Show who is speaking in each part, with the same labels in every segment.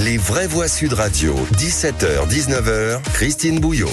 Speaker 1: Les vraies voix Sud Radio, 17h-19h, Christine Bouillot.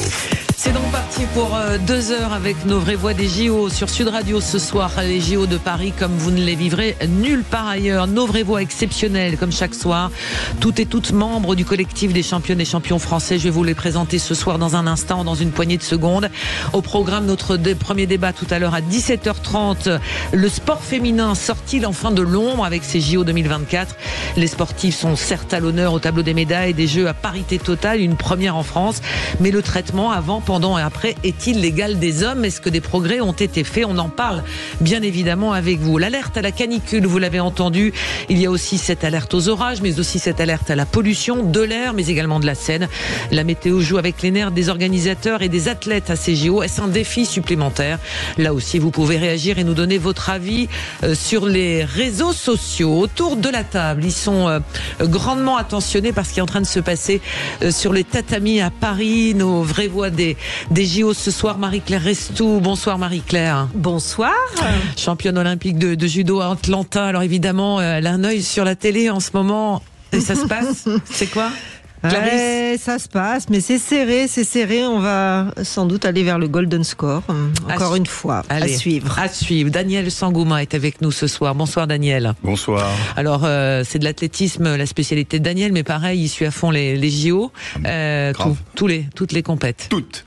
Speaker 2: C'est donc parti pour 2 heures avec nos vraies voix des JO sur Sud Radio ce soir. Les JO de Paris comme vous ne les vivrez nulle part ailleurs. Nos vraies voix exceptionnelles comme chaque soir. Toutes et toutes membres du collectif des championnes et champions français. Je vais vous les présenter ce soir dans un instant, dans une poignée de secondes. Au programme, notre premier débat tout à l'heure à 17h30. Le sport féminin sort-il enfin de l'ombre avec ces JO 2024 ? Les sportifs sont certes à l'honneur au tableau des médailles des Jeux à parité totale, une première en France. Mais le traitement avant, pendant et après est-il l'égal des hommes ? Est-ce que des progrès ont été faits ? On en parle bien évidemment avec vous. L'alerte à la canicule, vous l'avez entendu, il y a aussi cette alerte aux orages, mais aussi cette alerte à la pollution de l'air, mais également de la Seine. La météo joue avec les nerfs des organisateurs et des athlètes à ces JO. Est-ce un défi supplémentaire ? Là aussi, vous pouvez réagir et nous donner votre avis sur les réseaux sociaux. Autour de la table, ils sont grandement attentionnés par ce qui est en train de se passer sur les tatamis à Paris. Nos vraies voix des JO ce soir, Marie-Claire Restou. Bonsoir Marie-Claire.
Speaker 3: Bonsoir.
Speaker 2: Championne olympique de judo à Atlanta. Alors évidemment, elle a un œil sur la télé en ce moment. Et ça se passe ? C'est quoi ?
Speaker 3: Ouais, ça se passe, mais c'est serré. On va sans doute aller vers le golden score. Encore une fois,
Speaker 2: allez,
Speaker 3: à suivre.
Speaker 2: À suivre. Daniel Sangouma est avec nous ce soir. Bonsoir Daniel.
Speaker 4: Bonsoir.
Speaker 2: Alors, c'est de l'athlétisme, la spécialité de Daniel, mais pareil, il suit à fond les JO. Toutes les compètes.
Speaker 4: Toutes.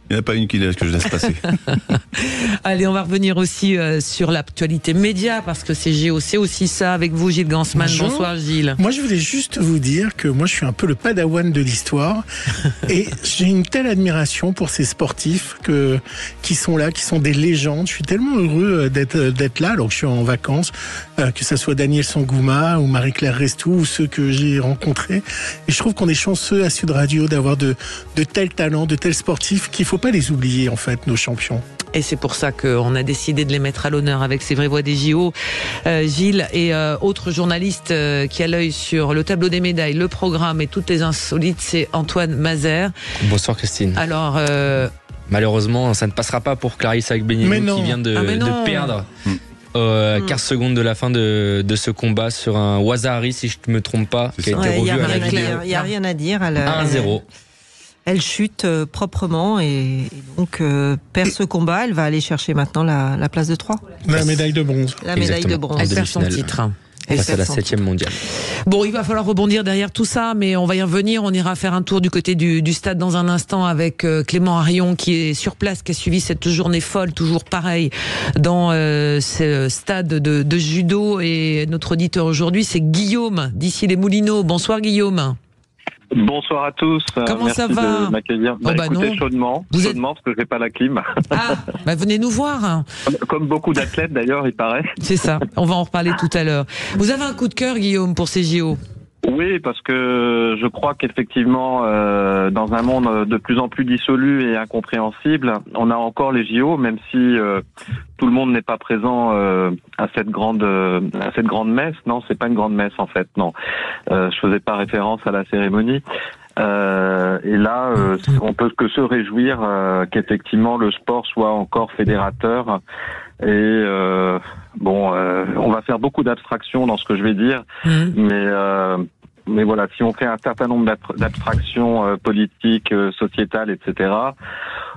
Speaker 4: Il n'y en a pas une que je laisse passer.
Speaker 2: Allez, on va revenir aussi sur l'actualité média, parce que c'est JO, c'est aussi ça, avec vous Gilles Gansman. Bonsoir Gilles.
Speaker 5: Moi je voulais juste vous dire que moi je suis un peu le padawan de l'histoire et j'ai une telle admiration pour ces sportifs qui sont là, qui sont des légendes. Je suis tellement heureux d'être là alors que je suis en vacances, que ça soit Daniel Sangouma ou Marie-Claire Restou ou ceux que j'ai rencontrés. Et je trouve qu'on est chanceux à Sud Radio d'avoir de tels talents, de tels sportifs qu'il faut pas les oublier en fait, nos champions.
Speaker 2: Et c'est pour ça qu'on a décidé de les mettre à l'honneur avec ces vraies voix des JO. Gilles et autre journaliste qui a l'œil sur le tableau des médailles, le programme et toutes les insolites, c'est Antoine Mazer.
Speaker 6: Bonsoir Christine.
Speaker 2: Alors
Speaker 6: malheureusement, ça ne passera pas pour Clarissa Agbenienou qui vient de perdre 15 secondes de la fin de ce combat sur un Wazari, si je ne me trompe pas, qui a été revu à la vidéo.
Speaker 3: Il n'y a rien à dire.
Speaker 6: 1-0.
Speaker 3: Elle chute proprement et donc perd ce combat. Elle va aller chercher maintenant la place de 3.
Speaker 5: La médaille de bronze.
Speaker 3: La médaille de bronze.
Speaker 2: Elle perd son titre.
Speaker 6: Face à la 7e mondiale.
Speaker 2: Bon, il va falloir rebondir derrière tout ça, mais on va y revenir. On ira faire un tour du côté du stade dans un instant avec Clément Arion qui est sur place, qui a suivi cette journée folle, toujours pareil, dans ce stade de judo. Et notre auditeur aujourd'hui, c'est Guillaume, d'ici les Moulineaux. Bonsoir Guillaume.
Speaker 7: Bonsoir à tous.
Speaker 2: Comment
Speaker 7: merci
Speaker 2: ça va
Speaker 7: de m'accueillir. Écoutez, chaudement parce que j'ai pas la clim.
Speaker 2: Ah, venez nous voir.
Speaker 7: Comme beaucoup d'athlètes d'ailleurs, il paraît.
Speaker 2: C'est ça, on va en reparler tout à l'heure. Vous avez un coup de cœur Guillaume pour ces JO ?
Speaker 7: Oui, parce que je crois qu'effectivement, dans un monde de plus en plus dissolu et incompréhensible, on a encore les JO, même si tout le monde n'est pas présent à cette grande messe. Non, c'est pas une grande messe en fait. Non, je faisais pas référence à la cérémonie. Et là, on peut que se réjouir qu'effectivement le sport soit encore fédérateur. Et on va faire beaucoup d'abstractions dans ce que je vais dire, mais voilà, si on fait un certain nombre d'abstractions politiques, sociétales, etc.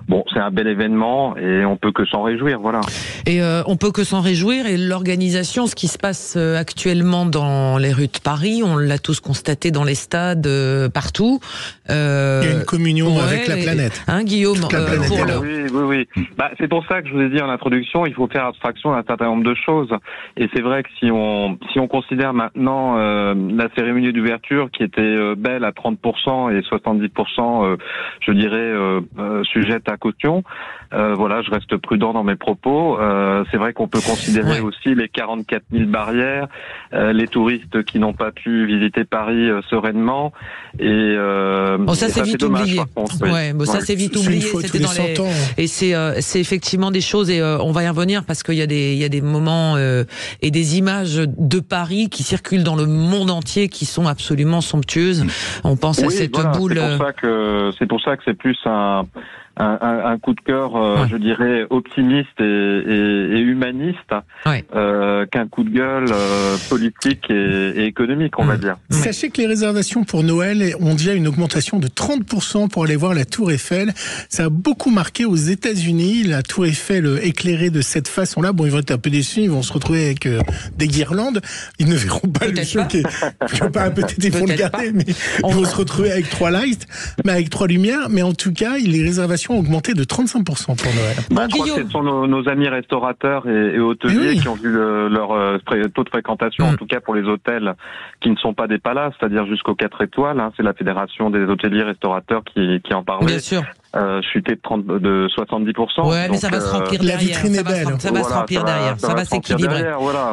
Speaker 7: Bon, c'est un bel événement et on peut que s'en réjouir, voilà.
Speaker 2: Et on peut que s'en réjouir. Et l'organisation, ce qui se passe actuellement dans les rues de Paris, on l'a tous constaté dans les stades, partout. Il
Speaker 5: y a une communion avec la planète.
Speaker 2: Hein, Guillaume,
Speaker 7: Oui. C'est pour ça que je vous ai dit en introduction, il faut faire abstraction d'un certain nombre de choses. Et c'est vrai que si on considère maintenant la cérémonie d'ouverture qui était belle à 30% et 70%, je dirais, sujette à caution. Voilà, je reste prudent dans mes propos. C'est vrai qu'on peut considérer aussi les 44 000 barrières, les touristes qui n'ont pas pu visiter Paris sereinement. Et
Speaker 2: ça c'est vite oublié. Ça c'est vite oublié. C'était dans et c'est effectivement des choses et on va y revenir parce qu'il y a des moments et des images de Paris qui circulent dans le monde entier qui sont absolument somptueuses. On pense à cette boule.
Speaker 7: C'est pour ça que c'est plus un coup de cœur, je dirais, optimiste et humaniste, qu'un coup de gueule politique et économique, on va dire.
Speaker 5: Sachez que les réservations pour Noël ont déjà une augmentation de 30% pour aller voir la Tour Eiffel. Ça a beaucoup marqué aux États-Unis, la Tour Eiffel éclairée de cette façon-là. Bon, ils vont être un peu déçus, ils vont se retrouver avec des guirlandes. Ils ne verront pas le show. Peut-être ils vont le garder, mais ils vont se retrouver avec 3 lights, mais avec 3 lumières. Mais en tout cas, les réservations ont augmenté de 35% pour Noël.
Speaker 7: Je crois que ce sont nos amis restaurateurs et hôteliers qui ont vu leur taux de fréquentation, en tout cas pour les hôtels qui ne sont pas des palaces, c'est-à-dire jusqu'aux 4 étoiles. C'est la Fédération des hôteliers restaurateurs qui en parlait.
Speaker 2: Bien sûr.
Speaker 7: Chuté de 70%.
Speaker 2: Ouais, mais ça va se remplir derrière.
Speaker 5: La vitrine est belle.
Speaker 2: Ça va se remplir derrière. Ça va s'équilibrer.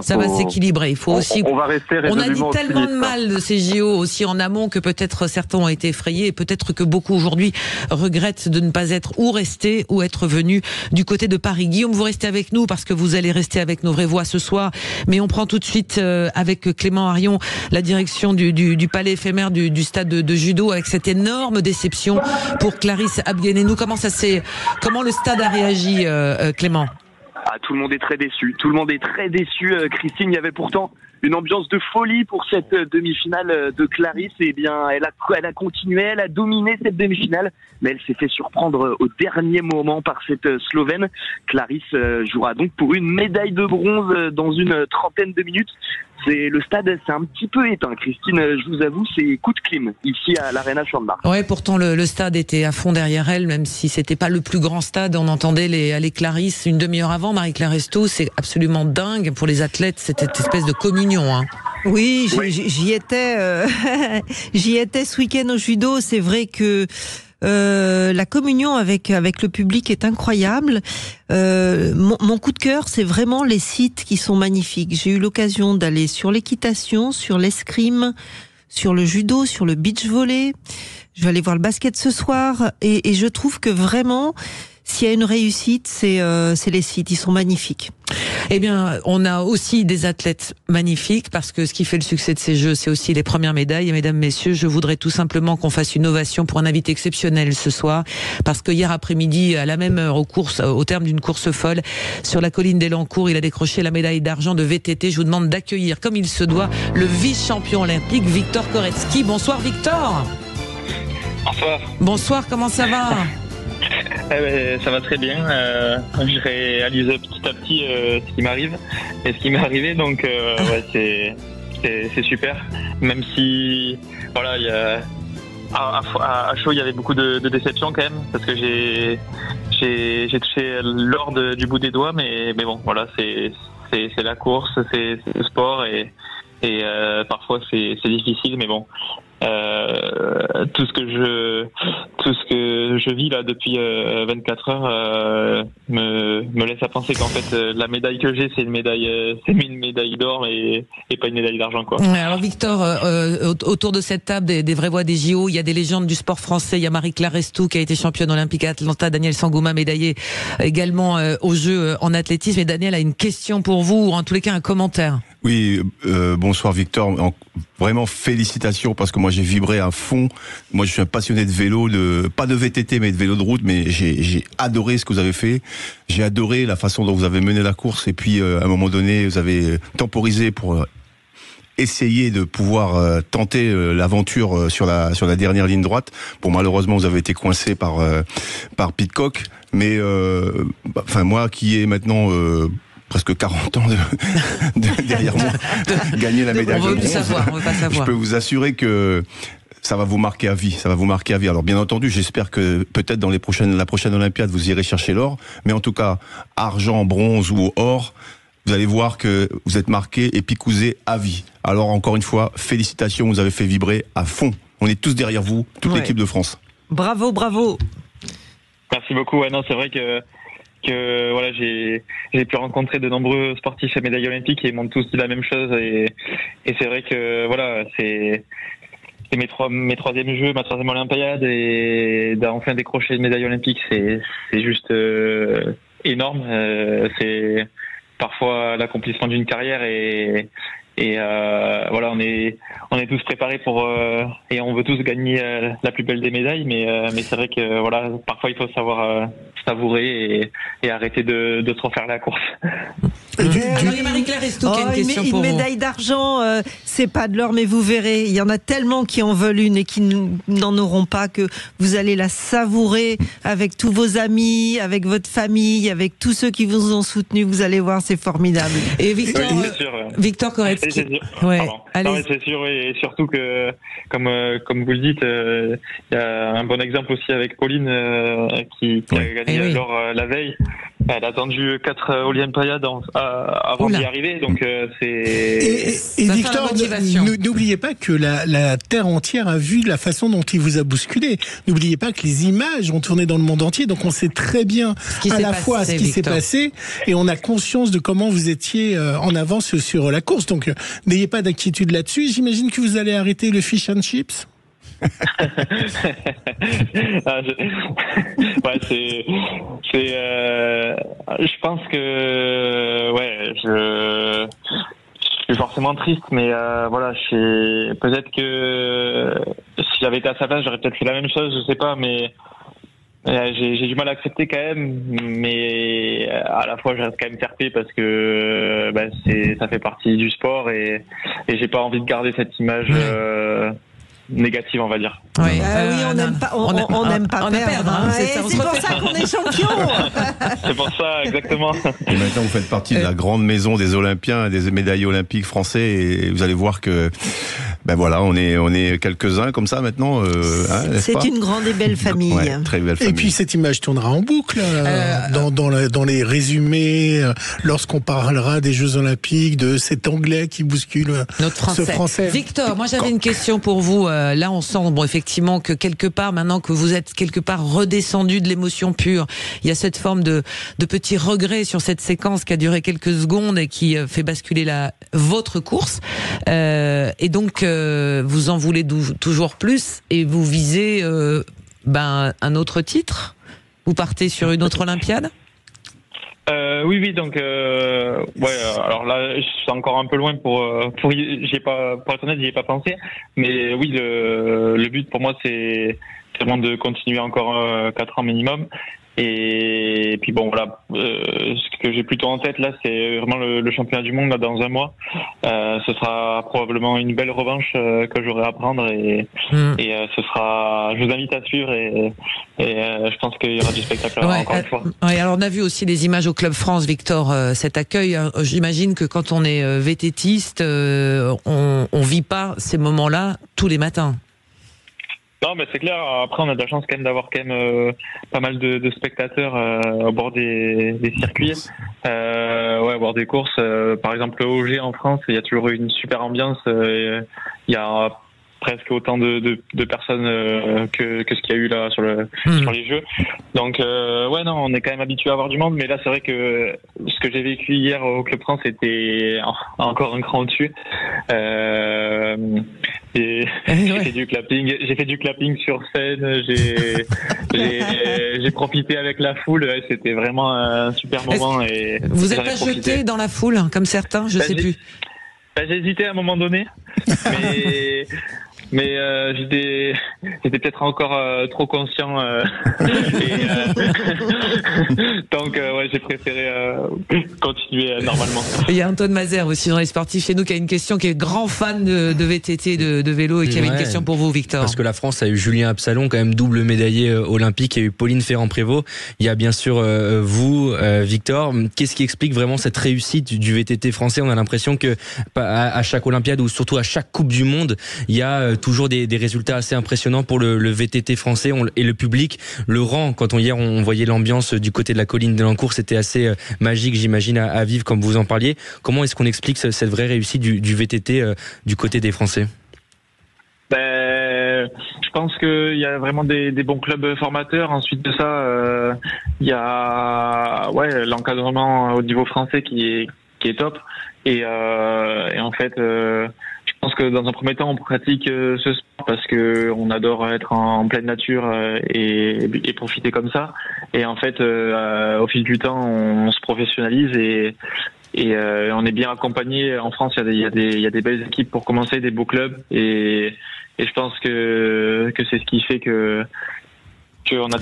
Speaker 2: Ça va s'équilibrer. Il faut aussi.
Speaker 7: On va rester résolument.
Speaker 2: On a dit tellement de mal de ces JO aussi en amont que peut-être certains ont été effrayés et peut-être que beaucoup aujourd'hui regrettent de ne pas être ou restés ou être venus du côté de Paris. Guillaume, vous restez avec nous parce que vous allez rester avec nos vraies voix ce soir. Mais on prend tout de suite avec Clément Harion la direction du palais éphémère du stade de judo avec cette énorme déception pour Clarisse Abguenenou. Comment le stade a réagi, Clément?
Speaker 8: Tout le monde est très déçu. Tout le monde est très déçu. Christine, il y avait pourtant une ambiance de folie pour cette demi-finale de Clarisse. Eh bien, elle a continué, elle a dominé cette demi-finale, mais elle s'est fait surprendre au dernier moment par cette Slovène. Clarisse jouera donc pour une médaille de bronze dans une trentaine de minutes. Le stade, c'est un petit peu éteint. Christine, je vous avoue, c'est coup de clim ici à l'Arena Champ-de-Mars.
Speaker 2: Ouais, pourtant le stade était à fond derrière elle, même si c'était pas le plus grand stade. On entendait les Clarisse une demi-heure avant. Marie-Claire Resto, c'est absolument dingue pour les athlètes, cette espèce de communion.
Speaker 3: Oui, j'y étais. J'y étais ce week-end au judo. C'est vrai que la communion avec le public est incroyable. Mon coup de cœur, c'est vraiment les sites qui sont magnifiques. J'ai eu l'occasion d'aller sur l'équitation, sur l'escrime, sur le judo, sur le beach volley. Je vais aller voir le basket ce soir et je trouve que vraiment, s'il y a une réussite, c'est les sites. Ils sont magnifiques.
Speaker 2: Eh bien, on a aussi des athlètes magnifiques parce que ce qui fait le succès de ces Jeux, c'est aussi les premières médailles. Et mesdames, messieurs, je voudrais tout simplement qu'on fasse une ovation pour un invité exceptionnel ce soir parce que hier après-midi, à la même heure, au terme d'une course folle sur la colline d'Elancourt, il a décroché la médaille d'argent de VTT. Je vous demande d'accueillir, comme il se doit, le vice-champion olympique Victor Koretsky. Bonsoir Victor.
Speaker 9: Bonsoir.
Speaker 2: Bonsoir, comment ça va?
Speaker 9: Ça va très bien. Je réalise petit à petit ce qui m'arrive et ce qui m'est arrivé, donc c'est super. Même si voilà, à chaud il y avait beaucoup de déceptions quand même parce que j'ai touché l'or du bout des doigts, mais bon voilà, c'est la course, c'est le sport et parfois c'est difficile, mais bon. Tout ce que je vis là depuis 24 heures me laisse à penser qu'en fait la médaille que j'ai c'est une médaille d'or et pas une médaille d'argent, quoi.
Speaker 2: Alors Victor, autour de cette table des vraies voix des JO, il y a des légendes du sport français. Il y a Marie-Claire Resto qui a été championne olympique à Atlanta, Daniel Sangouma médaillé également aux Jeux en athlétisme. Et Daniel a une question pour vous, ou en tous les cas un commentaire.
Speaker 4: Oui, bonsoir Victor. Vraiment félicitations parce que moi j'ai vibré à fond. Moi je suis un passionné de vélo, pas de VTT mais de vélo de route, mais j'ai adoré ce que vous avez fait. J'ai adoré la façon dont vous avez mené la course et puis à un moment donné vous avez temporisé pour essayer de pouvoir tenter l'aventure sur la dernière ligne droite. Bon, malheureusement vous avez été coincé par Pidcock, mais moi qui ai maintenant presque 40 ans derrière moi, gagner la médaille de bronze.
Speaker 2: On veut pas savoir.
Speaker 4: Je peux vous assurer que ça va vous marquer à vie. Ça va vous marquer à vie. Alors bien entendu, j'espère que peut-être dans la prochaine Olympiade, vous irez chercher l'or. Mais en tout cas, argent, bronze ou or, vous allez voir que vous êtes marqué et picousé à vie. Alors encore une fois, félicitations, vous avez fait vibrer à fond. On est tous derrière vous, toute l'équipe de France.
Speaker 3: Bravo, bravo.
Speaker 9: Merci beaucoup. Ouais, non, c'est vrai que voilà, j'ai pu rencontrer de nombreux sportifs à médaille olympique et ils m'ont tous dit la même chose et c'est vrai que voilà, c'est mes troisième jeux, ma troisième olympiade et d'enfin décrocher une médaille olympique, c'est juste énorme. C'est parfois l'accomplissement d'une carrière et Et voilà, on est tous préparés pour et on veut tous gagner la plus belle des médailles, mais c'est vrai que voilà, parfois il faut savoir savourer et arrêter de se refaire la course.
Speaker 2: Marie-Claire Estou qui a une question pour vous.
Speaker 3: Une médaille d'argent, c'est pas de l'or, mais vous verrez, il y en a tellement qui en veulent une et qui n'en auront pas, que vous allez la savourer avec tous vos amis, avec votre famille, avec tous ceux qui vous ont soutenu. Vous allez voir, c'est formidable.
Speaker 2: Et Victor, Victor Koretsky.
Speaker 9: Ouais, c'est sûr, et surtout que, comme vous le dites, il y a un bon exemple aussi avec Pauline qui a gagné l'or la veille. Elle a attendu 4 Olympiades avant d'y arriver, donc
Speaker 5: Et Victor, n'oubliez pas que la terre entière a vu la façon dont il vous a bousculé. N'oubliez pas que les images ont tourné dans le monde entier, donc on sait très bien à la fois ce qui s'est passé et on a conscience de comment vous étiez en avance sur la course. Donc n'ayez pas d'inquiétude là-dessus. J'imagine que vous allez arrêter le fish and chips.
Speaker 9: Je pense que je suis forcément triste, mais voilà, peut-être que si j'avais été à sa place, j'aurais peut-être fait la même chose, je sais pas, mais j'ai du mal à accepter quand même, mais à la fois je reste quand même terpé parce que ça fait partie du sport et j'ai pas envie de garder cette image négative, on va dire.
Speaker 3: Oui, on n'aime pas, on n'aime pas perdre. Hein. C'est pour ça qu'on est champion.
Speaker 9: C'est pour ça, exactement.
Speaker 4: Et maintenant, vous faites partie de la grande maison des Olympiens, des médaillés olympiques français, et vous allez voir que, voilà, on est quelques-uns comme ça maintenant.
Speaker 3: C'est une grande et belle famille.
Speaker 4: Ouais, très belle famille.
Speaker 5: Et puis cette image tournera en boucle dans les résumés lorsqu'on parlera des Jeux Olympiques, de cet Anglais qui bouscule ce Français.
Speaker 2: Victor, moi j'avais une question pour vous. Là, on sent effectivement que quelque part, maintenant que vous êtes quelque part redescendu de l'émotion pure, il y a cette forme de petit regret sur cette séquence qui a duré quelques secondes et qui fait basculer votre course. Et donc, vous en voulez toujours plus et vous visez un autre titre. Vous partez sur une autre Olympiade.
Speaker 9: Oui, donc alors là, je suis encore un peu loin pour être honnête, j'y ai pas pensé, mais oui, le but pour moi c'est vraiment de continuer encore 4 ans minimum. Et puis bon voilà, ce que j'ai plutôt en tête là, c'est vraiment le championnat du monde là dans un mois. Ce sera probablement une belle revanche que j'aurai à prendre et ce sera. Je vous invite à suivre et je pense qu'il y aura du spectacle encore une fois.
Speaker 2: Oui, alors on a vu aussi les images au Club France, Victor, cet accueil. J'imagine que quand on est vététiste, on vit pas ces moments-là tous les matins.
Speaker 9: Non, mais c'est clair. Après, on a de la chance quand même d'avoir pas mal de spectateurs au bord des circuits, au bord des courses. Par exemple, au OG en France, il y a toujours eu une super ambiance. Il y a presque autant de personnes que ce qu'il y a eu là sur les jeux. Donc non, on est quand même habitué à avoir du monde, mais là c'est vrai que ce que j'ai vécu hier au Club France était encore un cran au-dessus. J'ai fait du clapping sur scène, j'ai profité avec la foule, c'était vraiment un super moment. Et
Speaker 2: vous n'êtes pas jeté dans la foule comme certains, je sais plus.
Speaker 9: J'ai hésité à un moment donné, mais j'étais peut-être encore trop conscient donc j'ai préféré continuer normalement.
Speaker 2: Il y a Antoine Mazer aussi dans les sportifs chez nous qui a une question, qui est grand fan de VTT, de vélo, et qui avait une question pour vous, Victor.
Speaker 6: Parce que la France a eu Julien Absalon, quand même double médaillé olympique, il y a eu Pauline Ferrand-Prévot, il y a bien sûr vous, Victor. Qu'est-ce qui explique vraiment cette réussite du VTT français? On a l'impression que à chaque Olympiade ou surtout à chaque Coupe du Monde, il y a toujours des résultats assez impressionnants pour le VTT français, et le public le rend. Quand hier on voyait l'ambiance du côté de la colline de Lancourt, c'était assez magique, j'imagine, à vivre, comme vous en parliez. Comment est-ce qu'on explique cette vraie réussite du VTT du côté des Français?
Speaker 9: Je pense qu'il y a vraiment des bons clubs formateurs. Ensuite de ça, il y a l'encadrement au niveau français qui est top. Et en fait, je pense que dans un premier temps, on pratique ce sport parce que on adore être en pleine nature et profiter comme ça. Et en fait, au fil du temps, on se professionnalise Et on est bien accompagné. En France, il y a des belles équipes pour commencer, des beaux clubs. Et je pense que c'est ce qui fait qu'on a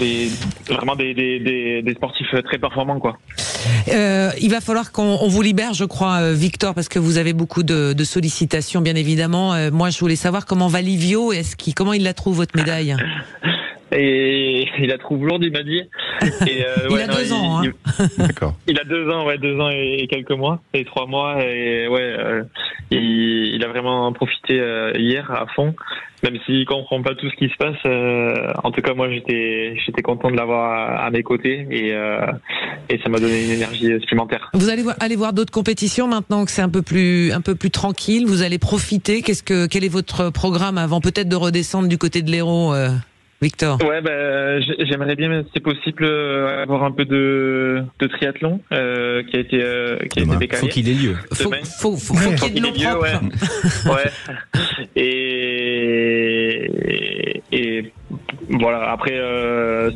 Speaker 9: vraiment des sportifs très performants, quoi.
Speaker 2: Il va falloir qu'on vous libère, je crois, Victor, parce que vous avez beaucoup de sollicitations, bien évidemment. Moi, je voulais savoir comment va Livio, comment il la trouve, votre médaille?
Speaker 9: Et il la trouve lourde, il m'a dit. Et
Speaker 2: il a 2 ans.
Speaker 4: D'accord.
Speaker 9: Il a 2 ans, 2 ans et quelques mois, et 3 mois. Et il a vraiment profité hier à fond, même s'il comprend pas tout ce qui se passe. En tout cas, moi, j'étais content de l'avoir à mes côtés, et ça m'a donné une énergie supplémentaire.
Speaker 2: Vous allez aller voir d'autres compétitions maintenant que c'est un peu plus tranquille. Vous allez profiter. Quel est votre programme avant peut-être de redescendre du côté de l'Hérault? Victor.
Speaker 9: Ouais, j'aimerais bien, si c'est possible, avoir un peu de triathlon qui a été décalé.
Speaker 6: Faut qu'il ait lieu.
Speaker 2: Faut qu'il y ait de l'eau propre.
Speaker 9: Ouais. Et voilà. Après,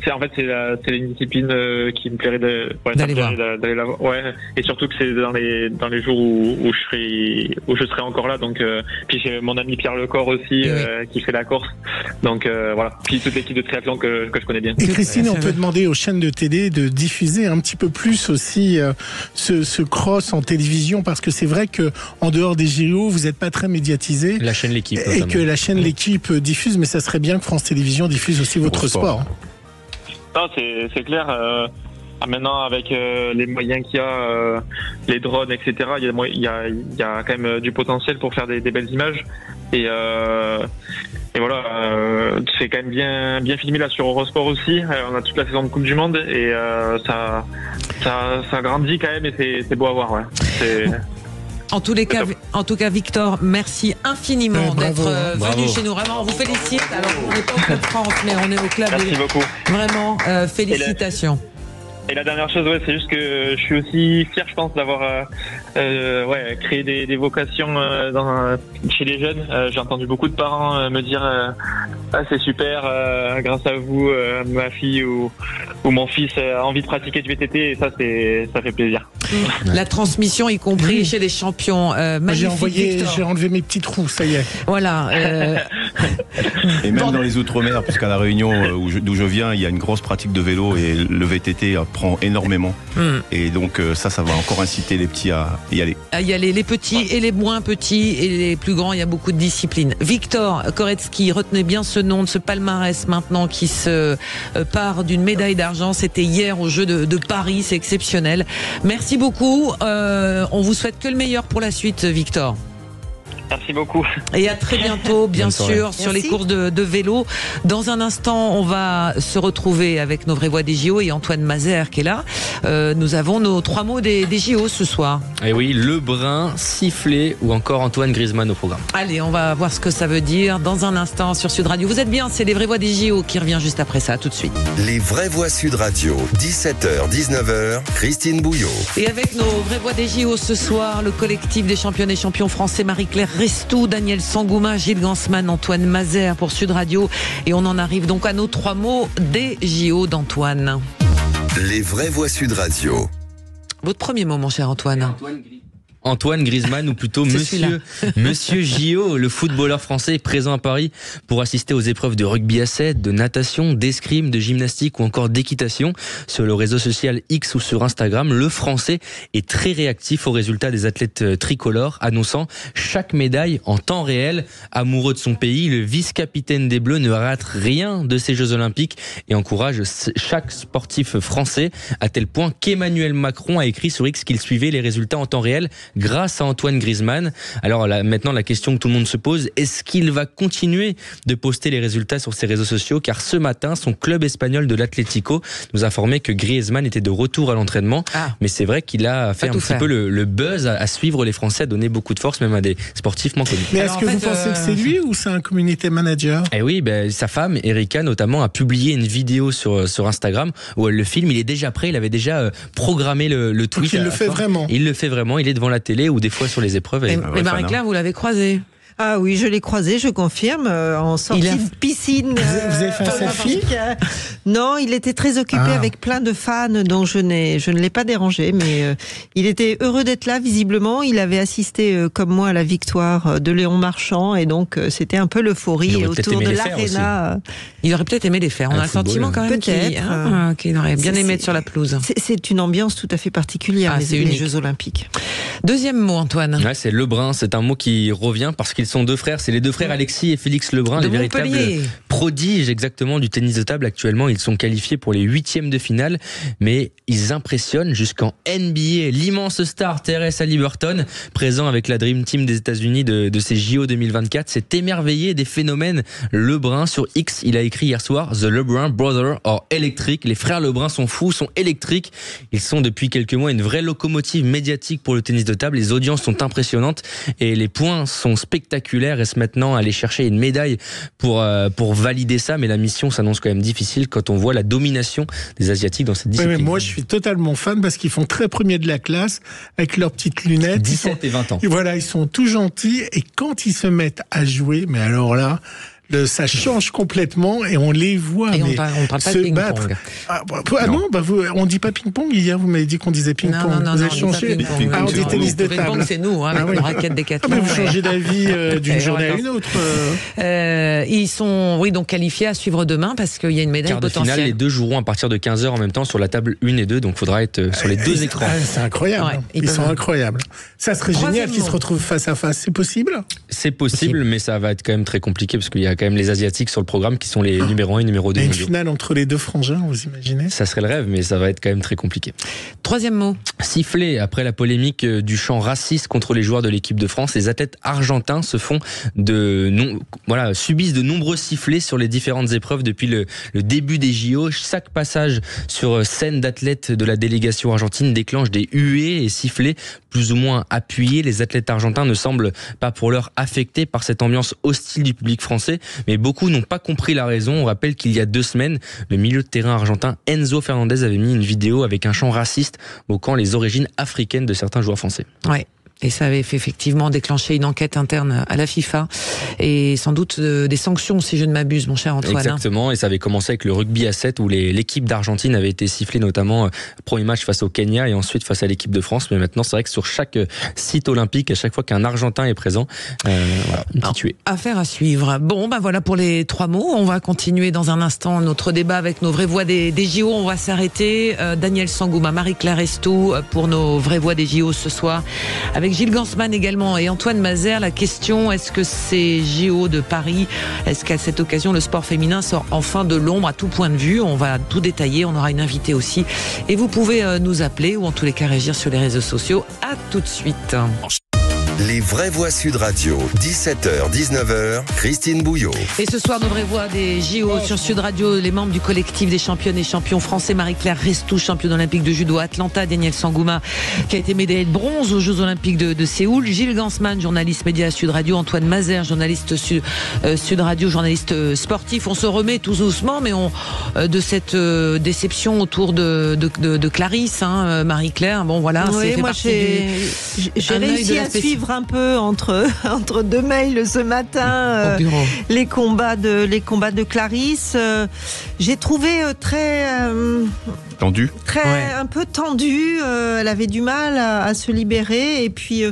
Speaker 9: c'est une discipline qui me plairait d'aller voir. Ouais. Et surtout que c'est dans les jours où je serai encore là. Donc, puis j'ai mon ami Pierre Lecor aussi qui fait la course. Donc voilà. Puis toute l'équipe de triathlon que je connais bien.
Speaker 5: Et Christine, on peut demander aux chaînes de télé de diffuser un petit peu plus aussi ce cross en télévision, parce que c'est vrai que en dehors des JO, vous n'êtes pas très médiatisé.
Speaker 6: La chaîne L'Équipe.
Speaker 5: Et que la chaîne L'Équipe diffuse, mais ça serait bien que France Télévisions diffuse aussi votre sport.
Speaker 9: Non, c'est clair. Maintenant, avec les moyens qu'il y a, les drones, etc., il y a quand même du potentiel pour faire des belles images. Et voilà, c'est quand même bien filmé là sur Eurosport aussi. On a toute la saison de Coupe du Monde, et ça grandit quand même, et c'est beau à voir. Ouais.
Speaker 2: En tout cas, Victor, merci infiniment d'être venu chez nous. Vraiment, on vous félicite. Alors, on n'est pas au Club France, mais on est au Club.
Speaker 9: Merci beaucoup.
Speaker 2: Vraiment, félicitations.
Speaker 9: Et la dernière chose, c'est juste que je suis aussi fier, je pense, d'avoir créé des vocations chez les jeunes. J'ai entendu beaucoup de parents me dire c'est super, grâce à vous, ma fille ou mon fils a envie de pratiquer du VTT, et ça fait plaisir.
Speaker 2: La transmission, y compris chez les champions.
Speaker 5: J'ai enlevé mes petits trous, ça y est.
Speaker 2: Voilà.
Speaker 4: Et même dans les Outre-mer, puisqu'à La Réunion, d'où je viens, il y a une grosse pratique de vélo, et le VTT prend énormément. Et donc ça va encore inciter les petits à y aller.
Speaker 2: À y aller, les petits et les moins petits et les plus grands, il y a beaucoup de disciplines. Victor Koretsky, retenez bien ce nom de ce palmarès maintenant qui se part d'une médaille d'argent. C'était hier aux Jeux de Paris, c'est exceptionnel. Merci beaucoup. On vous souhaite que le meilleur pour la suite, Victor.
Speaker 9: Merci beaucoup.
Speaker 2: Et à très bientôt, bien sûr, sur les courses de vélo. Dans un instant, on va se retrouver avec nos vraies voix des JO et Antoine Mazer qui est là. Nous avons nos 3 mots des JO ce soir.
Speaker 6: Et oui, Lebrun, sifflet ou encore Antoine Griezmann au programme.
Speaker 2: Allez, on va voir ce que ça veut dire dans un instant sur Sud Radio. Vous êtes bien, c'est les vraies voix des JO qui revient juste après ça, tout de suite.
Speaker 1: Les vraies voix Sud Radio, 17h, 19h, Christine Bouillot.
Speaker 2: Et avec nos vraies voix des JO ce soir, le collectif des championnes et champions français, Marie-Claire Restou, Daniel Sangouma, Gilles Gansman, Antoine Mazer pour Sud Radio. Et on en arrive donc à nos 3 mots des JO d'Antoine.
Speaker 1: Les vraies voix Sud Radio.
Speaker 2: Votre premier mot, mon cher Antoine.
Speaker 6: Antoine Griezmann, ou plutôt Monsieur Gio, le footballeur français, est présent à Paris pour assister aux épreuves de rugby à 7, de natation, d'escrime, de gymnastique ou encore d'équitation. Sur le réseau social X ou sur Instagram, le Français est très réactif aux résultats des athlètes tricolores, annonçant chaque médaille en temps réel. Amoureux de son pays, le vice-capitaine des Bleus ne rate rien de ces Jeux Olympiques et encourage chaque sportif français, à tel point qu'Emmanuel Macron a écrit sur X qu'il suivait les résultats en temps réel grâce à Antoine Griezmann. Alors là, maintenant, la question que tout le monde se pose, est-ce qu'il va continuer de poster les résultats sur ses réseaux sociaux? Car ce matin, son club espagnol de l'Atlético nous informait que Griezmann était de retour à l'entraînement. Mais c'est vrai qu'il a fait un petit peu le buzz à suivre les Français, à donner beaucoup de force, même à des sportifs moins connus.
Speaker 5: Mais est-ce que vous pensez que c'est lui ou c'est un community manager?
Speaker 6: Eh oui, sa femme, Erika, notamment, a publié une vidéo sur Instagram où elle le filme. Il est déjà prêt, il avait déjà programmé le tweet.
Speaker 5: Donc il le fait vraiment.
Speaker 6: Il le fait vraiment, il est devant la télé ou des fois sur les épreuves.
Speaker 2: Et Marie-Claire, vous l'avez croisé?
Speaker 3: Ah oui, je l'ai croisé, je confirme, en sortie de piscine.
Speaker 5: Vous avez fait un selfie ?
Speaker 3: Non, il était très occupé avec plein de fans, dont je ne l'ai pas dérangé, mais il était heureux d'être là, visiblement. Il avait assisté, comme moi, à la victoire de Léon Marchand, et donc c'était un peu l'euphorie autour de l'Arena.
Speaker 2: Il aurait peut-être aimé les faire. On a le sentiment quand même qu'il aurait bien aimé être sur la pelouse.
Speaker 3: C'est une ambiance tout à fait particulière, les Jeux Olympiques.
Speaker 2: Deuxième mot, Antoine.
Speaker 6: Ouais, c'est Lebrun. C'est un mot qui revient parce qu'ils sont deux frères. C'est les deux frères Alexis et Félix Lebrun, les véritables prodiges exactement du tennis de table. Actuellement, ils sont qualifiés pour les 8e de finale, mais ils impressionnent jusqu'en NBA. L'immense star Tyrese Haliburton, présent avec la Dream Team des États-Unis de ces JO 2024, s'est émerveillé des phénomènes Lebrun. Sur X, il a écrit hier soir The Lebrun Brothers are electric. Les frères Lebrun sont fous, sont électriques. Ils sont depuis quelques mois une vraie locomotive médiatique pour le tennis de table. Les audiences sont impressionnantes et les points sont spectaculaires. Est-ce maintenant aller chercher une médaille pour valider ça? Mais la mission s'annonce quand même difficile quand on voit la domination des Asiatiques dans cette discipline.
Speaker 5: Oui, mais moi, je suis totalement fan parce qu'ils font très premiers de la classe avec leurs petites lunettes.
Speaker 6: 17 et 20 ans.
Speaker 5: Et voilà, ils sont tout gentils et quand ils se mettent à jouer, mais alors là... ça change complètement et on les voit
Speaker 2: et on parle pas de
Speaker 5: battre. On dit pas ping-pong hier, vous m'avez dit qu'on disait ping-pong.
Speaker 2: Non,
Speaker 5: vous avez changé.
Speaker 2: On
Speaker 5: dit tennis de table.
Speaker 2: Ping-pong, c'est nous, avec la raquette Décathlon.
Speaker 5: Mais vous changez d'avis d'une journée à une autre.
Speaker 2: Ils sont donc qualifiés à suivre demain parce qu'il y a une médaille potentielle.
Speaker 6: Finale, les deux joueront à partir de 15h en même temps sur la table 1 et 2, donc il faudra être sur les deux écrans.
Speaker 5: C'est incroyable. Ils sont incroyables. Ça serait génial qu'ils se retrouvent face à face. C'est possible ?
Speaker 6: C'est possible, mais ça va être quand même très compliqué parce qu'il y a quand même les Asiatiques sur le programme qui sont les numéro 1 et numéro 2.
Speaker 5: Et une finale entre les deux frangins, vous imaginez ?
Speaker 6: Ça serait le rêve, mais ça va être quand même très compliqué.
Speaker 2: Troisième mot.
Speaker 6: Sifflet. Après la polémique du chant raciste contre les joueurs de l'équipe de France, les athlètes argentins subissent de nombreux sifflets sur les différentes épreuves depuis le début des JO. Chaque passage sur scène d'athlètes de la délégation argentine déclenche des huées et sifflets plus ou moins appuyés. Les athlètes argentins ne semblent pas pour l'heure affectés par cette ambiance hostile du public français, mais beaucoup n'ont pas compris la raison. On rappelle qu'il y a 2 semaines, le milieu de terrain argentin Enzo Fernandez avait mis une vidéo avec un chant raciste moquant les origines africaines de certains joueurs français.
Speaker 2: Ouais. Et ça avait fait effectivement déclencher une enquête interne à la FIFA et sans doute des sanctions, si je ne m'abuse, mon cher Antoine.
Speaker 6: Exactement, et ça avait commencé avec le rugby à 7 où l'équipe d'Argentine avait été sifflée notamment premier match face au Kenya et ensuite face à l'équipe de France. Mais maintenant, c'est vrai que sur chaque site olympique, à chaque fois qu'un Argentin est présent, une petite tuée.
Speaker 2: Affaire à suivre. Bon, voilà pour les 3 mots. On va continuer dans un instant notre débat avec nos vraies voix des JO. On va s'arrêter. Daniel Sangouma, Marie-Claire Restou pour nos vraies voix des JO ce soir. Avec Gilles Gansman également et Antoine Mazer, la question, est-ce que ces JO de Paris, est-ce qu'à cette occasion le sport féminin sort enfin de l'ombre à tout point de vue? On va tout détailler, on aura une invitée aussi et vous pouvez nous appeler ou en tous les cas réagir sur les réseaux sociaux. À tout de suite.
Speaker 1: Les vraies voix Sud Radio, 17h, 19h, Christine Bouillot.
Speaker 2: Et ce soir, nos vraies voix des JO sur Sud Radio, les membres du collectif des championnes et champions français, Marie-Claire Restou, championne olympique de judo à Atlanta, Daniel Sangouma, qui a été médaillé de bronze aux Jeux Olympiques de Séoul, Gilles Gansman, journaliste média à Sud Radio, Antoine Mazer, journaliste Sud Radio, journaliste sportif. On se remet tout doucement, mais de cette déception autour de Clarisse, Marie-Claire. Bon, voilà,
Speaker 3: oui, moi j'ai réussi à suivre un peu entre 2 mails ce matin les combats de Clarisse. J'ai trouvé très
Speaker 4: tendu,
Speaker 3: un peu tendu. Elle avait du mal à se libérer et puis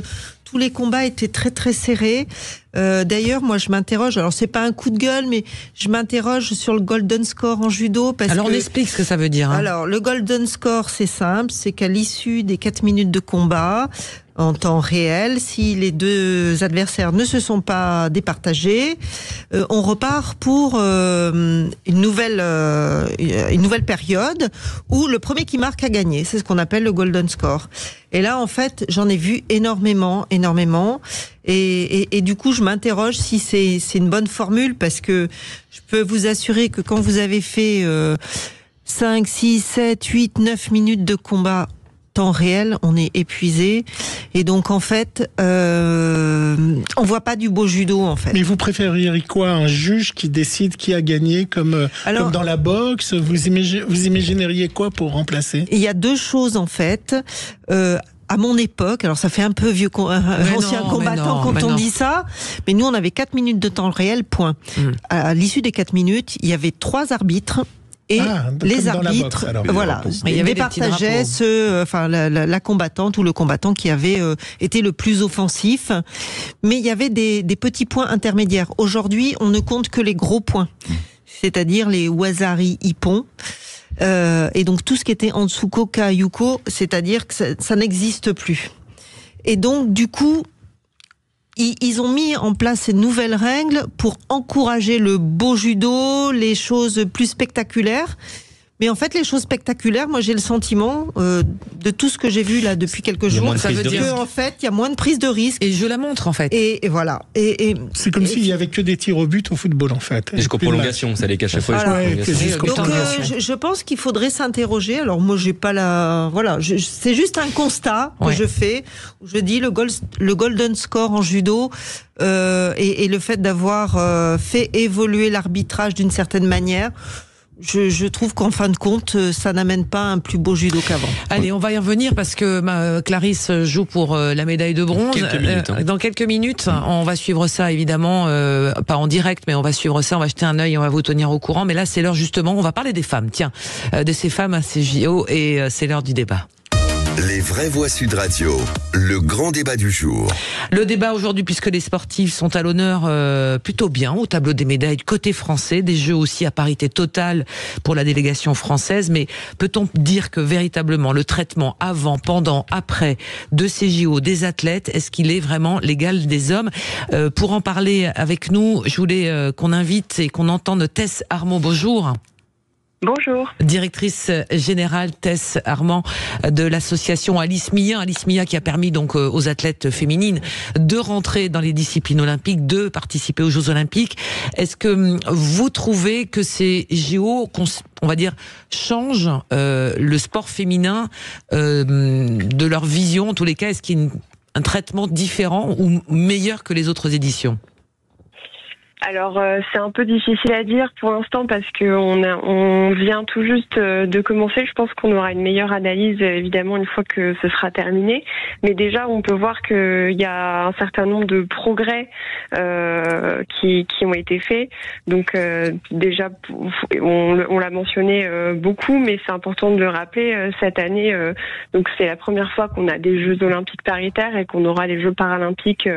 Speaker 3: tous les combats étaient très très serrés. D'ailleurs, moi je m'interroge, alors c'est pas un coup de gueule, mais je m'interroge sur le golden score en judo.
Speaker 2: Alors on explique ce que ça veut dire.
Speaker 3: Alors le golden score, c'est simple, c'est qu'à l'issue des 4 minutes de combat, en temps réel, si les 2 adversaires ne se sont pas départagés, on repart pour une nouvelle période où le premier qui marque a gagné. C'est ce qu'on appelle le golden score. Et là, en fait, j'en ai vu énormément. Et du coup, je m'interroge si c'est une bonne formule, parce que je peux vous assurer que quand vous avez fait 5, 6, 7, 8, 9 minutes de combat temps réel, on est épuisé. Et donc, en fait, on voit pas du beau judo, en fait.
Speaker 5: Mais vous préféreriez quoi? Un juge qui décide qui a gagné, comme dans la boxe? Vous imagineriez quoi pour remplacer?
Speaker 3: Il y a 2 choses, en fait. à mon époque, alors ça fait un peu vieux ancien combattant quand on dit ça, mais nous on avait 4 minutes de temps réel, point. À l'issue des 4 minutes, il y avait 3 arbitres. Et les arbitres, départageaient la combattante ou le combattant qui avait été le plus offensif. Mais il y avait des petits points intermédiaires. Aujourd'hui, on ne compte que les gros points, c'est-à-dire les Wasari Ippon. Et donc tout ce qui était en dessous Koka Yuko, c'est-à-dire que ça n'existe plus. Et donc du coup, ils ont mis en place ces nouvelles règles pour encourager le beau judo, les choses plus spectaculaires. Mais en fait, les choses spectaculaires, moi j'ai le sentiment de tout ce que j'ai vu là depuis quelques jours, ça veut dire qu'en fait, il y a moins de prise de risque.
Speaker 2: Et je la montre en fait.
Speaker 3: Et voilà. Et
Speaker 5: c'est comme s'il y avait que des tirs au but au football en fait.
Speaker 6: Jusqu'aux prolongations, ça les cache à chaque fois.
Speaker 3: Donc je pense qu'il faudrait s'interroger. Alors moi j'ai pas c'est juste un constat que je fais. Où je dis le golden score en judo et le fait d'avoir fait évoluer l'arbitrage d'une certaine manière. Je trouve qu'en fin de compte, ça n'amène pas un plus beau judo qu'avant.
Speaker 2: Allez, on va y revenir parce que Clarisse joue pour la médaille de bronze. Dans quelques minutes, on va suivre ça évidemment, pas en direct, mais on va suivre ça, on va jeter un œil, on va vous tenir au courant. Mais là, c'est l'heure justement, on va parler des femmes, de ces femmes à ces JO et c'est l'heure du débat.
Speaker 1: Les vraies voix Sud Radio, le grand débat du jour.
Speaker 2: Le débat aujourd'hui, puisque les sportifs sont à l'honneur plutôt bien au tableau des médailles côté français, des jeux aussi à parité totale pour la délégation française. Mais peut-on dire que véritablement le traitement avant, pendant, après de ces JO des athlètes, est-ce qu'il est vraiment l'égal des hommes? Pour en parler avec nous, je voulais qu'on invite et qu'on entende Tess Armand. Bonjour.
Speaker 10: Bonjour.
Speaker 2: Directrice générale Tess Armand de l'association Alice Mia qui a permis donc aux athlètes féminines de rentrer dans les disciplines olympiques, de participer aux Jeux olympiques. Est-ce que vous trouvez que ces JO, on va dire, changent le sport féminin de leur vision? En tous les cas, est-ce qu'il y a un traitement différent ou meilleur que les autres éditions?
Speaker 10: Alors c'est un peu difficile à dire pour l'instant parce que on vient tout juste de commencer. Je pense qu'on aura une meilleure analyse évidemment une fois que ce sera terminé. Mais déjà on peut voir qu'il y a un certain nombre de progrès qui ont été faits. Donc déjà on l'a mentionné beaucoup, mais c'est important de le rappeler. Cette année, donc c'est la première fois qu'on a des Jeux olympiques paritaires et qu'on aura les Jeux paralympiques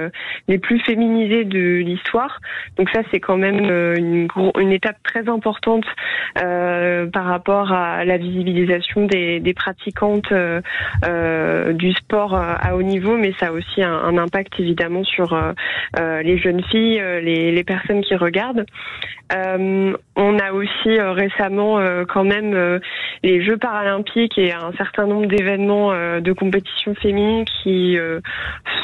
Speaker 10: les plus féminisés de l'histoire. Donc ça, c'est quand même une étape très importante par rapport à la visibilisation des pratiquantes du sport à haut niveau, mais ça a aussi un impact évidemment sur les jeunes filles, les personnes qui regardent. On a aussi récemment quand même les Jeux paralympiques et un certain nombre d'événements de compétition féminine qui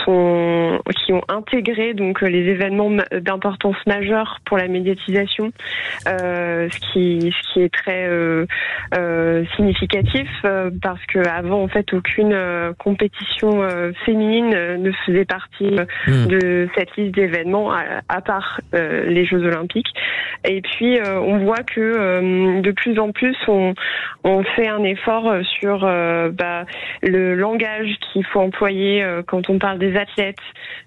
Speaker 10: ont intégré donc les événements d'importance majeure pour la médiatisation, ce qui est très significatif parce que avant en fait aucune compétition féminine ne faisait partie de cette liste d'événements à part les Jeux olympiques. Et puis on voit que de plus en plus on fait un effort sur le langage qu'il faut employer quand on parle des athlètes.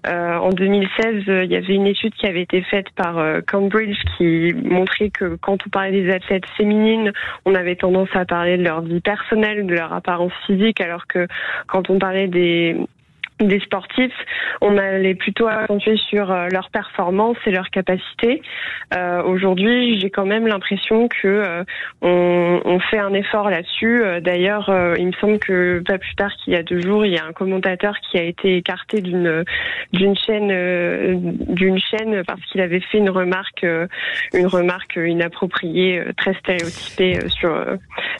Speaker 10: En 2016, il y avait une étude qui avait été faite par Cambridge qui montrait que quand on parlait des athlètes féminines, on avait tendance à parler de leur vie personnelle, de leur apparence physique, alors que quand on parlait des sportifs, on allait plutôt accentuer sur leur performance et leur capacité. Aujourd'hui, j'ai quand même l'impression que on fait un effort là-dessus. D'ailleurs, il me semble que pas plus tard qu'il y a 2 jours, il y a un commentateur qui a été écarté d'une chaîne parce qu'il avait fait une remarque inappropriée, très stéréotypée sur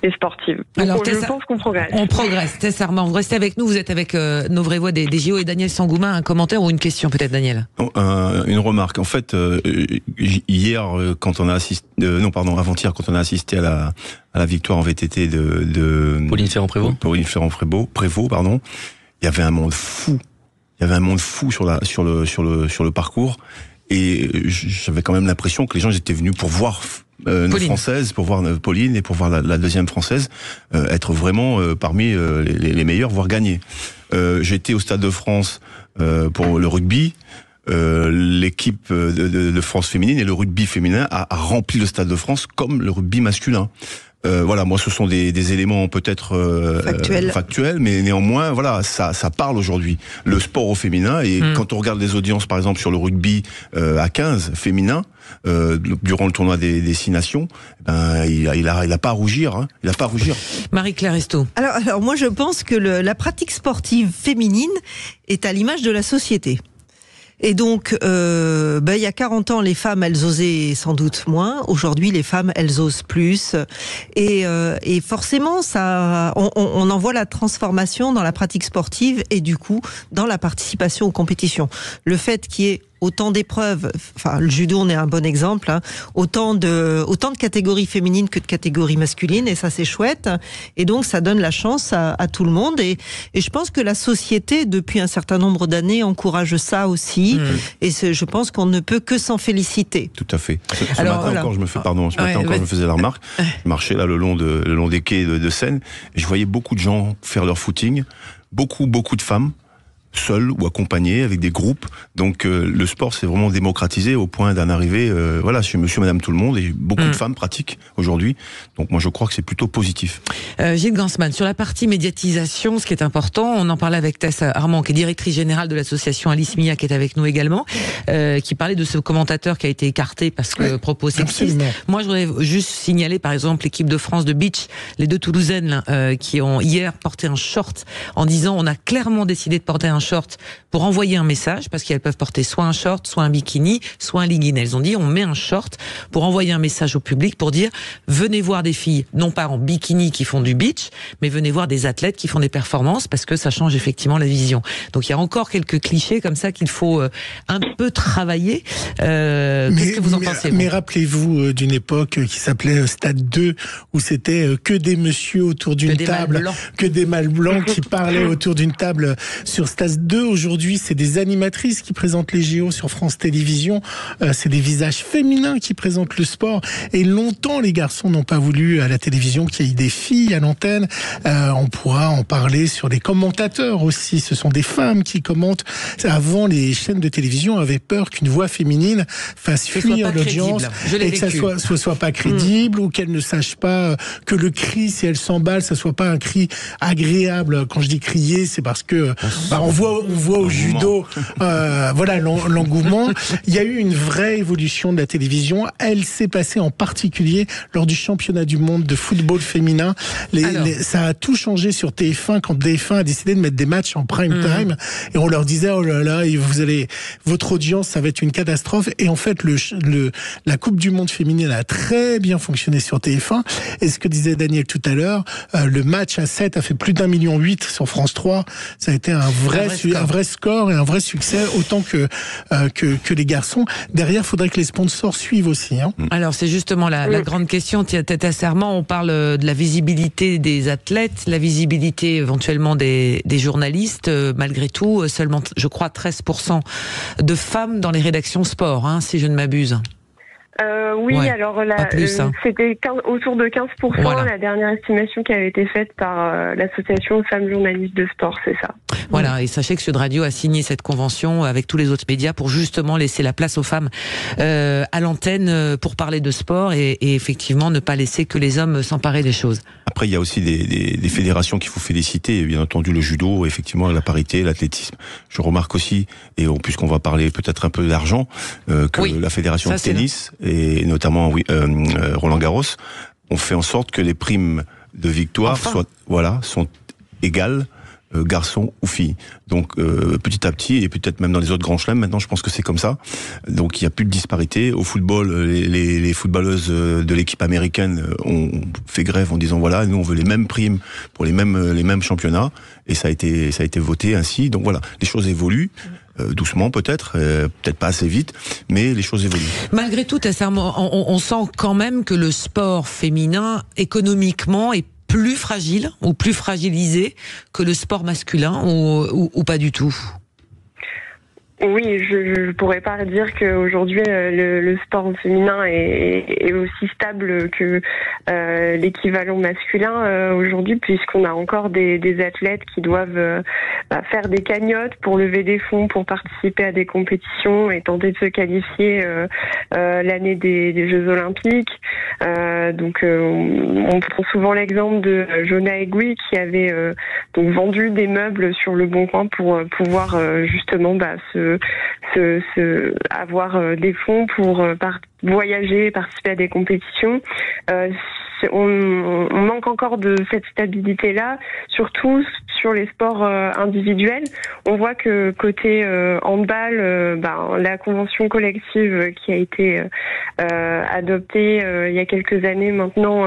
Speaker 10: les sportives.
Speaker 2: Alors,
Speaker 10: je pense qu'on progresse.
Speaker 2: On progresse. Tess Armand, vous restez avec nous. Vous êtes avec nos vraies voix des JO et Daniel Sangoumin, un commentaire ou une question peut-être, Daniel?
Speaker 4: Une remarque. En fait, hier, quand on a assisté, avant-hier, quand on a assisté à la victoire en VTT de
Speaker 6: Pauline Ferrand-Prévot.
Speaker 4: Prévot, pardon. Il y avait un monde fou. Il y avait un monde fou sur le parcours. Et j'avais quand même l'impression que les gens étaient venus pour voir nos Françaises, pour voir Pauline et pour voir la deuxième Française être vraiment parmi les meilleurs, voire gagner. J'étais au Stade de France pour le rugby. L'équipe de France féminine et le rugby féminin a rempli le Stade de France comme le rugby masculin. Voilà, moi, ce sont des éléments peut-être factuels, mais néanmoins, voilà, ça parle aujourd'hui. Le sport au féminin, et quand on regarde les audiences, par exemple, sur le rugby à 15 féminin, durant le tournoi des 6 nations, il a pas à rougir. Hein, il a pas à rougir.
Speaker 2: Marie-Claire Estot.
Speaker 3: Alors moi, je pense que la pratique sportive féminine est à l'image de la société. Et donc, il y a 40 ans, les femmes, elles osaient sans doute moins. Aujourd'hui, les femmes, elles osent plus. Et forcément, on en voit la transformation dans la pratique sportive et du coup, dans la participation aux compétitions. Le fait qu'il y ait autant d'épreuves, enfin le judo on est un bon exemple, hein, autant de catégories féminines que de catégories masculines, et ça c'est chouette, et donc ça donne la chance à tout le monde, et je pense que la société depuis un certain nombre d'années encourage ça aussi, et je pense qu'on ne peut que s'en féliciter.
Speaker 4: Tout à fait. Ce matin encore je me faisais la remarque, je marchais là le long des quais de Seine, et je voyais beaucoup de gens faire leur footing, beaucoup de femmes, seuls ou accompagnés avec des groupes. Donc le sport s'est vraiment démocratisé au point d'en arriver chez monsieur, madame, tout le monde, et beaucoup de femmes pratiquent aujourd'hui. Donc moi je crois que c'est plutôt positif.
Speaker 2: Gilles Gansman, sur la partie médiatisation, ce qui est important, on en parlait avec Tess Armand, qui est directrice générale de l'association Alice Mia, qui est avec nous également, qui parlait de ce commentateur qui a été écarté parce que propos sexistes. Moi je voudrais juste signaler par exemple l'équipe de France de beach, les 2 Toulousaines qui ont hier porté un short en disant on a clairement décidé de porter un short pour envoyer un message, parce qu'elles peuvent porter soit un short, soit un bikini, soit un legging. Elles ont dit on met un short pour envoyer un message au public pour dire venez voir des filles, non pas en bikini qui font du beach, mais venez voir des athlètes qui font des performances, parce que ça change effectivement la vision. Donc il y a encore quelques clichés comme ça qu'il faut un peu travailler. Qu'est-ce que vous en pensez?
Speaker 5: Mais rappelez-vous d'une époque qui s'appelait Stade 2, où c'était que des messieurs autour d'une table, que des mâles blancs qui parlaient autour d'une table sur Stade 2. Aujourd'hui, c'est des animatrices qui présentent les JO sur France Télévisions. C'est des visages féminins qui présentent le sport. Et longtemps, les garçons n'ont pas voulu à la télévision qu'il y ait des filles à l'antenne. On pourra en parler sur les commentateurs aussi. Ce sont des femmes qui commentent. Avant, les chaînes de télévision avaient peur qu'une voix féminine fasse fuir l'audience et que ça soit pas crédible, ou qu'elle ne sache pas que le cri, si elle s'emballe, ça soit pas un cri agréable. Quand je dis crier, c'est parce que on voit au judo, l'engouement. Il y a eu une vraie évolution de la télévision. Elle s'est passée en particulier lors du championnat du monde de football féminin. Ça a tout changé sur TF1 quand TF1 a décidé de mettre des matchs en prime time, et on leur disait oh là là, votre audience, ça va être une catastrophe. Et en fait, la Coupe du Monde féminine a très bien fonctionné sur TF1. Et ce que disait Daniel tout à l'heure, le match à 7 a fait plus d'1,8 million sur France 3. Ça a été un vrai score et un vrai succès, autant que les garçons. Derrière, il faudrait que les sponsors suivent aussi. Hein.
Speaker 2: Alors, c'est justement la grande question. Tête à serment, on parle de la visibilité des athlètes, la visibilité éventuellement des journalistes. Malgré tout, seulement, je crois, 13% de femmes dans les rédactions sport, si je ne m'abuse.
Speaker 10: Alors là, c'était autour de 15%, la dernière estimation qui avait été faite par l'association Femmes Journalistes de Sport, c'est ça.
Speaker 2: Voilà, et sachez que Sud Radio a signé cette convention avec tous les autres médias pour justement laisser la place aux femmes à l'antenne pour parler de sport et effectivement ne pas laisser que les hommes s'emparer des choses.
Speaker 4: Après, il y a aussi des fédérations qu'il faut féliciter, bien entendu le judo, effectivement la parité, l'athlétisme. Je remarque aussi, et puisqu'on va parler peut-être un peu d'argent, que la fédération de tennis, et notamment Roland Garros, ont fait en sorte que les primes de victoire sont égales, garçons ou filles. Donc petit à petit, et peut-être même dans les autres grands chelems, maintenant je pense que c'est comme ça. Donc il n'y a plus de disparité. Au football, les footballeuses de l'équipe américaine ont fait grève en disant voilà, nous on veut les mêmes primes pour les mêmes championnats, et ça a été voté ainsi. Donc voilà, les choses évoluent. Doucement peut-être pas assez vite, mais les choses évoluent.
Speaker 2: Malgré tout, on sent quand même que le sport féminin, économiquement, est plus fragile ou plus fragilisé que le sport masculin, ou pas du tout?
Speaker 10: Oui, je pourrais pas dire qu'aujourd'hui le sport féminin est aussi stable que l'équivalent masculin aujourd'hui, puisqu'on a encore des athlètes qui doivent faire des cagnottes pour lever des fonds pour participer à des compétitions et tenter de se qualifier l'année des Jeux Olympiques. Donc on prend souvent l'exemple de Jonah Egui qui avait donc vendu des meubles sur le Bon Coin pour pouvoir justement avoir des fonds pour voyager, participer à des compétitions. On manque encore de cette stabilité-là, surtout sur les sports individuels. On voit que côté handball, la convention collective qui a été adoptée il y a quelques années maintenant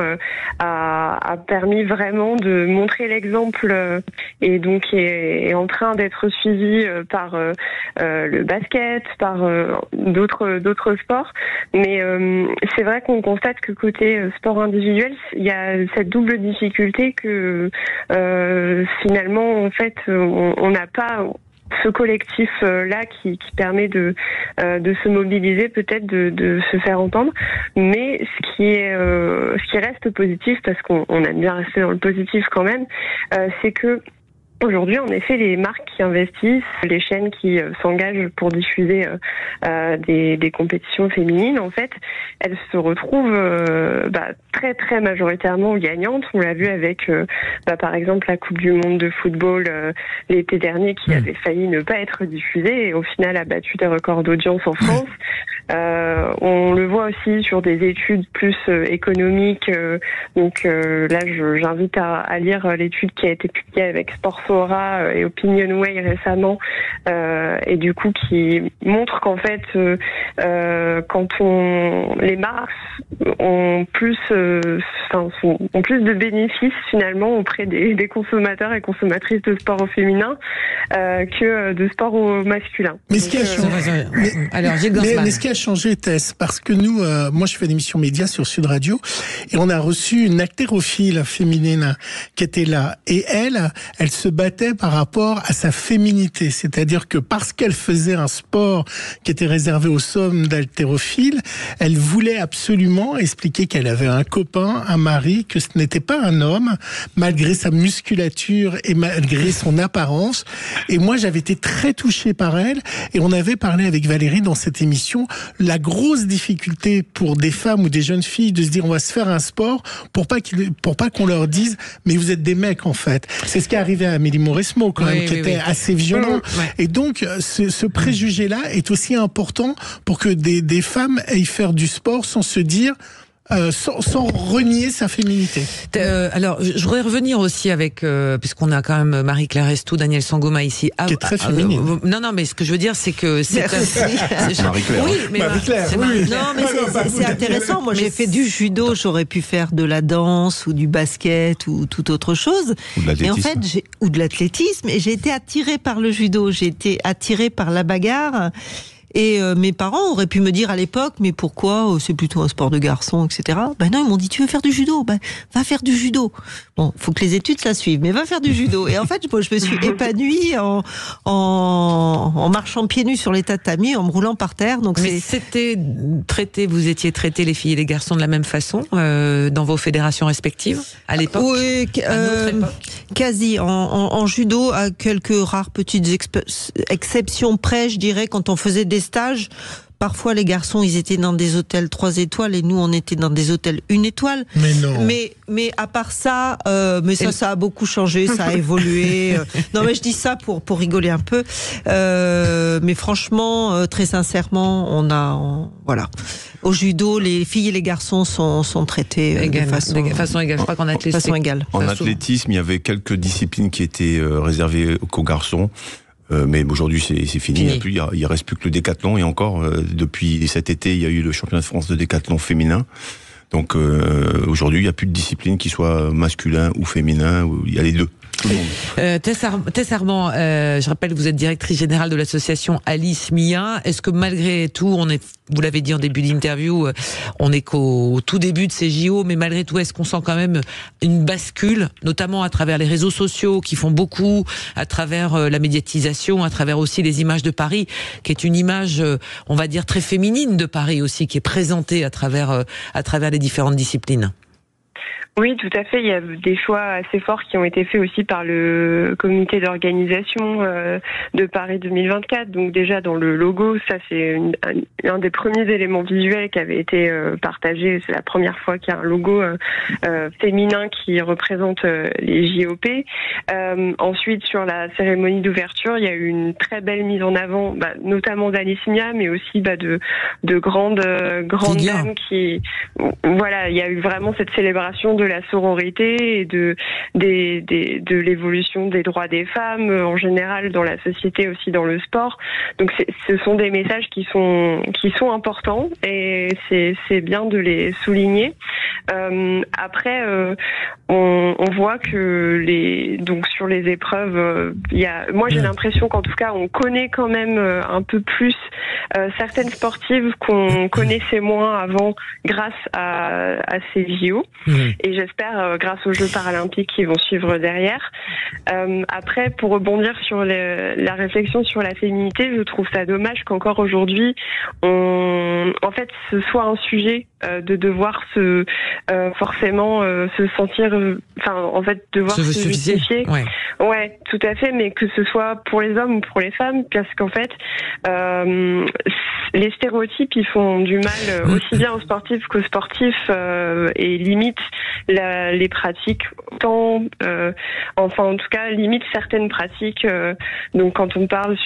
Speaker 10: a permis vraiment de montrer l'exemple et donc est en train d'être suivi par le basket, par d'autres sports. Mais c'est vrai qu'on constate que côté sport individuel, il y a cette double difficulté que finalement, en fait, on n'a pas ce collectif là qui permet de se mobiliser, peut-être de se faire entendre. Mais ce qui reste positif, parce qu'on aime bien rester dans le positif quand même, c'est que aujourd'hui, en effet, les marques qui investissent, les chaînes qui s'engagent pour diffuser des compétitions féminines, en fait, elles se retrouvent très très majoritairement gagnantes. On l'a vu avec, par exemple, la Coupe du Monde de football l'été dernier, qui avait failli ne pas être diffusée et au final a battu des records d'audience en France. On le voit aussi sur des études plus économiques. Donc là, j'invite à lire l'étude qui a été publiée avec Sportsora et Opinionway récemment, et du coup qui montre qu'en fait, quand les marques ont plus de bénéfices finalement auprès des consommateurs et consommatrices de sport au féminin que de sport au masculin.
Speaker 5: Mais ce qui a changé, mais ce qui a changé, Tess, parce que nous, moi je fais une émission média sur Sud Radio et on a reçu une haltérophile féminine qui était là et elle se battait par rapport à sa féminité, c'est-à-dire que parce qu'elle faisait un sport qui était réservé aux hommes d'haltérophiles, elle voulait absolument expliquer qu'elle avait un copain, un mari, que ce n'était pas un homme, malgré sa musculature et malgré son apparence. Et moi, j'avais été très touché par elle, et on avait parlé avec Valérie dans cette émission, la grosse difficulté pour des femmes ou des jeunes filles de se dire on va se faire un sport pour pas qu'on leur dise mais vous êtes des mecs en fait. C'est ce qui est arrivé à Amélie Mauresmo quand même, qui était assez violent. Ouais. Et donc, ce préjugé-là est aussi important pour que des femmes aillent faire du sport sans se dire... sans renier sa féminité.
Speaker 2: Alors, je voudrais revenir aussi avec, puisqu'on a quand même Marie-Claire Estou, Daniel Sangoma ici.
Speaker 5: Qui est très féminine.
Speaker 2: Non, mais ce que je veux dire, c'est que c'est
Speaker 4: Marie-Claire.
Speaker 2: Oui, mais
Speaker 5: Marie-Claire.
Speaker 3: Non, mais c'est intéressant. Moi, j'ai fait du judo. J'aurais pu faire de la danse ou du basket ou toute autre chose.
Speaker 4: Ou de l'athlétisme.
Speaker 3: Et en fait, ou de l'athlétisme. Et j'ai été attirée par le judo. J'ai été attirée par la bagarre. Et mes parents auraient pu me dire à l'époque, mais pourquoi c'est plutôt un sport de garçon, etc. Ben non, ils m'ont dit, tu veux faire du judo, ben va faire du judo. Bon, faut que les études ça suive, mais va faire du judo. Et en fait, je me suis épanouie en marchant pieds nus sur les tatamis, en me roulant par terre. Donc
Speaker 2: mais vous étiez traités les filles et les garçons de la même façon dans vos fédérations respectives à l'époque.
Speaker 3: Oui, quasi. En judo, à quelques rares petites exceptions près, je dirais, quand on faisait des stages. Parfois, les garçons, ils étaient dans des hôtels 3 étoiles et nous, on était dans des hôtels 1 étoile.
Speaker 5: Mais non.
Speaker 3: Mais à part ça, ça a beaucoup changé, ça a évolué. Non, mais je dis ça pour rigoler un peu. Mais franchement, très sincèrement, voilà. Au judo, les filles et les garçons sont traités de
Speaker 2: façon égale. Je crois qu'en athlétisme,
Speaker 4: en athlétisme, il y avait quelques disciplines qui étaient réservées qu'aux garçons. Mais aujourd'hui c'est fini. Il reste plus que le décathlon et encore depuis cet été il y a eu le championnat de France de décathlon féminin. Donc aujourd'hui il n'y a plus de discipline qui soit masculin ou féminin, il y a les deux. tout le monde.
Speaker 2: Tess Armand, je rappelle que vous êtes directrice générale de l'association Alice Mia. Est-ce que malgré tout, vous l'avez dit en début d'interview, on est qu'au tout début de ces JO, mais malgré tout, est-ce qu'on sent quand même une bascule, notamment à travers les réseaux sociaux qui font beaucoup, à travers la médiatisation, à travers aussi les images de Paris, qui est une image, on va dire, très féminine de Paris aussi, qui est présentée à travers les différentes disciplines?
Speaker 10: Oui, tout à fait. Il y a des choix assez forts qui ont été faits aussi par le comité d'organisation de Paris 2024. Donc déjà dans le logo, ça c'est un des premiers éléments visuels qui avait été partagé. C'est la première fois qu'il y a un logo féminin qui représente les JOP. Ensuite, sur la cérémonie d'ouverture, il y a eu une très belle mise en avant, notamment d'Alice Mia, mais aussi de grandes dames qui... Voilà, il y a eu vraiment cette célébration de la sororité et de l'évolution des droits des femmes en général dans la société, aussi dans le sport. Donc ce sont des messages qui sont importants et c'est bien de les souligner. Après, on voit que donc sur les épreuves, moi j'ai l'impression qu'en tout cas on connaît quand même un peu plus certaines sportives qu'on connaissait moins avant grâce à ces JO. Et j'espère grâce aux Jeux paralympiques qui vont suivre derrière. Après, pour rebondir sur la réflexion sur la féminité, je trouve ça dommage qu'encore aujourd'hui, ce soit un sujet de devoir forcément se sentir, devoir se justifier. Ouais, tout à fait, mais que ce soit pour les hommes ou pour les femmes, parce qu'en fait, les stéréotypes, ils font du mal aussi bien aux sportifs qu'aux sportifs et limitent les pratiques autant, en tout cas, limite certaines pratiques. Donc quand on parle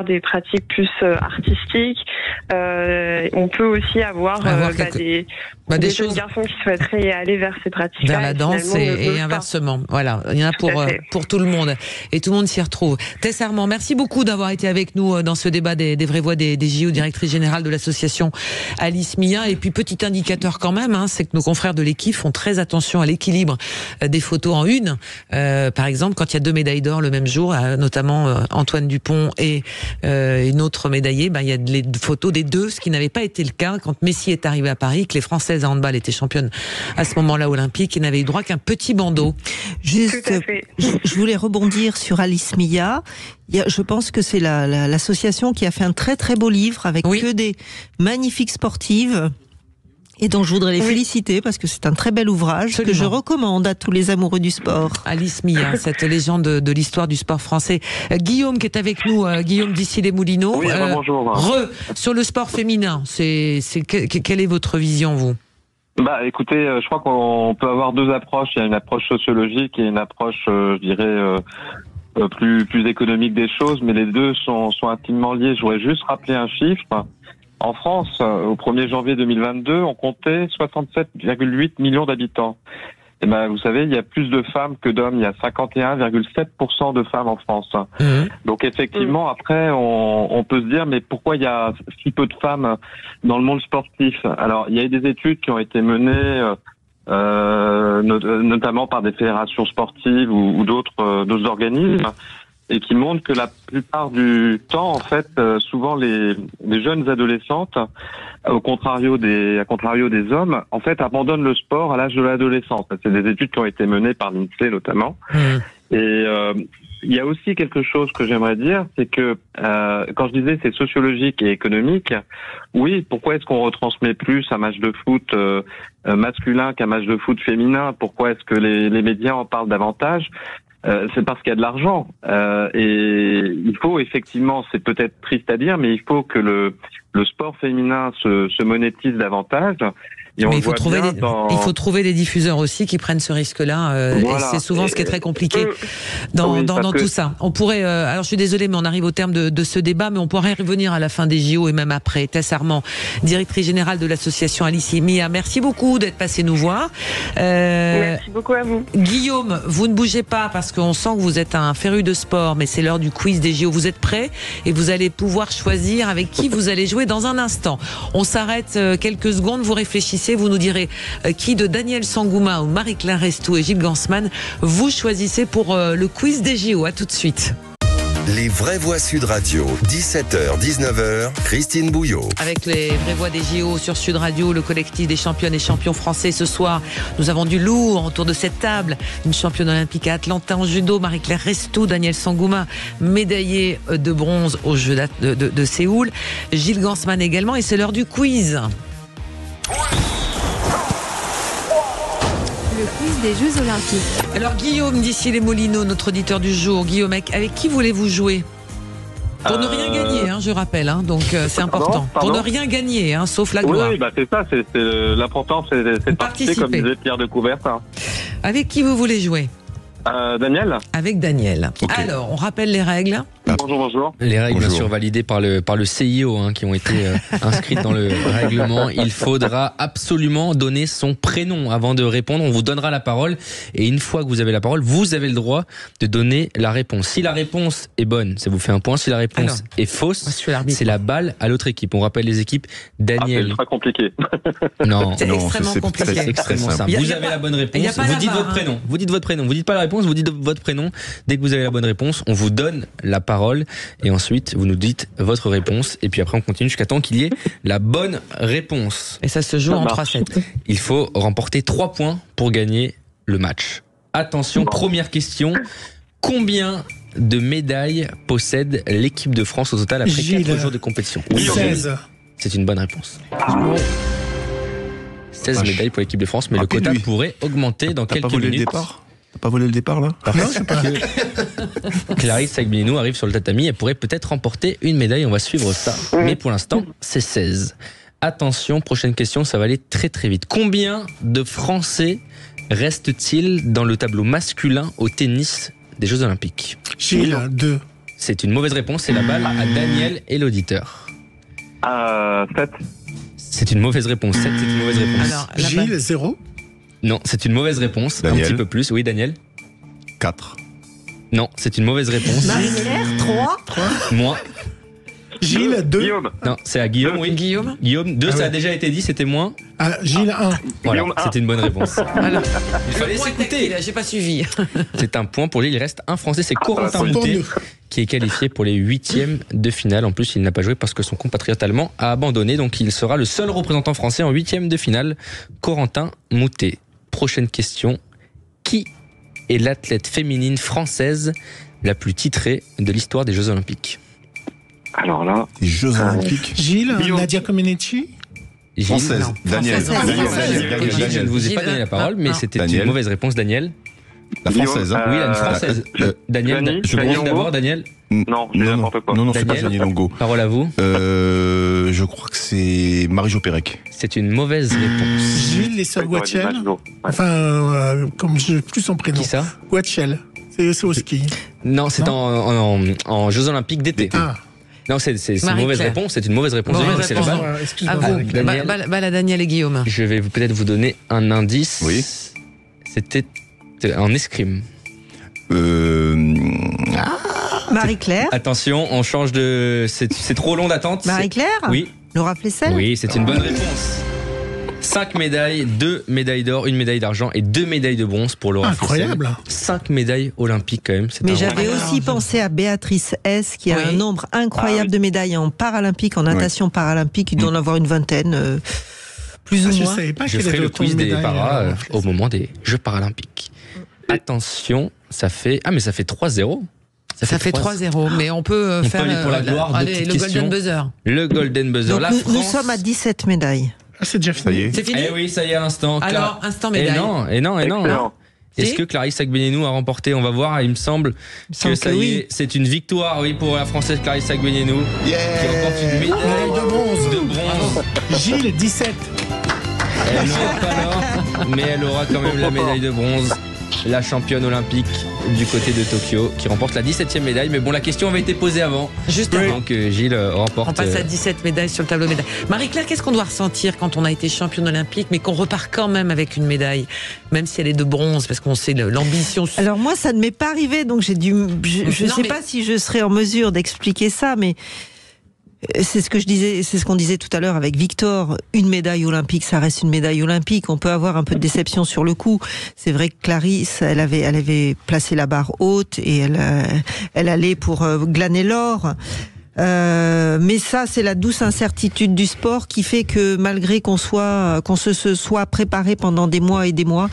Speaker 10: des pratiques plus artistiques, on peut aussi avoir des jeunes garçons qui souhaiteraient aller vers ces pratiques-là.
Speaker 2: Vers la danse et inversement. Voilà, il y en a pour tout le monde. Et tout le monde s'y retrouve. Tess Armand, merci beaucoup d'avoir été avec nous dans ce débat des vraies voix des JO, directrice générale de l'association Alice Mia. Et puis, petit indicateur quand même, c'est que nos confrères de l'équipe font très attention à l'équilibre des photos en une. Par exemple, quand il y a 2 médailles d'or le même jour, notamment Antoine Dupont et une autre médaillée, il y a les photos des deux, ce qui n'avait pas été le cas quand Messi est arrivé à Paris, que les Françaises à handball étaient championnes à ce moment-là olympique et n'avaient eu droit qu'un petit bandeau.
Speaker 3: Juste, je voulais rebondir sur Alice Mia. Je pense que c'est l'association qui a fait un très très beau livre avec que des magnifiques sportives. Et donc je voudrais les féliciter parce que c'est un très bel ouvrage que je recommande à tous les amoureux du sport.
Speaker 2: Alice Mia, cette légende de l'histoire du sport français. Guillaume qui est avec nous, Guillaume d'Issy-les-Moulineaux.
Speaker 7: Oui, bonjour.
Speaker 2: Sur le sport féminin, quelle est votre vision, vous ?
Speaker 7: Écoutez, je crois qu'on peut avoir 2 approches. Il y a une approche sociologique et une approche, je dirais, plus économique des choses, mais les deux sont intimement liés. Je voudrais juste rappeler un chiffre. En France, au 1er janvier 2022, on comptait 67,8 millions d'habitants. Et vous savez, il y a plus de femmes que d'hommes. Il y a 51,7% de femmes en France. Donc effectivement, après, on peut se dire, mais pourquoi il y a si peu de femmes dans le monde sportif? Alors, il y a eu des études qui ont été menées, notamment par des fédérations sportives ou d'autres organismes, et qui montrent que la plupart du temps, en fait, souvent les jeunes adolescentes, à contrario des hommes, en fait, abandonnent le sport à l'âge de l'adolescence. C'est des études qui ont été menées par l'INSEE notamment. Et il y a aussi quelque chose que j'aimerais dire, c'est que quand je disais c'est sociologique et économique, oui, pourquoi est-ce qu'on retransmet plus un match de foot masculin qu'un match de foot féminin? Pourquoi est-ce que les médias en parlent davantage? C'est parce qu'il y a de l'argent et il faut effectivement, c'est peut-être triste à dire, mais il faut que le sport féminin se monétise davantage.
Speaker 2: Mais il faut trouver des diffuseurs aussi qui prennent ce risque-là. Et c'est souvent ce qui est très compliqué dans tout ça. On pourrait, alors je suis désolée, mais on arrive au terme de ce débat, mais on pourrait revenir à la fin des JO et même après. Tess Armand, directrice générale de l'association Alice Mia, merci beaucoup d'être passé nous voir.
Speaker 10: Merci beaucoup à vous.
Speaker 2: Guillaume, vous ne bougez pas parce qu'on sent que vous êtes un féru de sport, mais c'est l'heure du quiz des JO. Vous êtes prêts et vous allez pouvoir choisir avec qui vous allez jouer dans un instant. On s'arrête quelques secondes, vous réfléchissez choisissez. Vous nous direz qui de Daniel Sangouma ou Marie-Claire Restou et Gilles Gansman vous choisissez pour le quiz des JO. À tout de suite.
Speaker 1: Les vraies voix Sud Radio, 17h, 19h, Christine Bouillot.
Speaker 2: Avec les vraies voix des JO sur Sud Radio, le collectif des championnes et champions français ce soir. Nous avons du lourd autour de cette table. Une championne olympique à Atlanta en judo, Marie-Claire Restou, Daniel Sangouma, médaillé de bronze aux Jeux de Séoul. Gilles Gansman également, et c'est l'heure du quiz.
Speaker 11: Le quiz des Jeux Olympiques.
Speaker 2: Alors Guillaume d'ici les Molinos, notre auditeur du jour. Guillaume, avec qui voulez-vous jouer ? Pour ne rien gagner, je rappelle, donc c'est important. Pardon. Pour ne rien gagner, sauf la gloire.
Speaker 7: Oui, c'est ça, l'important, c'est de participer, comme disait Pierre de Coubertin.
Speaker 2: Avec qui vous voulez jouer ?
Speaker 7: Daniel.
Speaker 2: Avec Daniel.
Speaker 4: Okay.
Speaker 2: Alors, on rappelle les règles.
Speaker 7: Bonjour.
Speaker 6: Les règles, bien sûr, validées par le CIO, qui ont été inscrites dans le règlement. Il faudra absolument donner son prénom avant de répondre. On vous donnera la parole. Et une fois que vous avez la parole, vous avez le droit de donner la réponse. Si la réponse est bonne, ça vous fait un point. Si la réponse est fausse, c'est la balle à l'autre équipe. On rappelle les équipes. Daniel.
Speaker 7: C'est très compliqué.
Speaker 6: Non,
Speaker 2: c'est extrêmement compliqué.
Speaker 6: C'est extrêmement simple. Vous avez la bonne réponse. Vous dites votre prénom. Vous dites votre prénom. Vous dites pas la réponse, vous dites votre prénom. Dès que vous avez la bonne réponse, on vous donne la parole. Et ensuite, vous nous dites votre réponse. Et puis après, on continue jusqu'à temps qu'il y ait la bonne réponse.
Speaker 2: Et ça se joue en 3-7.
Speaker 6: Il faut remporter 3 points pour gagner le match. Attention, première question. Combien de médailles possède l'équipe de France au total après 4 jours de compétition?
Speaker 5: 16.
Speaker 6: C'est une bonne réponse. 16 médailles pour l'équipe de France, mais le quota pourrait augmenter dans quelques minutes.
Speaker 4: T'as pas volé le départ, là?
Speaker 5: Non, je sais pas.
Speaker 6: Clarisse Agbenienou arrive sur le tatami. Elle pourrait peut-être remporter une médaille. On va suivre ça. Mais pour l'instant, c'est 16. Attention, prochaine question. Ça va aller très très vite. Combien de Français reste-t-il dans le tableau masculin au tennis des Jeux Olympiques?
Speaker 5: Gilles, 2.
Speaker 6: C'est une mauvaise réponse. C'est la balle à Daniel et l'auditeur.
Speaker 7: 7.
Speaker 6: C'est une mauvaise réponse. 7, c'est une mauvaise réponse.
Speaker 2: Alors,
Speaker 5: Gilles, 0.
Speaker 6: Non, c'est une mauvaise réponse.
Speaker 4: Daniel.
Speaker 6: Un petit peu plus. Oui, Daniel.
Speaker 4: 4.
Speaker 6: Non, c'est une mauvaise réponse.
Speaker 3: Marie-Claire, 3.
Speaker 6: Moi.
Speaker 5: Gilles, 2.
Speaker 7: Guillaume.
Speaker 6: Non, c'est à Guillaume, oui.
Speaker 2: Guillaume.
Speaker 6: Guillaume, 2, ça a déjà été dit, c'était moins.
Speaker 5: Gilles, 1.
Speaker 6: Voilà,
Speaker 7: Guillaume,
Speaker 6: c'était une bonne réponse.
Speaker 2: Voilà.
Speaker 6: Il fallait s'écouter.
Speaker 2: J'ai pas suivi.
Speaker 6: C'est un point pour lui. Il reste un Français, c'est Corentin Moutet, qui est qualifié pour les 8e de finale. En plus, il n'a pas joué parce que son compatriote allemand a abandonné. Donc, il sera le seul représentant français en 8e de finale. Corentin Moutet. Prochaine question. Qui est l'athlète féminine française la plus titrée de l'histoire des Jeux Olympiques?
Speaker 7: Alors là.
Speaker 4: Les Jeux Olympiques.
Speaker 5: Gilles, Nadia Comaneci.
Speaker 4: Française. Daniel.
Speaker 6: Gilles, je ne vous ai pas donné la parole, mais c'était une mauvaise réponse, Daniel.
Speaker 4: La française,
Speaker 6: Oui, une française. Daniel, je demande d'abord, Daniel.
Speaker 7: Non, je dis n'importe quoi.
Speaker 4: Non, c'est pas Daniel Longo.
Speaker 6: Parole à vous.
Speaker 4: Je crois que c'est Marie-Jo Pérec.
Speaker 6: C'est une mauvaise réponse.
Speaker 5: Gilles, les sœurs Guatchel. Enfin, comme je plus son prénom.
Speaker 6: Qui ça?
Speaker 5: Guatchel. C'est au ski.
Speaker 6: Non, c'est en Jeux Olympiques d'été. Non, c'est une mauvaise réponse. C'est une mauvaise réponse.
Speaker 2: À vous. Balle à Daniel et Guillaume.
Speaker 6: Je vais peut-être vous donner un indice.
Speaker 4: Oui.
Speaker 6: C'était en escrime.
Speaker 3: Marie-Claire.
Speaker 6: Attention, on change de. C'est trop long d'attente.
Speaker 3: Marie-Claire.
Speaker 6: Oui.
Speaker 3: Laura Flessel.
Speaker 6: Oui, c'est une bonne réponse. 5 médailles, 2 médailles d'or, 1 médaille d'argent et 2 médailles de bronze pour Laura Flessel.
Speaker 5: Incroyable.
Speaker 6: 5 médailles olympiques quand même.
Speaker 3: Mais j'avais aussi pensé à Béatrice S, qui a un nombre incroyable de médailles en paralympique, en natation paralympique. Il doit en avoir une vingtaine, plus ou moins.
Speaker 6: Je ferai le quiz des paras au moment des Jeux paralympiques. Attention, ça fait 3-0.
Speaker 2: Ça fait 3-0, mais on peut faire
Speaker 6: aller pour la gloire
Speaker 2: le Golden Buzzer.
Speaker 6: Le Golden Buzzer.
Speaker 3: Donc, nous sommes à 17 médailles.
Speaker 5: C'est déjà fini.
Speaker 2: C'est fini.
Speaker 6: Eh oui, ça y est, à l'instant.
Speaker 2: Alors, instant médaille.
Speaker 6: Et non. Est-ce que Clarisse Agbenienou a remporté? On va voir. Il me semble que ça y est, c'est une victoire, pour la Française Clarisse Agbenienou, qui remporte une médaille de bronze.
Speaker 5: Gilles, 17.
Speaker 6: Elle n'aura pas l'or, mais elle aura quand même la médaille de bronze. La championne olympique du côté de Tokyo qui remporte la 17e médaille. Mais bon, la question avait été posée avant.
Speaker 2: Juste avant.
Speaker 6: Donc Gilles remporte.
Speaker 2: On passe à 17 médailles sur le tableau médaille. Marie-Claire, qu'est-ce qu'on doit ressentir quand on a été championne olympique mais qu'on repart quand même avec une médaille, même si elle est de bronze, parce qu'on sait l'ambition.
Speaker 3: Alors moi, ça ne m'est pas arrivé, donc je ne sais pas si je serai en mesure d'expliquer ça, mais C'est ce que je disais, c'est ce qu'on disait tout à l'heure avec Victor. Une médaille olympique, ça reste une médaille olympique. On peut avoir un peu de déception sur le coup. C'est vrai que Clarisse, elle avait placé la barre haute et elle allait pour glaner l'or. Mais ça, c'est la douce incertitude du sport qui fait que malgré qu'on se soit préparé pendant des mois et des mois,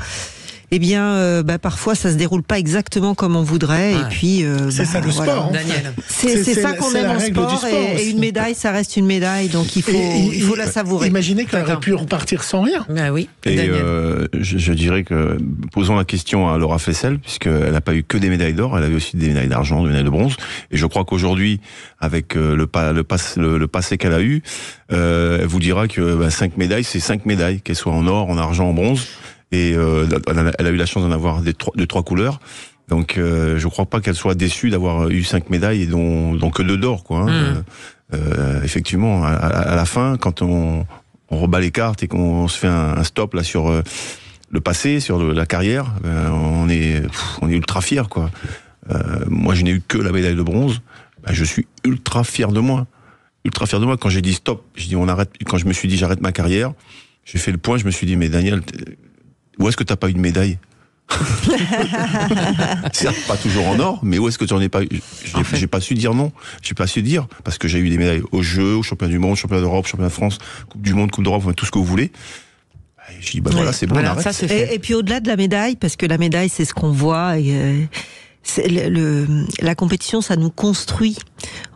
Speaker 3: eh bien, parfois ça se déroule pas exactement comme on voudrait. Et puis,
Speaker 5: c'est ça le sport,
Speaker 2: Daniel.
Speaker 3: C'est ça qu'on aime en sport. Et une médaille, ça reste une médaille, donc il faut la savourer.
Speaker 5: Imaginez qu'elle aurait pu repartir sans rien.
Speaker 2: Ben oui.
Speaker 4: Et je dirais que, posons la question à Laura Flessel, puisqu'elle n'a pas eu que des médailles d'or, elle avait aussi des médailles d'argent, des médailles de bronze. Et je crois qu'aujourd'hui, avec le passé qu'elle a eu, elle vous dira que 5 médailles, c'est 5 médailles, qu'elles soient en or, en argent, en bronze. Et elle a eu la chance d'en avoir de 3 couleurs. Donc je crois pas qu'elle soit déçue d'avoir eu 5 médailles et dont que 2 d'or, quoi. Effectivement, à la fin, quand on rebat les cartes et qu'on se fait un stop là sur le passé, sur la carrière, on est ultra fier, quoi. Moi, je n'ai eu que la médaille de bronze. Je suis ultra fier de moi. Ultra fier de moi. Quand j'ai dit stop, on arrête. Quand je me suis dit j'arrête ma carrière, j'ai fait le point. Je me suis dit mais Daniel, où est-ce que t'as pas eu de médaille? Certes, pas toujours en or, mais où est-ce que tu en es pas eu? J'ai pas su dire non. J'ai pas su dire, parce que j'ai eu des médailles aux Jeux, au championnat du monde, championnat d'Europe, championnat de France, Coupe du monde, Coupe d'Europe, tout ce que vous voulez. J'ai dit, voilà, c'est bon, on arrête.
Speaker 3: Ça, c'est fait. Et puis au-delà de la médaille, parce que la médaille, c'est ce qu'on voit, la compétition, ça nous construit.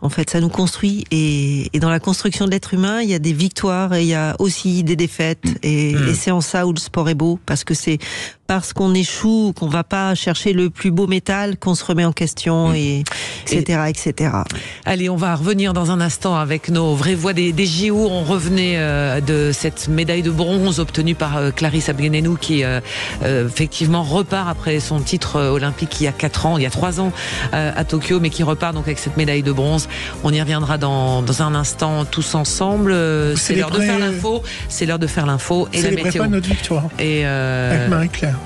Speaker 3: En fait, ça nous construit. Et dans la construction de l'être humain, il y a des victoires et il y a aussi des défaites. Et c'est en ça où le sport est beau, parce que c'est parce qu'on échoue, qu'on va pas chercher le plus beau métal, qu'on se remet en question, et etc., etc.
Speaker 2: Allez, on va revenir dans un instant avec nos vraies voix des JO. On revenait de cette médaille de bronze obtenue par Clarisse Abgenenou, qui effectivement repart après son titre olympique il y a 3 ans à Tokyo, mais qui repart donc avec cette médaille de bronze. On y reviendra dans un instant tous ensemble. C'est l'heure de faire l'info. C'est l'heure de faire l'info et la météo.
Speaker 5: Pas notre victoire.
Speaker 2: Et
Speaker 5: avec Marie-Claire.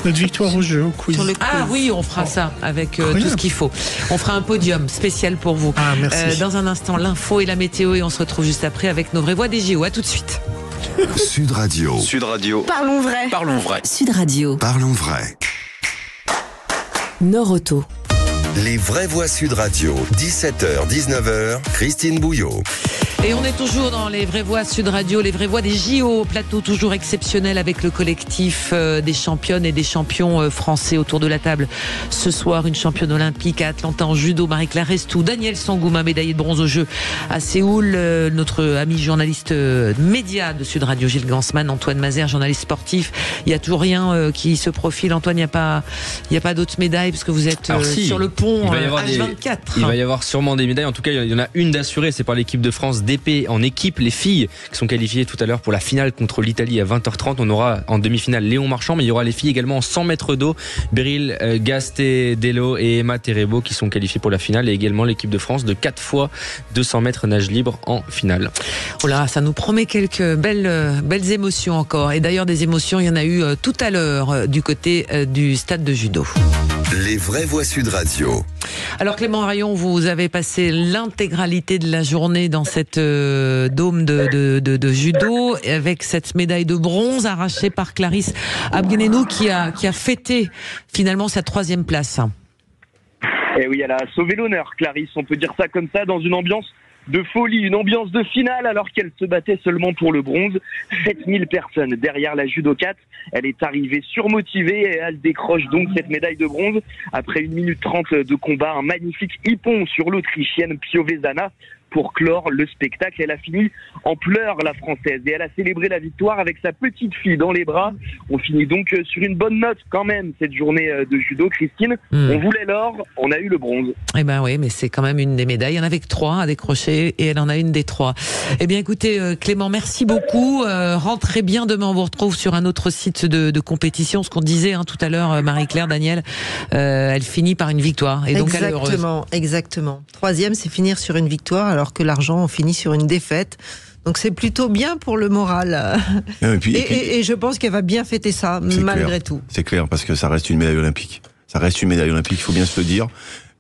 Speaker 5: Notre victoire au jeu, au quiz.
Speaker 2: Ah oui, on fera ça avec tout ce qu'il faut. On fera un podium spécial pour vous.
Speaker 5: Ah, merci.
Speaker 2: Dans un instant, l'info et la météo, et on se retrouve juste après avec nos vraies voix des JO. À tout de suite.
Speaker 1: Sud Radio.
Speaker 11: Sud Radio.
Speaker 12: Parlons vrai.
Speaker 11: Parlons vrai.
Speaker 12: Sud Radio.
Speaker 1: Parlons vrai.
Speaker 12: Nord-Auto.
Speaker 1: Les vraies voix Sud Radio. 17h, 19h. Christine Bouillot.
Speaker 2: Et on est toujours dans les vraies voix Sud Radio, les vraies voix des JO, plateau toujours exceptionnel avec le collectif des championnes et des champions français autour de la table. Ce soir, une championne olympique à Atlanta en judo, Marie-Claire Restou, Daniel Sangouma, médaillé de bronze aux Jeux à Séoul, notre ami journaliste média de Sud Radio, Gilles Gansman, Antoine Mazère, journaliste sportif. Il n'y a toujours rien qui se profile. Antoine, il n'y a pas d'autres médailles parce que vous êtes sur le pont H24.
Speaker 6: Il va y avoir sûrement des médailles. En tout cas, il y en a une d'assurée, c'est par l'équipe de France d'épée en équipe, les filles qui sont qualifiées tout à l'heure pour la finale contre l'Italie à 20h30. On aura en demi-finale Léon Marchand, mais il y aura les filles également en 100 mètres d'eau, Beryl Gastedello et Emma Terebo qui sont qualifiées pour la finale, et également l'équipe de France de 4 fois 200 mètres nage libre en finale.
Speaker 2: Oh là, ça nous promet quelques belles émotions encore. Et d'ailleurs, des émotions, il y en a eu tout à l'heure du côté du stade de judo.
Speaker 1: Les vraies voix Sud Radio.
Speaker 2: Alors Clément Rayon, vous avez passé l'intégralité de la journée dans cette dôme de judo avec cette médaille de bronze arrachée par Clarisse Abgenenou qui a fêté finalement sa 3e place.
Speaker 8: Et oui, elle a sauvé l'honneur, Clarisse, on peut dire ça comme ça, dans une ambiance de folie, une ambiance de finale alors qu'elle se battait seulement pour le bronze. 7000 personnes derrière la judokate. Elle est arrivée surmotivée et elle décroche donc cette médaille de bronze après 1 minute 30 de combat. Un magnifique hippon sur l'Autrichienne Pioveșana pour clore le spectacle. Elle a fini en pleurs, la Française, et elle a célébré la victoire avec sa petite fille dans les bras. On finit donc sur une bonne note quand même cette journée de judo, Christine. On voulait l'or, on a eu le bronze.
Speaker 2: Eh ben oui, mais c'est quand même une des médailles. Il y en avait que 3 à décrocher et elle en a une des 3. Eh bien écoutez Clément, merci beaucoup. Rentrez bien demain, on vous retrouve sur un autre site de compétition. Ce qu'on disait tout à l'heure, Marie-Claire, Daniel, elle finit par une victoire. Et donc elle est heureuse.
Speaker 3: Exactement. 3e, c'est finir sur une victoire alors que l'argent, on finit sur une défaite. Donc c'est plutôt bien pour le moral. Et je pense qu'elle va bien fêter ça, malgré tout.
Speaker 4: C'est clair, parce que ça reste une médaille olympique. Ça reste une médaille olympique, il faut bien se le dire.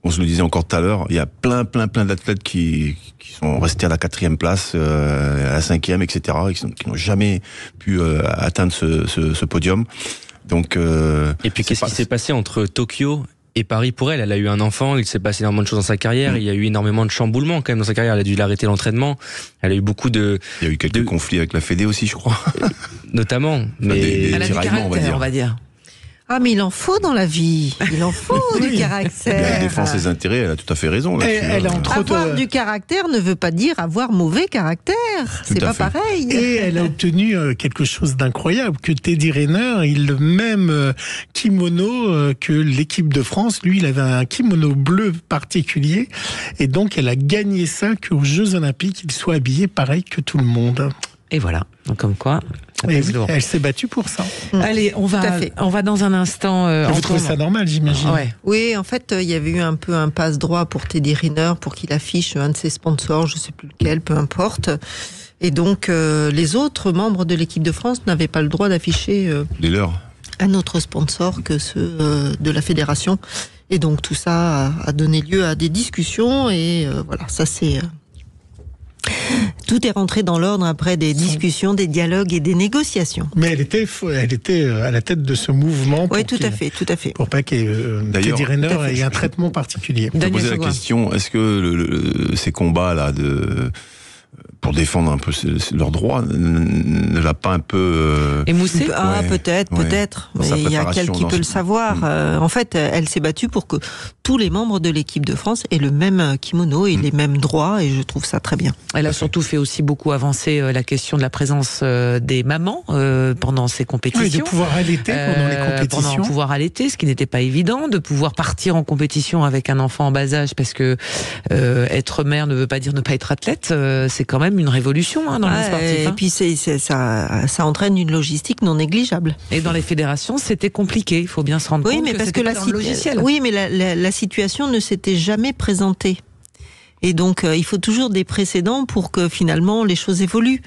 Speaker 4: on se le disait encore tout à l'heure, il y a plein d'athlètes qui sont restés à la 4e place, à la 5e, etc., qui n'ont jamais pu atteindre ce podium. Donc,
Speaker 6: et puis qu'est-ce qui s'est passé entre Tokyo et Paris pour elle? Elle a eu un enfant, il s'est passé énormément de choses dans sa carrière, il y a eu énormément de chamboulements quand même dans sa carrière, elle a dû arrêter l'entraînement, elle a eu beaucoup de...
Speaker 4: Il y a eu quelques conflits avec la Fédé aussi, je crois.
Speaker 6: Notamment. Mais...
Speaker 2: Elle a du caractère, on va dire.
Speaker 3: Ah, mais il en faut dans la vie. Il en faut du caractère.
Speaker 4: Elle défend ses intérêts, elle a tout à fait raison.
Speaker 3: Avoir du caractère ne veut pas dire avoir mauvais caractère. C'est pas pareil.
Speaker 5: Et elle a obtenu quelque chose d'incroyable, que Teddy Riner, il le même kimono que l'équipe de France. Lui, il avait un kimono bleu particulier. Et donc, elle a gagné ça qu'aux Jeux Olympiques, il soit habillé pareil que tout le monde.
Speaker 2: Et voilà, donc comme quoi.
Speaker 5: Oui, elle s'est battue pour ça.
Speaker 2: Allez, on va dans un instant.
Speaker 5: Vous trouvez ça normal, j'imagine?
Speaker 3: Oui, en fait, il y avait eu un peu un passe-droit pour Teddy Riner pour qu'il affiche un de ses sponsors, je ne sais plus lequel, peu importe. Et donc, les autres membres de l'équipe de France n'avaient pas le droit d'afficher
Speaker 4: les leurs.
Speaker 3: Un autre sponsor que ceux de la fédération. Et donc, tout ça a donné lieu à des discussions. Et voilà, ça c'est... Tout est rentré dans l'ordre après des discussions, des dialogues et des négociations.
Speaker 5: Mais elle était à la tête de ce mouvement.
Speaker 3: Oui, tout à fait.
Speaker 5: Pour pas que Teddy Riner ait un traitement particulier.
Speaker 4: Je posais la question, est-ce que ces combats-là pour défendre un peu leurs droits ne l'a pas un peu
Speaker 2: émoussé?
Speaker 3: Peut-être, mais il y a quelqu'un qui peut le savoir. En fait, elle s'est battue pour que tous les membres de l'équipe de France aient le même kimono et les mêmes droits, et je trouve ça très bien.
Speaker 2: Elle a surtout fait aussi beaucoup avancer la question de la présence des mamans pendant ces compétitions.
Speaker 5: Oui, de pouvoir allaiter pendant les compétitions.
Speaker 2: Pouvoir allaiter, ce qui n'était pas évident, de pouvoir partir en compétition avec un enfant en bas âge, parce que être mère ne veut pas dire ne pas être athlète, c'est quand même une révolution dans le monde sportif.
Speaker 3: Et puis ça entraîne une logistique non négligeable.
Speaker 2: Et dans les fédérations, c'était compliqué, il faut bien se rendre compte
Speaker 3: mais
Speaker 2: que
Speaker 3: parce
Speaker 2: c'était
Speaker 3: que
Speaker 2: pas dans le logiciel.
Speaker 3: Oui, mais la situation ne s'était jamais présentée. Et donc, il faut toujours des précédents pour que finalement les choses évoluent.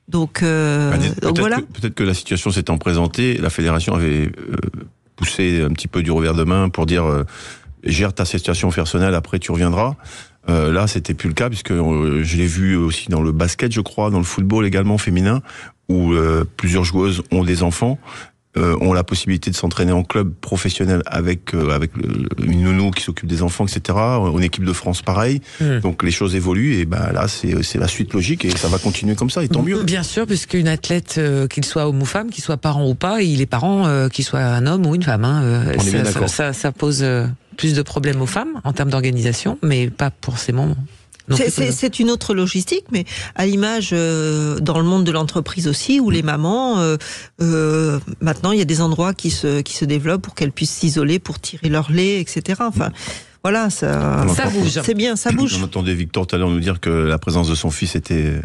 Speaker 3: Donc voilà.
Speaker 4: Peut-être que la situation s'étant présentée, la fédération avait poussé un petit peu du revers de main pour dire gère ta situation personnelle, après tu reviendras. Là, c'était plus le cas, puisque je l'ai vu aussi dans le basket, je crois, dans le football également féminin, où plusieurs joueuses ont des enfants, ont la possibilité de s'entraîner en club professionnel avec une nounou qui s'occupe des enfants, etc. En équipe de France, pareil. Donc les choses évoluent, et là, c'est la suite logique, et ça va continuer comme ça, et tant mieux.
Speaker 2: Bien sûr, puisqu'une athlète, qu'il soit homme ou femme, qu'il soit parent ou pas, il est parent, qu'il soit un homme ou une femme.
Speaker 4: On est bien d'accord.
Speaker 2: Ça pose plus de problèmes aux femmes en termes d'organisation, mais pas forcément.
Speaker 3: C'est une autre logistique, mais à l'image dans le monde de l'entreprise aussi, où les mamans, maintenant il y a des endroits qui se développent pour qu'elles puissent s'isoler, pour tirer leur lait, etc. Enfin, voilà, ça bouge. C'est bien, ça bouge.
Speaker 4: On entendait Victor tout à l'heure nous dire que la présence de son fils était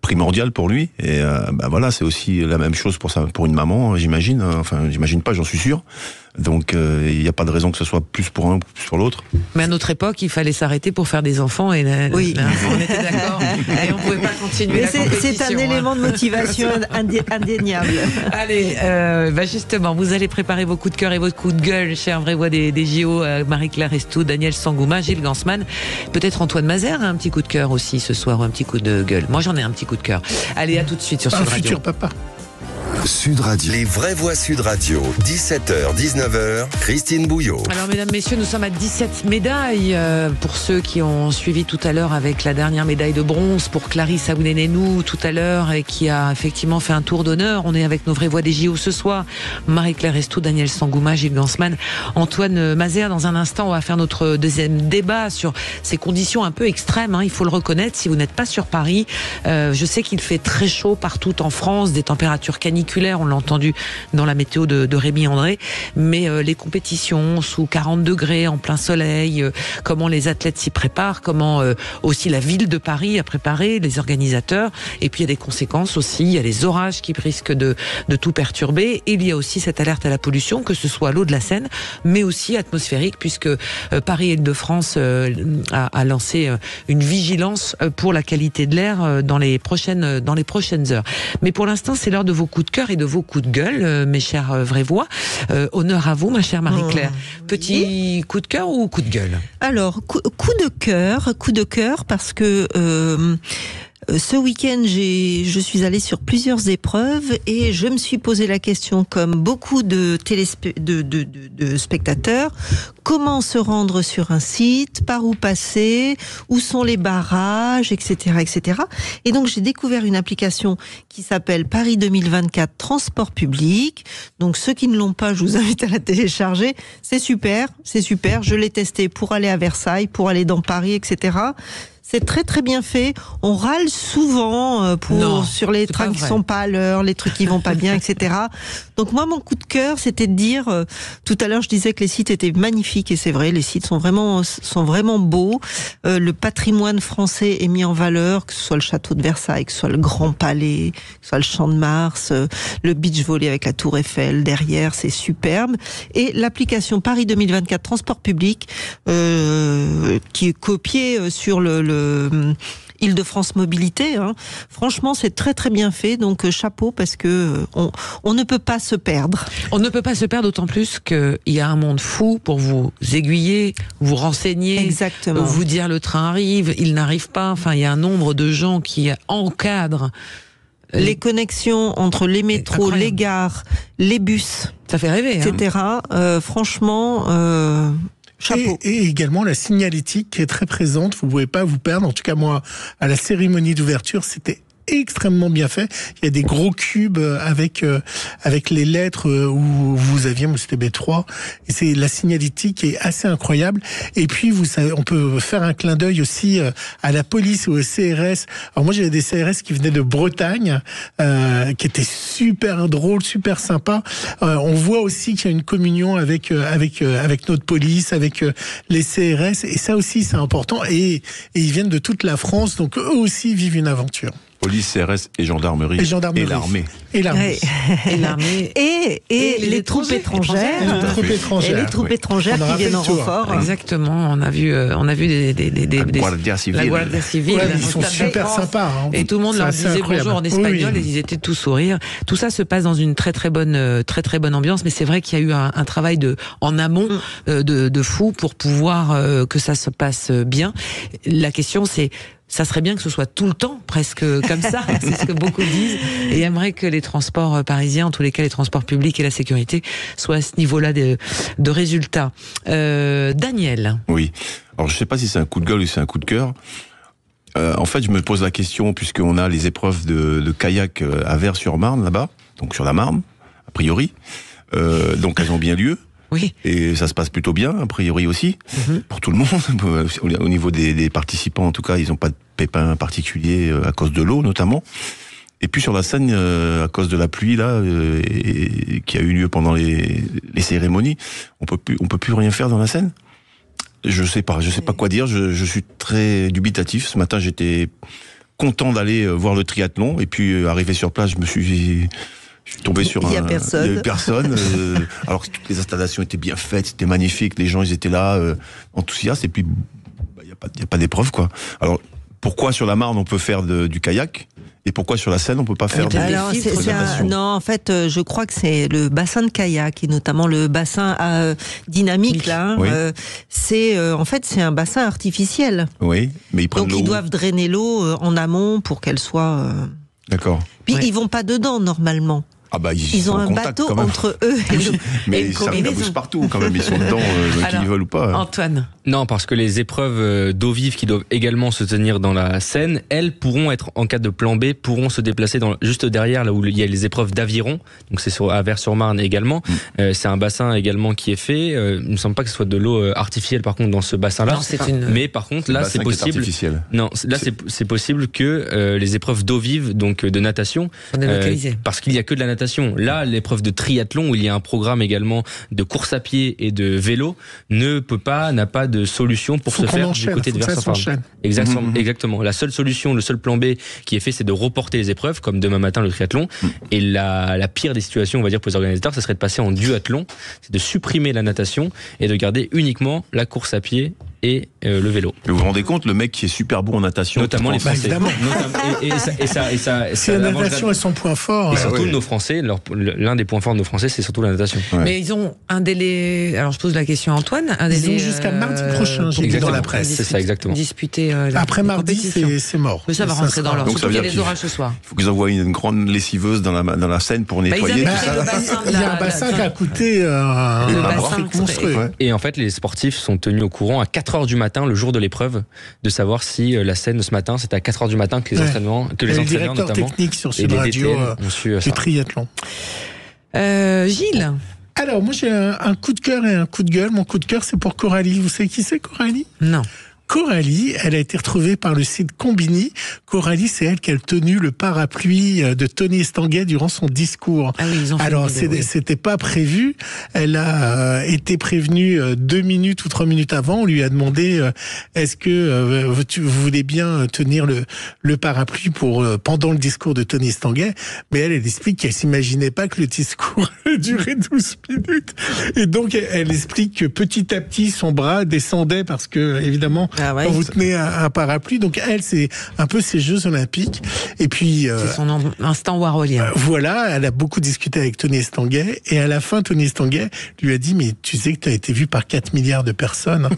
Speaker 4: primordial pour lui, et voilà, c'est aussi la même chose pour une maman, j'imagine. Enfin, j'imagine pas, j'en suis sûr. Donc il n'y a pas de raison que ce soit plus pour un ou plus pour l'autre.
Speaker 2: Mais à notre époque, il fallait s'arrêter pour faire des enfants, et
Speaker 3: oui.
Speaker 2: On était d'accord, et on pouvait pas continuer la compétition.
Speaker 3: C'est un élément de motivation indéniable.
Speaker 2: Allez, justement, vous allez préparer vos coups de cœur et vos coups de gueule, chère vraie voix des JO, Marie-Claire Restou, Daniel Sangouma, Gilles Gansman, peut-être Antoine Mazer a un petit coup de cœur aussi ce soir, un petit coup de gueule. Moi j'en ai un petit coup de cœur. Allez, à tout de suite sur Sud Radio.
Speaker 5: Futur papa.
Speaker 1: Sud Radio. Les vraies voix Sud Radio. 17h, 19h, Christine Bouillot.
Speaker 2: Alors, mesdames, messieurs, nous sommes à 17 médailles. Pour ceux qui ont suivi tout à l'heure avec la dernière médaille de bronze pour Clarisse Aounénénou tout à l'heure, et qui a effectivement fait un tour d'honneur. On est avec nos vraies voix des JO ce soir. Marie-Claire Restou, Daniel Sangouma, Gilles Gansman, Antoine Mazer. Dans un instant, on va faire notre deuxième débat sur ces conditions un peu extrêmes. Il faut le reconnaître, si vous n'êtes pas sur Paris. Je sais qu'il fait très chaud partout en France, des températures caniculaires. On l'a entendu dans la météo de Rémi André, mais les compétitions sous 40 degrés en plein soleil, comment les athlètes s'y préparent, comment aussi la ville de Paris a préparé, les organisateurs, et puis il y a des conséquences aussi, il y a les orages qui risquent de tout perturber, et il y a aussi cette alerte à la pollution, que ce soit l'eau de la Seine, mais aussi atmosphérique, puisque Paris et Île-de-France a lancé une vigilance pour la qualité de l'air dans les prochaines heures. Mais pour l'instant, c'est l'heure de vos coups de cœur. cœur et de vos coups de gueule, mes chers Vrévois. Honneur à vous, ma chère Marie-Claire. Petit coup de cœur ou coup de gueule?
Speaker 3: Alors, coup de cœur parce que ce week-end, je suis allée sur plusieurs épreuves et je me suis posé la question, comme beaucoup de spectateurs, comment se rendre sur un site, par où passer, où sont les barrages, etc., etc. Et donc, j'ai découvert une application qui s'appelle Paris 2024 Transport Public. Donc, ceux qui ne l'ont pas, je vous invite à la télécharger. C'est super. Je l'ai testé pour aller à Versailles, pour aller dans Paris, etc. C'est très très bien fait. On râle souvent sur les trains qui sont pas à l'heure, les trucs qui vont pas bien, etc. Donc moi, mon coup de cœur, c'était de dire, tout à l'heure, je disais que les sites étaient magnifiques, et c'est vrai, les sites sont vraiment beaux. Le patrimoine français est mis en valeur, que ce soit le château de Versailles, que ce soit le Grand Palais, que ce soit le Champ de Mars, le beach volley avec la Tour Eiffel derrière, c'est superbe. Et l'application Paris 2024 Transport Public, qui est copiée sur le Île-de-France Mobilité, franchement c'est très très bien fait, donc chapeau, parce que on ne peut pas se perdre.
Speaker 2: On ne peut pas se perdre, d'autant plus qu'il y a un monde fou pour vous aiguiller, vous renseigner,
Speaker 3: exactement,
Speaker 2: vous dire le train arrive, il n'arrive pas, enfin il y a un nombre de gens qui encadrent
Speaker 3: les connexions entre les métros, les gares, les bus,
Speaker 2: ça fait rêver,
Speaker 3: etc. Franchement, chapeau.
Speaker 5: Et également la signalétique qui est très présente, vous ne pouvez pas vous perdre. En tout cas, moi, à la cérémonie d'ouverture, c'était extrêmement bien fait. Il y a des gros cubes avec les lettres où vous aviez, moi c'était B3, et c'est la signalétique qui est assez incroyable. Et puis vous savez, on peut faire un clin d'œil aussi à la police ou au CRS. Alors moi j'avais des CRS qui venaient de Bretagne, qui étaient super drôles, super sympas. On voit aussi qu'il y a une communion avec notre police, avec les CRS, et ça aussi c'est important. Et ils viennent de toute la France, donc eux aussi vivent une aventure.
Speaker 4: Police, CRS et gendarmerie. Et l'armée.
Speaker 3: Et l'armée. Et les troupes étrangères. Et les troupes étrangères qui viennent en renfort.
Speaker 2: Exactement. On a vu la
Speaker 4: Guardia Civile.
Speaker 2: La Guardia Civile.
Speaker 5: Ouais, ils sont super sympas.
Speaker 2: Et tout le monde leur disait bonjour en espagnol, et ils étaient tous sourires. Tout ça se passe dans une très très bonne ambiance, mais c'est vrai qu'il y a eu un travail en amont de fou pour pouvoir que ça se passe bien. La question c'est, ça serait bien que ce soit tout le temps, presque comme ça, c'est ce que beaucoup disent, et aimeraient que les transports parisiens, en tous les cas les transports publics et la sécurité, soient à ce niveau-là de résultats. Daniel.
Speaker 4: Oui, alors je ne sais pas si c'est un coup de gueule ou si c'est un coup de cœur. En fait, je me pose la question, puisqu'on a les épreuves de kayak à Vers-sur-Marne, là-bas, donc sur la Marne, a priori, donc elles ont bien lieu.
Speaker 2: Oui.
Speaker 4: Et ça se passe plutôt bien, a priori aussi, pour tout le monde. Au niveau des participants, en tout cas, ils n'ont pas de pépins particuliers à cause de l'eau, notamment. Et puis sur la Seine, à cause de la pluie là, qui a eu lieu pendant les cérémonies, on peut plus rien faire dans la Seine. Je sais pas quoi dire. Je suis très dubitatif. Ce matin, j'étais content d'aller voir le triathlon, et puis arrivé sur place, je suis tombé sur
Speaker 3: il y a personne.
Speaker 4: Alors que toutes les installations étaient bien faites, c'était magnifique, les gens ils étaient là enthousiastes, et puis il y a pas d'épreuve quoi. Alors pourquoi sur la Marne on peut faire du kayak, et pourquoi sur la Seine on peut pas faire
Speaker 3: non, en fait, je crois que c'est le bassin de kayak, et notamment le bassin dynamique là.
Speaker 4: Oui.
Speaker 3: En fait c'est un bassin artificiel.
Speaker 4: Oui, mais ils prennent l'eau.
Speaker 3: Donc ils doivent drainer l'eau en amont pour qu'elle soit.
Speaker 4: D'accord.
Speaker 3: Puis ils vont pas dedans normalement.
Speaker 4: Ah bah,
Speaker 3: ils ont un bateau entre eux et l'eau.
Speaker 4: Mais ils s'abusent partout quand même, ils sont dedans, qu'ils veulent ou pas.
Speaker 2: Antoine.
Speaker 6: Non, parce que les épreuves d'eau vive qui doivent également se tenir dans la Seine, elles pourront être, en cas de plan B, pourront se déplacer juste derrière, là où il y a les épreuves d'aviron. Donc c'est à Vers-sur-Marne également. C'est un bassin également qui est fait. Il me semble pas que ce soit de l'eau artificielle par contre dans ce bassin-là.
Speaker 2: Non,
Speaker 6: mais par contre là c'est possible. Non, là c'est possible que les épreuves d'eau vive, donc de natation, parce qu'il y a que de la natation. Là, l'épreuve de triathlon, où il y a un programme également de course à pied et de vélo, n'a pas de solution pour se faire du côté de Vers-sur-Marne. Exactement. La seule solution, le seul plan B qui est fait, c'est de reporter les épreuves, comme demain matin le triathlon. Et la pire des situations, on va dire, pour les organisateurs, ça serait de passer en duathlon, c'est de supprimer la natation et de garder uniquement la course à pied et le vélo.
Speaker 4: Mais vous vous rendez compte, le mec qui est super bon en natation,
Speaker 6: notamment les Français.
Speaker 5: Évidemment.
Speaker 6: Si
Speaker 5: la natation est son point fort.
Speaker 6: Et surtout nos Français, l'un des points forts de nos Français, c'est surtout la natation.
Speaker 2: Ouais. Mais ils ont un délai. Alors je pose la question à Antoine. Un délai.
Speaker 5: Ils ont jusqu'à mardi prochain. J'ai vu dans la presse.
Speaker 6: C'est ça exactement.
Speaker 2: Disputer.
Speaker 5: Après mardi, c'est mort.
Speaker 2: Mais ça va rentrer dans l'ordre. Surtout qu'il y a les orages ce soir.
Speaker 4: Il faut qu'ils envoient une grande lessiveuse dans la Seine pour nettoyer tout ça.
Speaker 5: Il y a un bassin qui a coûté un prix monstrueux.
Speaker 6: Et en fait, les sportifs sont tenus au courant à 4h du matin, le jour de l'épreuve, de savoir si la Seine ce matin, c'était à 4h du matin que les entraînements, que les entraîneurs
Speaker 5: notamment, technique sur Sud Radio du triathlon.
Speaker 2: Gilles.
Speaker 5: Alors moi j'ai un coup de cœur et un coup de gueule. Mon coup de cœur c'est pour Coralie. Vous savez qui c'est Coralie ?
Speaker 2: Non.
Speaker 5: Coralie, elle a été retrouvée par le site Combini. Coralie, c'est elle qui a tenu le parapluie de Tony Estanguet durant son discours.
Speaker 2: Ah oui, ils ont fait
Speaker 5: alors, c'était pas prévu. Elle a été prévenue 2 minutes ou 3 minutes avant. On lui a demandé est-ce que vous voulez bien tenir le parapluie pendant le discours de Tony Estanguet. Mais elle explique qu'elle s'imaginait pas que le discours durait 12 minutes. Et donc, elle explique que petit à petit, son bras descendait parce que, évidemment, quand vous tenez un parapluie, donc elle, c'est un peu ses Jeux Olympiques. Et puis
Speaker 2: c'est son instant warolien.
Speaker 5: Voilà, elle a beaucoup discuté avec Tony Estanguet, et à la fin, Tony Estanguet lui a dit mais tu sais que tu as été vu par 4 milliards de personnes.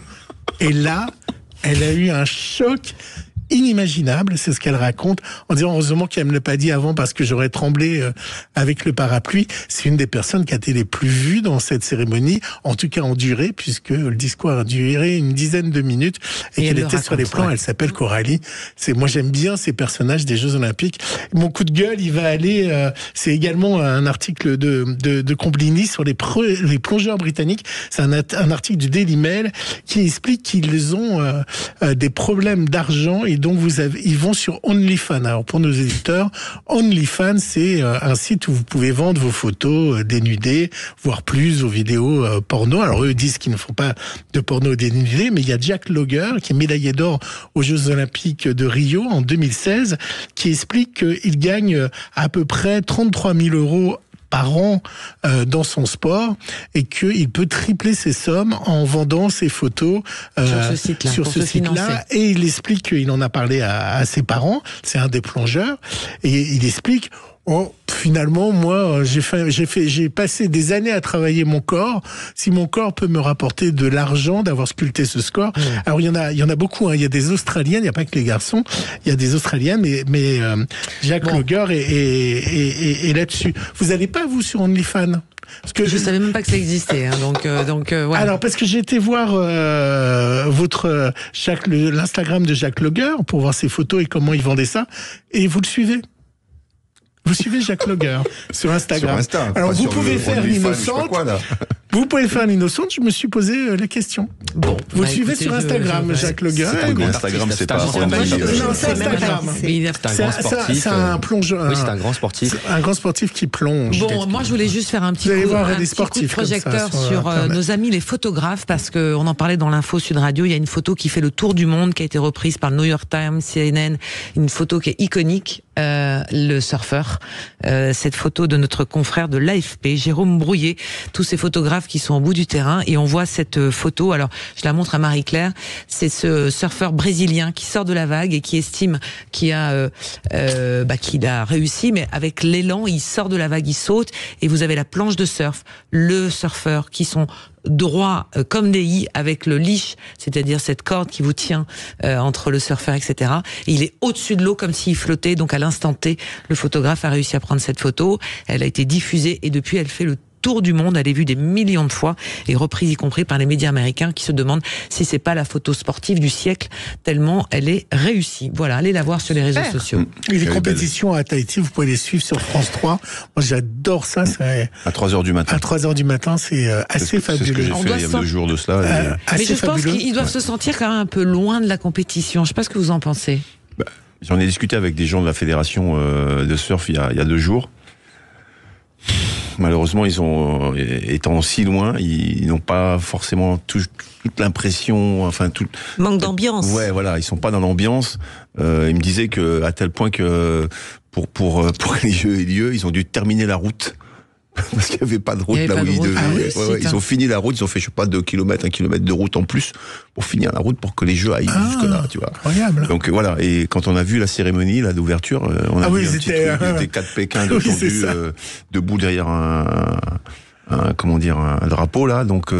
Speaker 5: Et là, elle a eu un choc inimaginable, c'est ce qu'elle raconte, en disant heureusement qu'elle me l'a pas dit avant parce que j'aurais tremblé avec le parapluie. C'est une des personnes qui a été les plus vues dans cette cérémonie, en tout cas en durée, puisque le discours a duré une dizaine de minutes et qu'elle était sur les plans. Elle s'appelle Coralie. Moi j'aime bien ces personnages des Jeux Olympiques. Mon coup de gueule, il va aller, c'est également un article de Combini sur les plongeurs britanniques. C'est un article du Daily Mail qui explique qu'ils ont des problèmes d'argent et donc ils vont sur OnlyFans. Alors pour nos éditeurs, OnlyFans, c'est un site où vous pouvez vendre vos photos dénudées, voire plus, vos vidéos porno. Alors eux disent qu'ils ne font pas de porno dénudé, mais il y a Jack Logger, qui est médaillé d'or aux Jeux Olympiques de Rio en 2016, qui explique qu'il gagne à peu près 33 000 € par an dans son sport et qu'il peut tripler ses sommes en vendant ses photos sur ce site-là. Et il explique qu'il en a parlé à ses parents, c'est un des plongeurs, et il explique finalement, moi, j'ai passé des années à travailler mon corps. Si mon corps peut me rapporter de l'argent d'avoir sculpté ce score. Alors, il y en a beaucoup, hein. Il y a des Australiennes, il n'y a pas que les garçons. Il y a des Australiennes, mais Jack Logger est là-dessus. Vous n'allez pas, vous, sur OnlyFans?
Speaker 2: Parce que je savais même pas que ça existait, hein, donc ouais.
Speaker 5: Alors parce que j'ai été voir l'Instagram de Jack Logger pour voir ses photos et comment il vendait ça, et vous le suivez. Vous suivez Jack Logger sur Instagram. Alors vous pouvez faire l'innocente. Vous pouvez faire l'innocente. Je me suis posé la question.
Speaker 2: Bon,
Speaker 5: vous le suivez sur Instagram, Jacques Logger.
Speaker 4: Instagram, c'est pas.
Speaker 5: Non, c'est Instagram. C'est un plongeur.
Speaker 6: Oui, c'est un grand sportif.
Speaker 5: Un grand sportif qui plonge.
Speaker 2: Bon, moi je voulais juste faire un petit coup de projecteur sur nos amis les photographes, parce qu'on en parlait dans l'info Sud Radio. Il y a une photo qui fait le tour du monde, qui a été reprise par le New York Times, CNN. Une photo qui est iconique. Le surfeur, cette photo de notre confrère de l'AFP, Jérôme Brouillet, tous ces photographes qui sont au bout du terrain, et on voit cette photo, alors je la montre à Marie-Claire, c'est ce surfeur brésilien qui sort de la vague et qui estime qu'il a réussi, mais avec l'élan, il sort de la vague, il saute, et vous avez la planche de surf, le surfeur qui sont droit comme des i avec le leash, c'est-à-dire cette corde qui vous tient entre le surfeur, etc. Et il est au-dessus de l'eau comme s'il flottait. Donc à l'instant T, le photographe a réussi à prendre cette photo. Elle a été diffusée et depuis elle fait le tour du monde. Elle est vue des millions de fois et reprise y compris par les médias américains qui se demandent si c'est pas la photo sportive du siècle tellement elle est réussie. Voilà, allez la voir sur les réseaux sociaux.
Speaker 5: Et les compétitions à Tahiti, vous pouvez les suivre sur France 3. Moi j'adore ça.
Speaker 4: À 3h du matin.
Speaker 5: À 3h du matin, c'est assez fabuleux.
Speaker 4: C'est ce que j'ai fait il y a 2 jours de cela.
Speaker 2: Mais je pense qu'ils doivent se sentir quand même un peu loin de la compétition. Je sais pas ce que vous en pensez.
Speaker 4: J'en ai discuté avec des gens de la fédération de surf il y a 2 jours. Malheureusement, étant si loin, ils n'ont pas forcément toute l'impression,
Speaker 3: manque d'ambiance.
Speaker 4: Ouais, voilà, ils sont pas dans l'ambiance. Ils me disaient que à tel point que pour que les jeux aient lieu, ils ont dû terminer la route parce qu'il n'y avait pas de route là où ils devaient. Ils ont fini la route, ils ont fait, je sais pas, 2 km, 1 km de route en plus pour finir la route pour que les Jeux aillent jusque-là, tu vois.
Speaker 5: Incroyable.
Speaker 4: Donc voilà, et quand on a vu la cérémonie là d'ouverture, on a vu un petit truc, des 4 Pékins descendus debout derrière un drapeau là, donc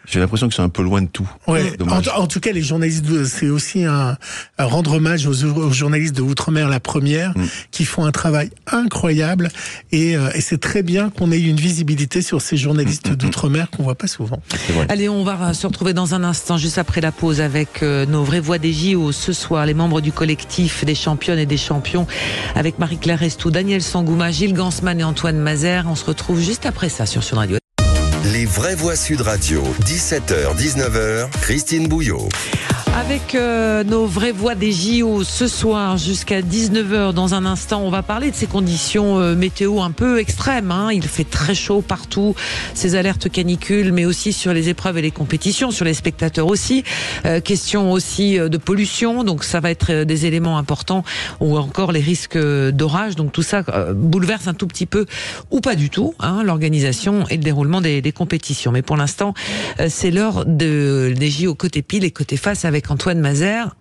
Speaker 4: j'ai l'impression que c'est un peu loin de tout.
Speaker 5: Ouais. En tout cas, les journalistes, c'est aussi un rendre hommage aux journalistes de Outre-mer, la première, qui font un travail incroyable. Et c'est très bien qu'on ait une visibilité sur ces journalistes d'Outre-mer qu'on voit pas souvent.
Speaker 2: Allez, on va se retrouver dans un instant, juste après la pause, avec nos vraies voix des JO ce soir, les membres du collectif des championnes et des champions, avec Marie-Claire Restou, Daniel Sangouma, Gilles Gansman et Antoine Mazer. On se retrouve juste après ça sur Sud Radio.
Speaker 1: Les vraies voix Sud Radio, 17h, 19h, Christine Bouillot.
Speaker 2: Avec nos vraies voix des JO ce soir jusqu'à 19h. Dans un instant, on va parler de ces conditions météo un peu extrêmes. Il fait très chaud partout, ces alertes canicules, mais aussi sur les épreuves et les compétitions, sur les spectateurs aussi. Question aussi de pollution, donc ça va être des éléments importants, ou encore les risques d'orage. Donc tout ça bouleverse un tout petit peu, ou pas du tout, l'organisation et le déroulement des compétitions. Mais pour l'instant, c'est l'heure des JO côté pile et côté face avec Antoine Mazer.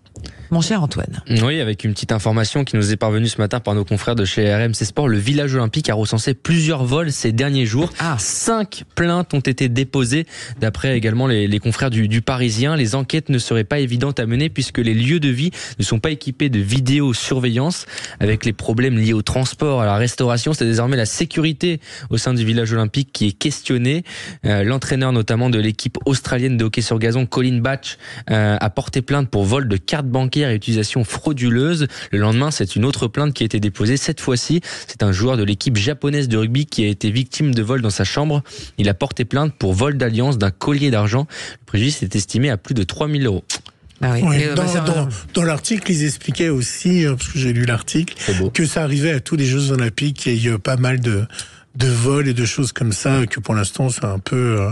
Speaker 2: Mon cher Antoine.
Speaker 6: Oui, avec une petite information qui nous est parvenue ce matin par nos confrères de chez RMC Sport. Le village olympique a recensé plusieurs vols ces derniers jours. 5 plaintes ont été déposées, d'après également les confrères du Parisien. Les enquêtes ne seraient pas évidentes à mener puisque les lieux de vie ne sont pas équipés de vidéosurveillance. Avec les problèmes liés au transport, à la restauration, c'est désormais la sécurité au sein du village olympique qui est questionnée. L'entraîneur notamment de l'équipe australienne de hockey sur gazon, Colin Batch, a porté plainte pour vol de cartes bancaires et utilisation frauduleuse. Le lendemain, c'est une autre plainte qui a été déposée. Cette fois-ci, c'est un joueur de l'équipe japonaise de rugby qui a été victime de vol dans sa chambre. Il a porté plainte pour vol d'alliance d'un collier d'argent. Le préjudice est estimé à plus de 3 000 €.
Speaker 5: Ah oui. Dans l'article, ils expliquaient aussi, parce que j'ai lu l'article, que ça arrivait à tous les Jeux Olympiques, qu'il y a eu pas mal de vols et de choses comme ça, que pour l'instant, c'est un peu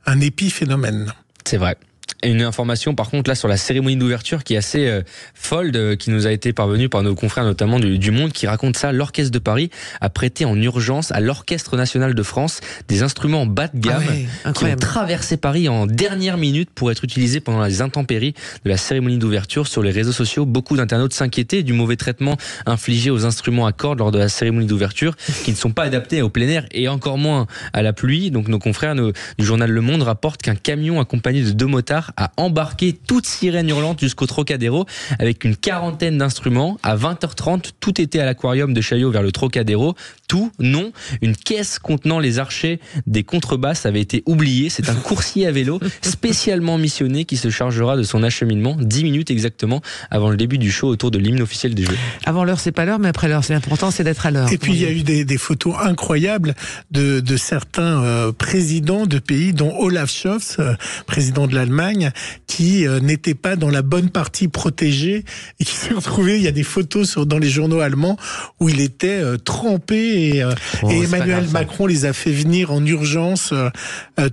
Speaker 5: un épiphénomène.
Speaker 6: C'est vrai. Une information par contre là sur la cérémonie d'ouverture qui est assez folle, qui nous a été parvenue par nos confrères notamment du Monde, qui raconte ça. L'Orchestre de Paris a prêté en urgence à l'Orchestre National de France des instruments bas de gamme qui ont traversé Paris en dernière minute pour être utilisés pendant les intempéries de la cérémonie d'ouverture. Sur les réseaux sociaux, beaucoup d'internautes s'inquiétaient du mauvais traitement infligé aux instruments à cordes lors de la cérémonie d'ouverture, qui ne sont pas adaptés au plein air et encore moins à la pluie. Donc nos confrères du journal Le Monde rapportent qu'un camion accompagné de 2 motards a embarqué toute sirène hurlante jusqu'au Trocadéro avec une 40aine d'instruments. À 20h30, tout était à l'aquarium de Chaillot vers le Trocadéro. Tout, non. Une caisse contenant les archets des contrebasses avait été oubliée. C'est un coursier à vélo spécialement missionné qui se chargera de son acheminement 10 minutes exactement avant le début du show autour de l'hymne officiel des Jeux.
Speaker 2: Avant l'heure, c'est pas l'heure, mais après l'heure, c'est important, c'est d'être à l'heure.
Speaker 5: Et puis il y a eu des photos incroyables de certains présidents de pays, dont Olaf Scholz, président de l'Allemagne, qui n'était pas dans la bonne partie protégée et qui s'est retrouvé, il y a des photos dans les journaux allemands où il était trempé et Emmanuel Macron les a fait venir en urgence,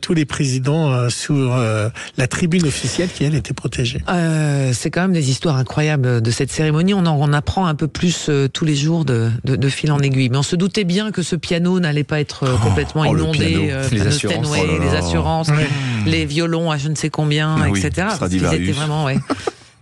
Speaker 5: tous les présidents sur la tribune officielle qui elle était protégée.
Speaker 2: C'est quand même des histoires incroyables de cette cérémonie. On en apprend un peu plus tous les jours de fil en aiguille. Mais on se doutait bien que ce piano n'allait pas être complètement inondé.
Speaker 6: Les assurances,
Speaker 2: les assurances, les violons à je ne sais combien, etc. Parce qu'ils étaient vraiment,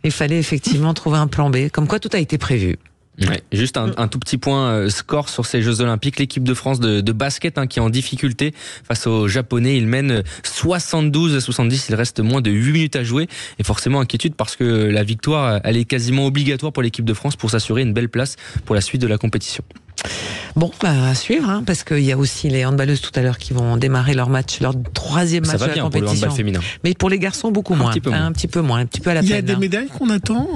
Speaker 2: il fallait effectivement trouver un plan B. Comme quoi tout a été prévu.
Speaker 6: Ouais, juste un tout petit point score sur ces Jeux Olympiques. L'équipe de France de basket qui est en difficulté face aux Japonais. Ils mènent 72-70. Il reste moins de 8 minutes à jouer. Et forcément inquiétude parce que la victoire, elle est quasiment obligatoire pour l'équipe de France pour s'assurer une belle place pour la suite de la compétition.
Speaker 2: Bon, à suivre, parce qu'il y a aussi les handballeuses tout à l'heure qui vont démarrer leur match, leur 3e match de la compétition. Ça va bien pour le handball féminin. Mais pour les garçons, beaucoup moins. Un petit peu moins, un petit peu à la peine.
Speaker 5: Il y a des médailles qu'on attend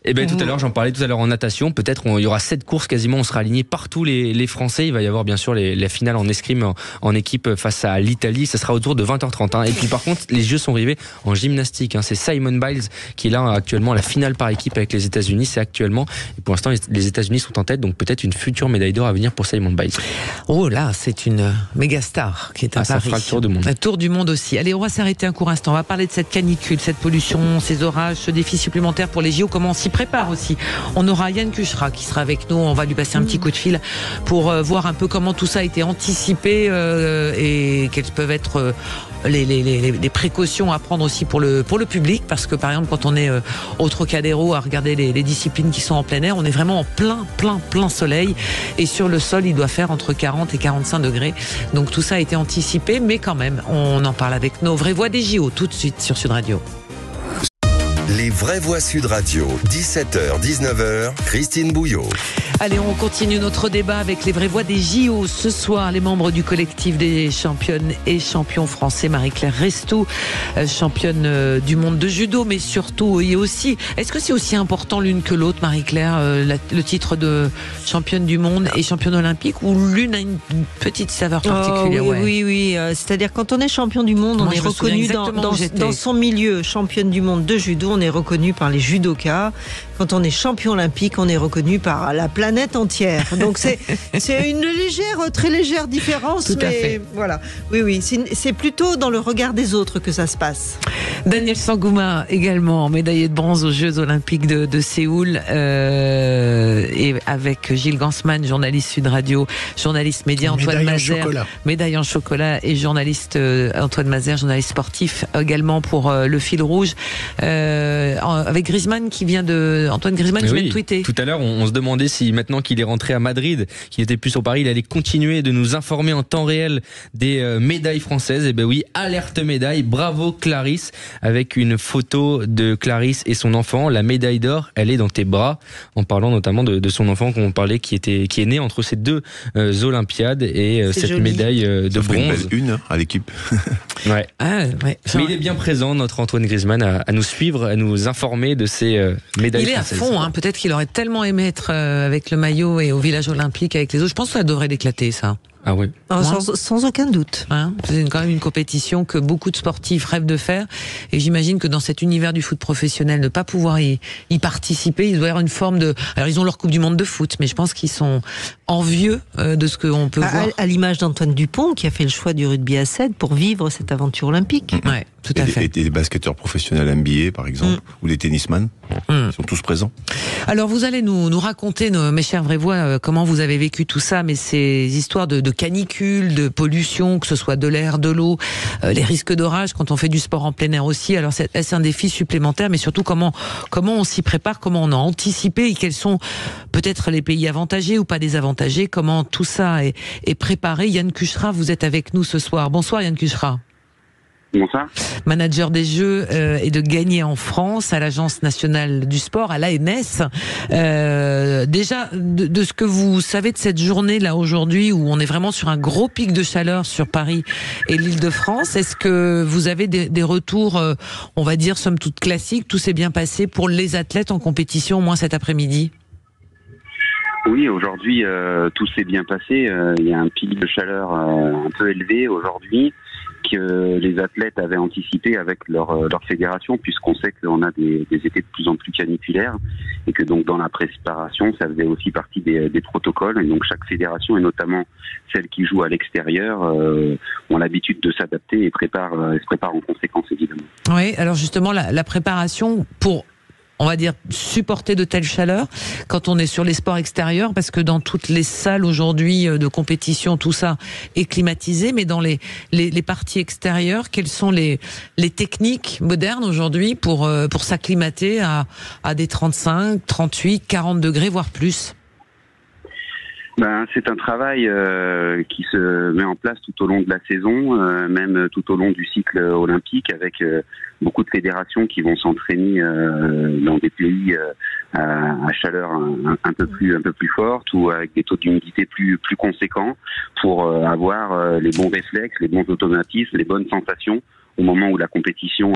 Speaker 6: Eh bien, tout à l'heure, j'en parlais tout à l'heure en natation. Peut-être il y aura 7 courses quasiment. On sera alignés partout les Français. Il va y avoir bien sûr la finale en escrime en équipe face à l'Italie. Ça sera autour de 20h30. Et puis par contre, les jeux sont arrivés en gymnastique. C'est Simon Biles qui est là actuellement la finale par équipe avec les États-Unis. C'est actuellement. Et pour l'instant, les États-Unis sont en tête. Donc peut-être une future médaille d'or à venir pour Simon Biles.
Speaker 2: Oh là, c'est une méga star qui est à Paris.
Speaker 6: Ça fera le tour du monde.
Speaker 2: Un tour du monde aussi. Allez, on va s'arrêter un court instant. On va parler de cette canicule, cette pollution, ces orages, ce défi supplémentaire pour les JO. Comment s'y prépare aussi. On aura Yann Cuchera qui sera avec nous. On va lui passer un petit coup de fil pour voir un peu comment tout ça a été anticipé et quelles peuvent être les précautions à prendre aussi pour le public, parce que par exemple quand on est au Trocadéro à regarder les disciplines qui sont en plein air, on est vraiment en plein soleil, et sur le sol il doit faire entre 40 et 45 degrés, donc tout ça a été anticipé, mais quand même on en parle avec nos vraies voix des JO tout de suite sur Sud Radio.
Speaker 1: Les vraies voix Sud Radio, 17h, 19h, Christine Bouillot.
Speaker 2: Allez, on continue notre débat avec les vraies voix des JO. Ce soir, les membres du collectif des championnes et champions français, Marie-Claire Restou, championne du monde de judo, mais surtout et aussi, est-ce que c'est aussi important l'une que l'autre, Marie-Claire, le titre de championne du monde et championne olympique, ou l'une a une petite saveur particulière?
Speaker 3: Oui. C'est-à-dire quand on est champion du monde, on est reconnu dans son milieu. Championne du monde de judo, on est reconnu par les judokas. Quand on est champion olympique, on est reconnu par la planète entière. Donc c'est une très légère différence.
Speaker 2: Tout à fait.
Speaker 3: Voilà. Oui. C'est plutôt dans le regard des autres que ça se passe.
Speaker 2: Daniel Sangouma, également médaillé de bronze aux Jeux Olympiques de Séoul, et avec Gilles Gansman, journaliste Sud Radio, journaliste média, Antoine Mazer, médaille en chocolat, et journaliste Antoine Mazer, journaliste sportif également pour le fil rouge, avec Griezmann qui vient de tweeter.
Speaker 6: Tout à l'heure, on se demandait si maintenant qu'il est rentré à Madrid, qu'il n'était plus sur Paris, il allait continuer de nous informer en temps réel des médailles françaises. Et ben oui, alerte médaille, bravo Clarisse, avec une photo de Clarisse et son enfant. La médaille d'or, elle est dans tes bras, en parlant notamment de son enfant qu'on parlait, qui est né entre ces deux Olympiades, et cette joli. Médaille de bronze.
Speaker 4: Une à l'équipe.
Speaker 6: Ouais. Mais il est bien présent, notre Antoine Griezmann, à nous suivre, à nous informer de ces médailles françaises.
Speaker 2: À fond, peut-être qu'il aurait tellement aimé être avec le maillot et au village olympique avec les autres. Je pense que ça devrait l'éclater, ça.
Speaker 6: Ah oui.
Speaker 3: Sans aucun doute.
Speaker 2: C'est quand même une compétition que beaucoup de sportifs rêvent de faire, et j'imagine que dans cet univers du foot professionnel, ne pas pouvoir y participer, il doit y avoir une forme de... Alors ils ont leur Coupe du Monde de foot, mais je pense qu'ils sont envieux de ce qu'on peut voir.
Speaker 3: À l'image d'Antoine Dupont, qui a fait le choix du rugby à 7 pour vivre cette aventure olympique.
Speaker 2: Ouais, tout à fait.
Speaker 4: Et des basketteurs professionnels NBA, par exemple, ou des tennisman, ils sont tous présents.
Speaker 2: Alors vous allez nous raconter, mes chers vraies voix, comment vous avez vécu tout ça, mais ces histoires de canicule, de pollution, que ce soit de l'air, de l'eau, les risques d'orage quand on fait du sport en plein air aussi. Alors est-ce un défi supplémentaire, mais surtout comment on s'y prépare, comment on a anticipé, et quels sont peut-être les pays avantagés ou pas désavantagés, comment tout ça est préparé. Yann Cuchera, vous êtes avec nous ce soir. Bonsoir Yann Cuchera.
Speaker 11: Bonsoir.
Speaker 2: Manager des Jeux et de gagner en France à l'Agence nationale du sport, à l'ANS. Déjà, de ce que vous savez de cette journée là aujourd'hui, où on est vraiment sur un gros pic de chaleur sur Paris et l'Île-de-France, est-ce que vous avez des retours, on va dire somme toute classiques, tout s'est bien passé pour les athlètes en compétition, au moins cet après-midi?
Speaker 11: Oui, aujourd'hui tout s'est bien passé. Il y a un pic de chaleur un peu élevé aujourd'hui, que les athlètes avaient anticipé avec leur fédération, puisqu'on sait qu'on a des étés de plus en plus caniculaires, et que donc dans la préparation, ça faisait aussi partie des protocoles. Et donc chaque fédération, et notamment celles qui jouent à l'extérieur, ont l'habitude de s'adapter et se préparent en conséquence, évidemment.
Speaker 2: Oui, alors justement, la préparation pour, on va dire, supporter de telles chaleurs quand on est sur les sports extérieurs, parce que dans toutes les salles aujourd'hui de compétition, tout ça est climatisé, mais dans les parties extérieures, quelles sont les techniques modernes aujourd'hui pour s'acclimater à des 35, 38, 40 degrés, voire plus?
Speaker 11: C'est un travail qui se met en place tout au long de la saison, même tout au long du cycle olympique, avec beaucoup de fédérations qui vont s'entraîner dans des pays à chaleur un peu plus forte, ou avec des taux d'humidité plus conséquents, pour avoir les bons réflexes, les bons automatismes, les bonnes sensations au moment où la compétition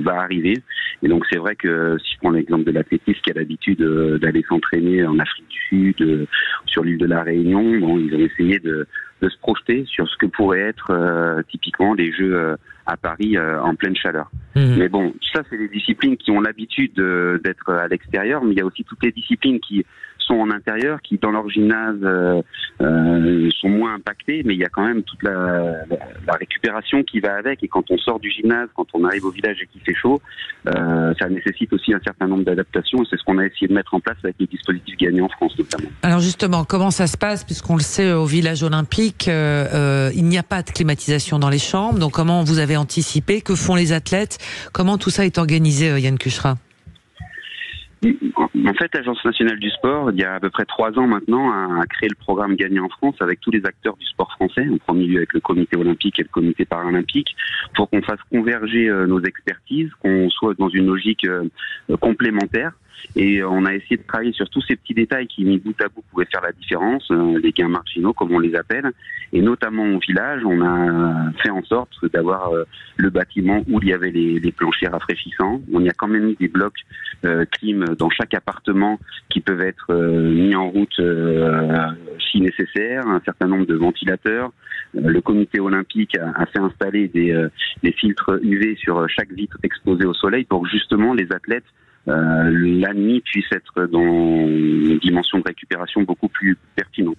Speaker 11: va arriver. Et donc c'est vrai que si je prends l'exemple de l'athlétisme qui a l'habitude d'aller s'entraîner en Afrique du Sud, sur l'île de la Réunion, ils ont essayé de se projeter sur ce que pourraient être typiquement les Jeux à Paris en pleine chaleur. Mais bon, ça c'est des disciplines qui ont l'habitude d'être à l'extérieur, mais il y a aussi toutes les disciplines qui sont sont en intérieur, qui dans leur gymnase sont moins impactés, mais il y a quand même toute la récupération qui va avec. Et quand on sort du gymnase, quand on arrive au village et qu'il fait chaud, ça nécessite aussi un certain nombre d'adaptations. Et c'est ce qu'on a essayé de mettre en place avec les dispositifs gagnants en France notamment.
Speaker 2: Alors justement, comment ça se passe, puisqu'on le sait, au village olympique, il n'y a pas de climatisation dans les chambres. Donc comment vous avez anticipé? Que font les athlètes? Comment tout ça est organisé, Yann Cucherat?
Speaker 11: En fait, l'Agence nationale du sport, il y a à peu près 3 ans maintenant, a créé le programme Gagnant en France avec tous les acteurs du sport français, en premier lieu avec le comité olympique et le comité paralympique, pour qu'on fasse converger nos expertises, qu'on soit dans une logique complémentaire. Et on a essayé de travailler sur tous ces petits détails qui, mis bout à bout, pouvaient faire la différence, les gains marginaux, comme on les appelle. Et notamment au village, on a fait en sorte d'avoir le bâtiment où il y avait les planchers rafraîchissants. On y a quand même mis des blocs clim dans chaque appartement qui peuvent être mis en route si nécessaire, un certain nombre de ventilateurs. Le comité olympique a fait installer des filtres UV sur chaque vitre exposée au soleil pour que justement les athlètes la nuit puisse être dans une dimension de récupération beaucoup plus pertinente.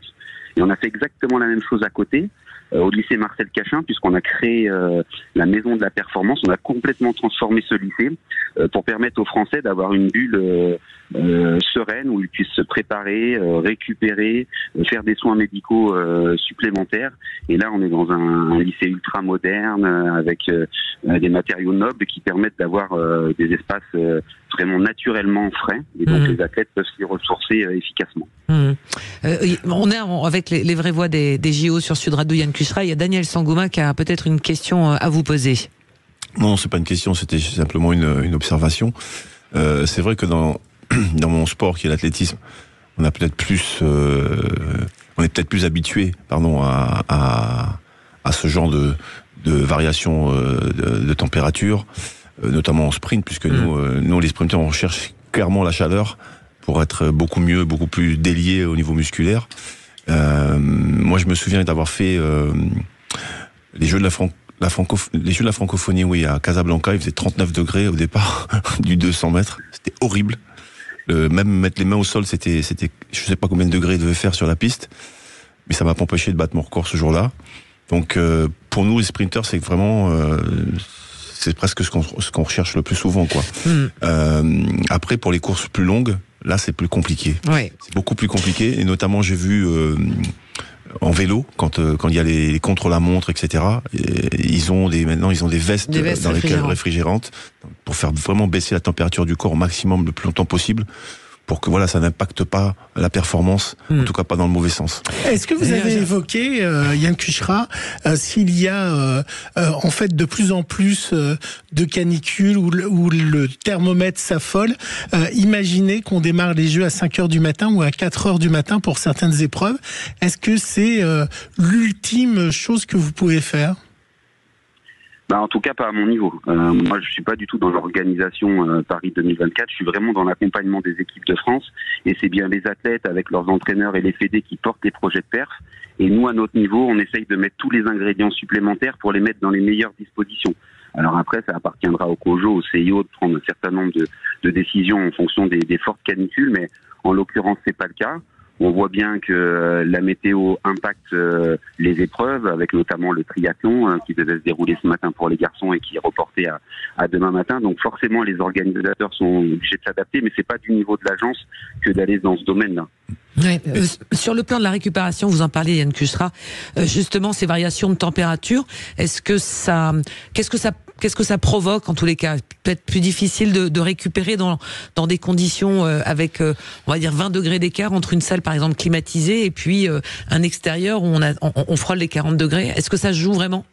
Speaker 11: Et on a fait exactement la même chose à côté, au lycée Marcel Cachin, puisqu'on a créé la maison de la performance. On a complètement transformé ce lycée pour permettre aux Français d'avoir une bulle sereine où ils puissent se préparer, récupérer, faire des soins médicaux supplémentaires. Et là, on est dans un lycée ultra moderne avec des matériaux nobles qui permettent d'avoir des espaces vraiment naturellement frais. Et donc, les athlètes peuvent s'y ressourcer efficacement.
Speaker 2: On est avec les vraies voix des JO sur Sud Radio, Yann Cucherat. Il y a Daniel Sangouma qui a peut-être une question à vous poser.
Speaker 4: Non, c'est pas une question, c'était simplement une observation. C'est vrai que dans mon sport qui est l'athlétisme, on a peut-être plus, on est peut-être plus habitué, à ce genre de variation de température, notamment en sprint, puisque nous les sprinteurs, on cherche clairement la chaleur pour être beaucoup mieux, beaucoup plus délié au niveau musculaire. Moi, je me souviens d'avoir fait les Jeux de la francophonie, oui, à Casablanca. Il faisait 39 degrés au départ du 200 mètres. C'était horrible. Même mettre les mains au sol, c'était, je sais pas combien de degrés il devait faire sur la piste, mais ça m'a pas empêché de battre mon record ce jour-là. Donc, pour nous, les sprinteurs, c'est vraiment, c'est presque ce qu'on recherche le plus souvent, quoi. Après, pour les courses plus longues, là, c'est plus compliqué.
Speaker 2: Ouais.
Speaker 4: C'est beaucoup plus compliqué, et notamment, j'ai vu en vélo, quand il y a les contre-la-montre, etc. Maintenant, ils ont des vestes dans lesquelles réfrigérantes pour faire vraiment baisser la température du corps au maximum le plus longtemps possible, pour que ça n'impacte pas la performance, en tout cas pas dans le mauvais sens.
Speaker 5: Est-ce que vous avez évoqué, Yann Cucherat, s'il y a en fait de plus en plus de canicules où le thermomètre s'affole, imaginez qu'on démarre les Jeux à 5h du matin ou à 4h du matin pour certaines épreuves. Est-ce que c'est l'ultime chose que vous pouvez faire ?
Speaker 11: En tout cas, pas à mon niveau. Moi, je suis pas du tout dans l'organisation Paris 2024. Je suis vraiment dans l'accompagnement des équipes de France. Et c'est bien les athlètes avec leurs entraîneurs et les fédés qui portent les projets de perf. Et nous, à notre niveau, on essaye de mettre tous les ingrédients supplémentaires pour les mettre dans les meilleures dispositions. Alors après, ça appartiendra au COJO, au CIO de prendre un certain nombre de décisions en fonction des fortes canicules. Mais en l'occurrence, c'est pas le cas. On voit bien que la météo impacte les épreuves, avec notamment le triathlon qui devait se dérouler ce matin pour les garçons et qui est reporté à demain matin. Donc forcément, les organisateurs sont obligés de s'adapter, mais c'est pas du niveau de l'agence que d'aller dans ce domaine-là.
Speaker 2: Ouais, sur le plan de la récupération, vous en parlez, Yann Cucherat, justement ces variations de température, qu'est-ce que ça provoque en tous les cas? Peut-être plus difficile de récupérer dans des conditions avec, on va dire, 20 degrés d'écart entre une salle par exemple climatisée et puis un extérieur où on frôle les 40 degrés. Est-ce que ça joue vraiment?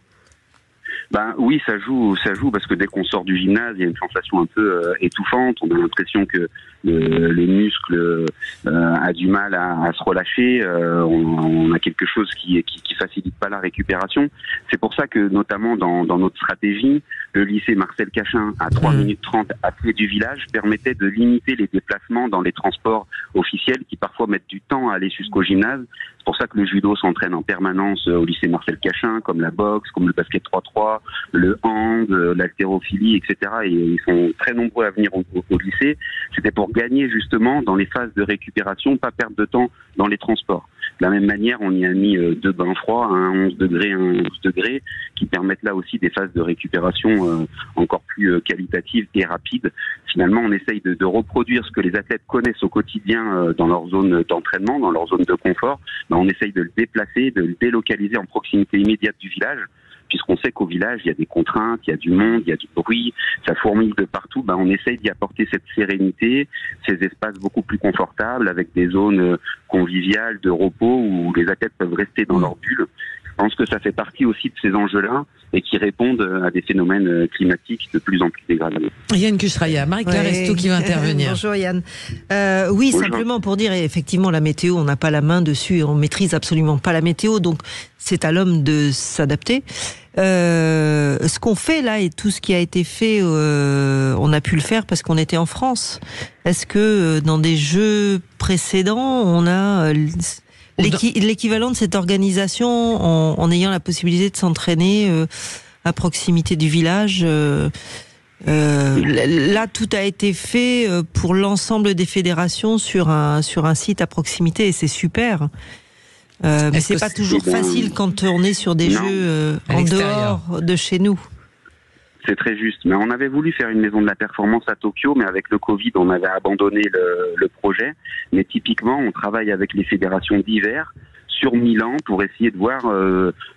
Speaker 11: Oui, ça joue parce que dès qu'on sort du gymnase, il y a une sensation un peu étouffante. On a l'impression que le muscle a du mal à se relâcher. On a quelque chose qui facilite pas la récupération. C'est pour ça que notamment dans notre stratégie, le lycée Marcel Cachin, à 3 minutes 30 à pied du village, permettait de limiter les déplacements dans les transports officiels qui parfois mettent du temps à aller jusqu'au gymnase. C'est pour ça que le judo s'entraîne en permanence au lycée Marcel Cachin, comme la boxe, comme le basket 3-3, le hand, l'haltérophilie, etc. Et ils sont très nombreux à venir au lycée. C'était pour gagner justement dans les phases de récupération, pas perdre de temps dans les transports. De la même manière, on y a mis 2 bains froids, un 11 degrés, un 12 degrés, qui permettent là aussi des phases de récupération encore plus qualitatives et rapides. Finalement, on essaye de reproduire ce que les athlètes connaissent au quotidien dans leur zone d'entraînement, dans leur zone de confort. On essaye de le déplacer, de le délocaliser en proximité immédiate du village, puisqu'on sait qu'au village, il y a des contraintes, il y a du monde, il y a du bruit, ça fourmille de partout. On essaye d'y apporter cette sérénité, ces espaces beaucoup plus confortables, avec des zones conviviales, de repos, où les athlètes peuvent rester dans leur bulle. Je pense que ça fait partie aussi de ces enjeux-là et qui répondent à des phénomènes climatiques de plus en plus dégradés.
Speaker 2: Yann Kushraya, Marie-Claire Estou qui va intervenir.
Speaker 3: Bonjour Yann. Oui, bonjour. Simplement pour dire, effectivement, la météo, on n'a pas la main dessus, on maîtrise absolument pas la météo, donc c'est à l'homme de s'adapter. Ce qu'on fait là et tout ce qui a été fait, on a pu le faire parce qu'on était en France. Est-ce que dans des jeux précédents, on a l'équivalent de cette organisation en ayant la possibilité de s'entraîner à proximité du village? Là, tout a été fait pour l'ensemble des fédérations sur un site à proximité et c'est super. Mais c'est pas toujours facile quand on est sur des jeux en dehors de chez nous.
Speaker 11: C'est très juste. Mais on avait voulu faire une maison de la performance à Tokyo, mais avec le Covid, on avait abandonné le projet. Mais typiquement, on travaille avec les fédérations d'hiver sur Milan pour essayer de voir,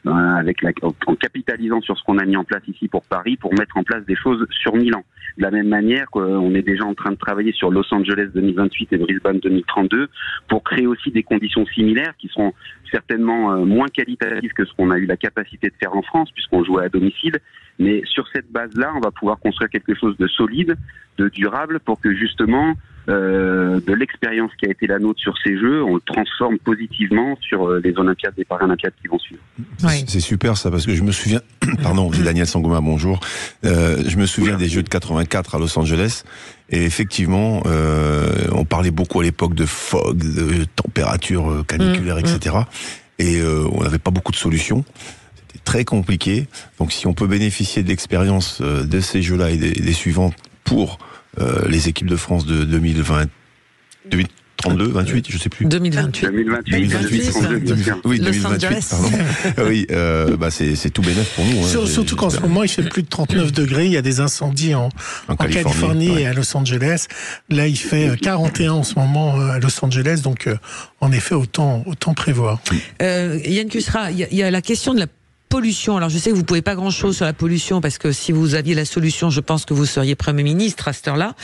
Speaker 11: en capitalisant sur ce qu'on a mis en place ici pour Paris, pour mettre en place des choses sur Milan. De la même manière qu'on est déjà en train de travailler sur Los Angeles 2028 et Brisbane 2032 pour créer aussi des conditions similaires qui seront certainement moins qualitatives que ce qu'on a eu la capacité de faire en France puisqu'on jouait à domicile. Mais sur cette base-là, on va pouvoir construire quelque chose de solide, de durable pour que justement de l'expérience qui a été la nôtre sur ces jeux, on le transforme positivement sur les Olympiades et Paralympiades qui vont suivre.
Speaker 4: Oui. C'est super ça, parce que je me souviens, pardon, c'est Daniel Sangoma, bonjour, je me souviens des Jeux de 84 à Los Angeles, et effectivement, on parlait beaucoup à l'époque de fog, de température caniculaire, etc. Et on n'avait pas beaucoup de solutions. C'était très compliqué. Donc si on peut bénéficier de l'expérience de ces Jeux-là et des suivantes pour les équipes de France de 2020, 2032, 28, je sais plus.
Speaker 2: 2028.
Speaker 11: 2028.
Speaker 4: Oui, 2028, pardon. Oui, c'est tout bénef pour nous.
Speaker 5: Surtout qu'en ce moment, il fait plus de 39 degrés, il y a des incendies en Californie et à Los Angeles. Là, il fait 41 en ce moment à Los Angeles, donc en effet, autant prévoir.
Speaker 2: Yann Kusra, il y a la question de la pollution. Alors je sais que vous pouvez pas grand-chose sur la pollution parce que si vous aviez la solution, je pense que vous seriez Premier ministre à cette heure-là.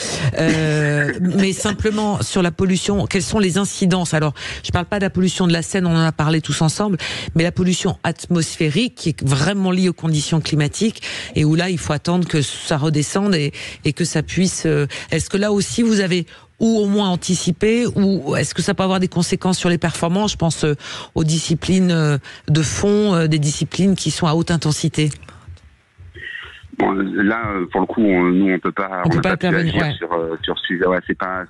Speaker 2: Mais simplement sur la pollution, quelles sont les incidences? Alors je parle pas de la pollution de la Seine, on en a parlé tous ensemble, mais la pollution atmosphérique qui est vraiment liée aux conditions climatiques et où là il faut attendre que ça redescende et que ça puisse. Est-ce que là aussi vous avez ou au moins anticiper, ou est-ce que ça peut avoir des conséquences sur les performances? Je pense aux disciplines de fond, des disciplines qui sont à haute intensité.
Speaker 11: Bon, là, pour le coup, nous, on peut pas
Speaker 2: intervenir
Speaker 11: sur ce sujet. Ouais,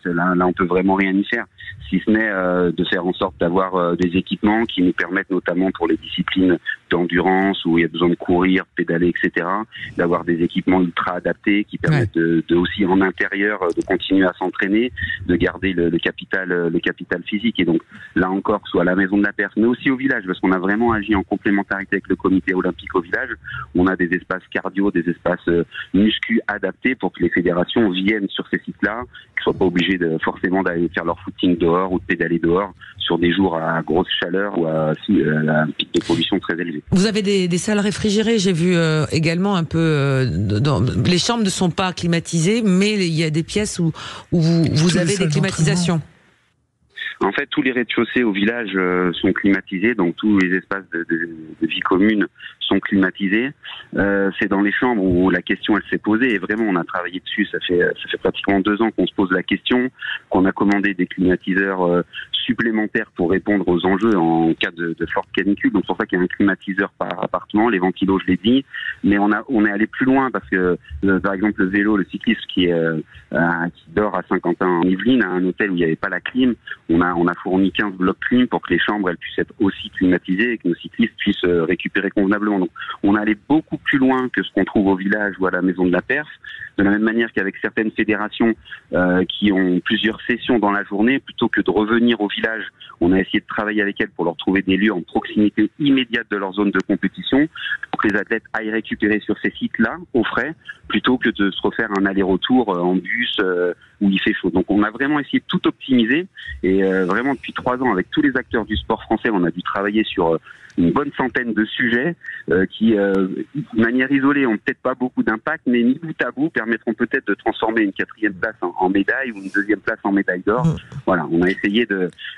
Speaker 11: là, on peut vraiment rien y faire, si ce n'est de faire en sorte d'avoir des équipements qui nous permettent, notamment pour les disciplines d'endurance où il y a besoin de courir, pédaler, etc., d'avoir des équipements ultra adaptés qui permettent de aussi en intérieur de continuer à s'entraîner, de garder le capital physique. Et donc là encore, que ce soit à la maison de la perf, mais aussi au village, parce qu'on a vraiment agi en complémentarité avec le comité olympique au village. On a des espaces cardio, des espaces muscu adaptés pour que les fédérations viennent sur ces sites-là, qu'ils soient pas obligés forcément d'aller faire leur footing dehors ou de pédaler dehors sur des jours à grosse chaleur ou à un pic de pollution très élevé.
Speaker 2: Vous avez des salles réfrigérées, j'ai vu également un peu. Les chambres ne sont pas climatisées, mais il y a des pièces où vous avez des climatisations.
Speaker 11: En fait, tous les rez-de-chaussée au village sont climatisés, donc tous les espaces de vie commune sont climatisées. C'est dans les chambres où la question elle s'est posée et vraiment on a travaillé dessus. Ça fait pratiquement 2 ans qu'on se pose la question, qu'on a commandé des climatiseurs supplémentaires pour répondre aux enjeux en cas de forte canicule. Donc c'est pour ça qu'il y a un climatiseur par appartement, les ventilos je l'ai dit, mais on est allé plus loin parce que par exemple le vélo, le cycliste qui dort à Saint-Quentin-en-Yvelines à un hôtel où il n'y avait pas la clim, on a fourni 15 blocs clim pour que les chambres elles puissent être aussi climatisées et que nos cyclistes puissent récupérer convenablement. Donc on est allé beaucoup plus loin que ce qu'on trouve au village ou à la maison de la Perse, de la même manière qu'avec certaines fédérations qui ont plusieurs sessions dans la journée, plutôt que de revenir au village, on a essayé de travailler avec elles pour leur trouver des lieux en proximité immédiate de leur zone de compétition, pour que les athlètes aillent récupérer sur ces sites-là, aux frais, plutôt que de se refaire un aller-retour en bus où il fait chaud. Donc on a vraiment essayé de tout optimiser, et vraiment depuis 3 ans, avec tous les acteurs du sport français, on a dû travailler sur une bonne centaine de sujets qui, de manière isolée, ont peut-être pas beaucoup d'impact, mais mis bout à bout, permettront peut-être de transformer une 4e place en médaille ou une 2e place en médaille d'or. Voilà, on a essayé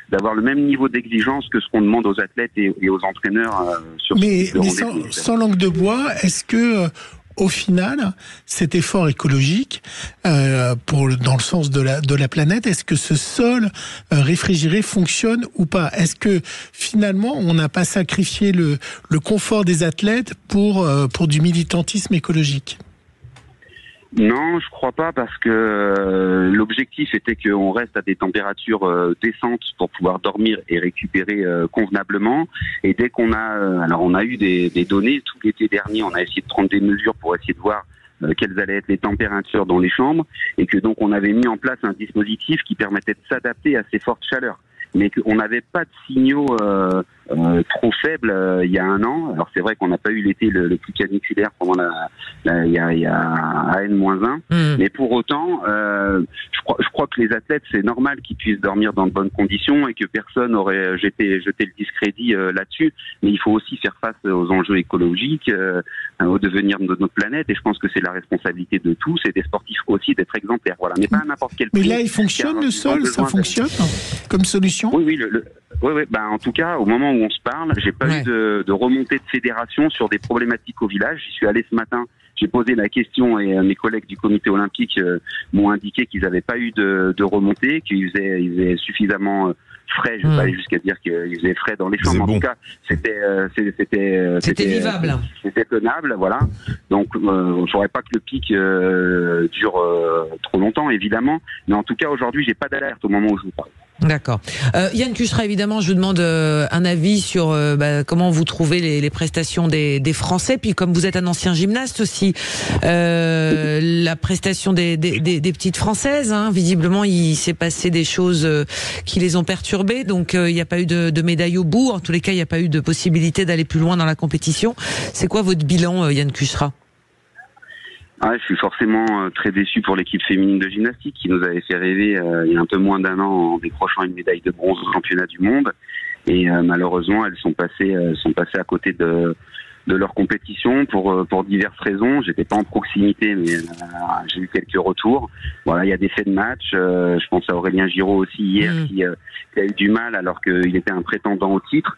Speaker 11: d'avoir le même niveau d'exigence que ce qu'on demande aux athlètes et aux entraîneurs sur
Speaker 5: mais sans langue de bois, est-ce que au final, cet effort écologique, dans le sens de la planète, est-ce que ce sol réfrigéré fonctionne ou pas? Est-ce que finalement, on n'a pas sacrifié le confort des athlètes pour du militantisme écologique?
Speaker 11: Non, je crois pas, parce que l'objectif était qu'on reste à des températures décentes pour pouvoir dormir et récupérer convenablement. Et dès qu'on on a eu des données tout l'été dernier, on a essayé de prendre des mesures pour essayer de voir quelles allaient être les températures dans les chambres, et que donc on avait mis en place un dispositif qui permettait de s'adapter à ces fortes chaleurs. Mais qu'on n'avait pas de signaux trop faibles il y a 1 an. Alors c'est vrai qu'on n'a pas eu l'été le plus caniculaire pendant il y a N-1, mais pour autant, je crois que les athlètes, c'est normal qu'ils puissent dormir dans de bonnes conditions et que personne aurait jeté le discrédit là-dessus. Mais il faut aussi faire face aux enjeux écologiques, au devenir de notre planète, et je pense que c'est la responsabilité de tous et des sportifs aussi d'être exemplaires. Voilà, mais pas à n'importe quel prix.
Speaker 5: Mais là, il fonctionne le sol, ça fonctionne comme solution?
Speaker 11: Oui. En tout cas, au moment où on se parle, j'ai pas eu de remontée de fédération sur des problématiques au village. J'y suis allé ce matin, j'ai posé la question et mes collègues du comité olympique m'ont indiqué qu'ils n'avaient pas eu de remontée, qu'ils faisaient suffisamment frais. Je vais pas aller jusqu'à dire qu'ils faisaient frais dans les chambres. En tout cas, c'était
Speaker 2: vivable.
Speaker 11: C'était tenable, voilà. Donc, je ne saurais pas que le pic dure trop longtemps, évidemment. Mais en tout cas, aujourd'hui, j'ai pas d'alerte au moment où je vous parle.
Speaker 2: D'accord. Yann Cucherat, évidemment, je vous demande un avis sur comment vous trouvez les prestations des Français, puis comme vous êtes un ancien gymnaste aussi, la prestation des petites Françaises. Hein, visiblement, il s'est passé des choses qui les ont perturbées, donc il n'y a pas eu de médaille au bout. En tous les cas, il n'y a pas eu de possibilité d'aller plus loin dans la compétition. C'est quoi votre bilan, Yann Cucherat?
Speaker 11: Je suis forcément très déçu pour l'équipe féminine de gymnastique qui nous avait fait rêver il y a un peu moins d'1 an en décrochant une médaille de bronze au championnat du monde. Et malheureusement, elles sont passées à côté de leur compétition pour diverses raisons. J'étais pas en proximité, mais j'ai eu quelques retours. Voilà, il y a des faits de match. Je pense à Aurélien Giraud aussi hier qui a eu du mal alors qu'il était un prétendant au titre.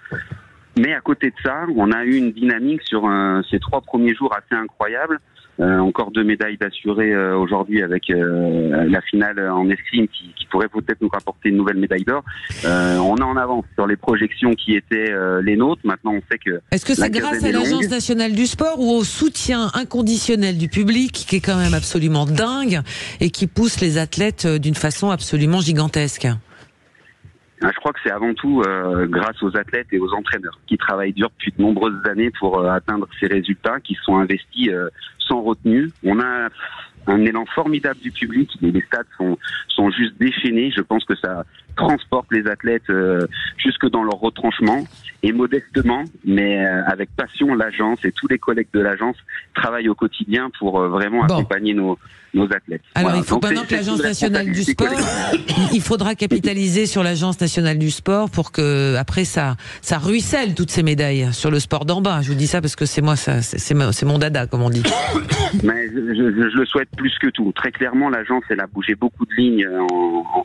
Speaker 11: Mais à côté de ça, on a eu une dynamique sur ces 3 premiers jours assez incroyable. Encore 2 médailles d'assurées aujourd'hui avec la finale en escrime qui pourrait peut-être nous rapporter une nouvelle médaille d'or. On est en avance sur les projections qui étaient les nôtres. Maintenant, on sait que...
Speaker 2: Est-ce que c'est grâce à l'Agence nationale du sport ou au soutien inconditionnel du public qui est quand même absolument dingue et qui pousse les athlètes d'une façon absolument gigantesque?
Speaker 11: Je crois que c'est avant tout grâce aux athlètes et aux entraîneurs qui travaillent dur depuis de nombreuses années pour atteindre ces résultats, qui sont investis sans retenue. On a un élan formidable du public, les stades sont juste déchaînés. Je pense que ça transporte les athlètes jusque dans leur retranchement, et modestement, mais avec passion, l'agence et tous les collègues de l'agence travaillent au quotidien pour vraiment accompagner nos athlètes.
Speaker 2: Alors voilà. Il faut maintenant que l'Agence nationale du sport, il faudra capitaliser sur l'Agence nationale du sport pour que après ça ruisselle toutes ces médailles sur le sport d'en bas. Je vous dis ça parce que c'est mon dada, comme on dit.
Speaker 11: Mais je le souhaite plus que tout. Très clairement, l'agence, elle a bougé beaucoup de lignes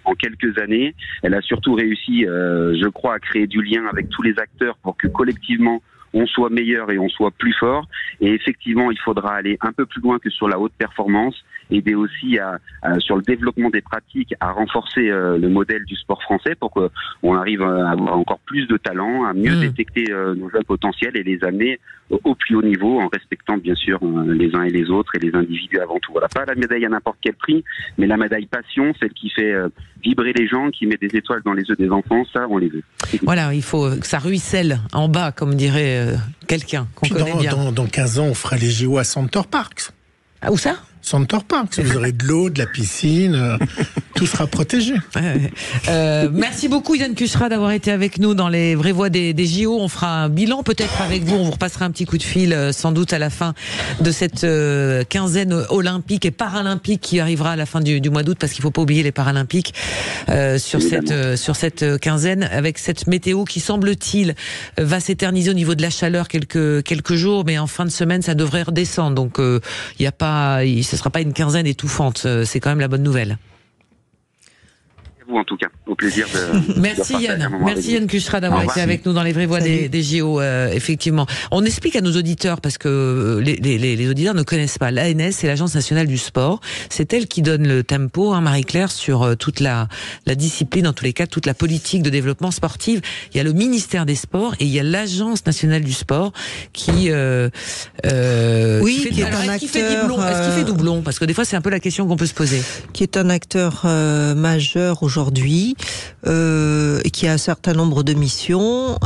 Speaker 11: en quelques années. Elle a surtout réussi, je crois, à créer du lien avec tous les acteurs pour que collectivement on soit meilleur et on soit plus fort. Et effectivement, il faudra aller un peu plus loin que sur la haute performance, aider aussi sur le développement des pratiques, à renforcer le modèle du sport français pour qu'on arrive à avoir encore plus de talent, à mieux détecter nos jeunes potentiels et les amener au plus haut niveau en respectant bien sûr les uns et les autres et les individus avant tout. Voilà, pas la médaille à n'importe quel prix, mais la médaille passion, celle qui fait vibrer les gens, qui met des étoiles dans les yeux des enfants, ça on les veut.
Speaker 2: Voilà, il faut que ça ruisselle en bas, comme dirait quelqu'un qu'on connaît bien.
Speaker 5: Dans 15 ans, on fera les JO à Center Parks.
Speaker 2: Ah, où ça?
Speaker 5: Center Parks, vous aurez de l'eau, de la piscine, tout sera protégé.
Speaker 2: Merci beaucoup Yann Cucherat d'avoir été avec nous dans les vraies voix des JO. On fera un bilan peut-être avec vous, on vous repassera un petit coup de fil sans doute à la fin de cette quinzaine olympique et paralympique qui arrivera à la fin du mois d'août, parce qu'il ne faut pas oublier les paralympiques sur cette quinzaine, avec cette météo qui semble-t-il va s'éterniser au niveau de la chaleur quelques jours, mais en fin de semaine ça devrait redescendre, donc il n'y a pas... ce ne sera pas une quinzaine étouffante, c'est quand même la bonne nouvelle.
Speaker 11: Vous en tout cas, au plaisir de...
Speaker 2: Merci Yann, merci Yann Cucherat d'avoir été avec nous dans les vraies voix des JO, effectivement. On explique à nos auditeurs, parce que les auditeurs ne connaissent pas, l'ANS, c'est l'Agence nationale du sport, c'est elle qui donne le tempo, Marie-Claire, sur toute la discipline, en tous les cas, toute la politique de développement sportif. Il y a le ministère des Sports et il y a l'Agence nationale du sport qui...
Speaker 3: qui est un acteur...
Speaker 2: Est-ce qu'il fait doublon? Parce que des fois, c'est un peu la question qu'on peut se poser.
Speaker 3: Qui est un acteur majeur aujourd'hui, et qui a un certain nombre de missions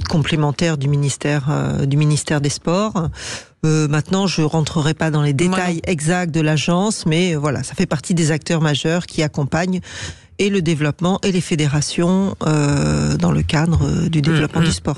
Speaker 3: complémentaires du ministère des Sports. Maintenant, je rentrerai pas dans les détails exacts de l'agence, mais voilà, ça fait partie des acteurs majeurs qui accompagnent et le développement et les fédérations dans le cadre du développement du sport.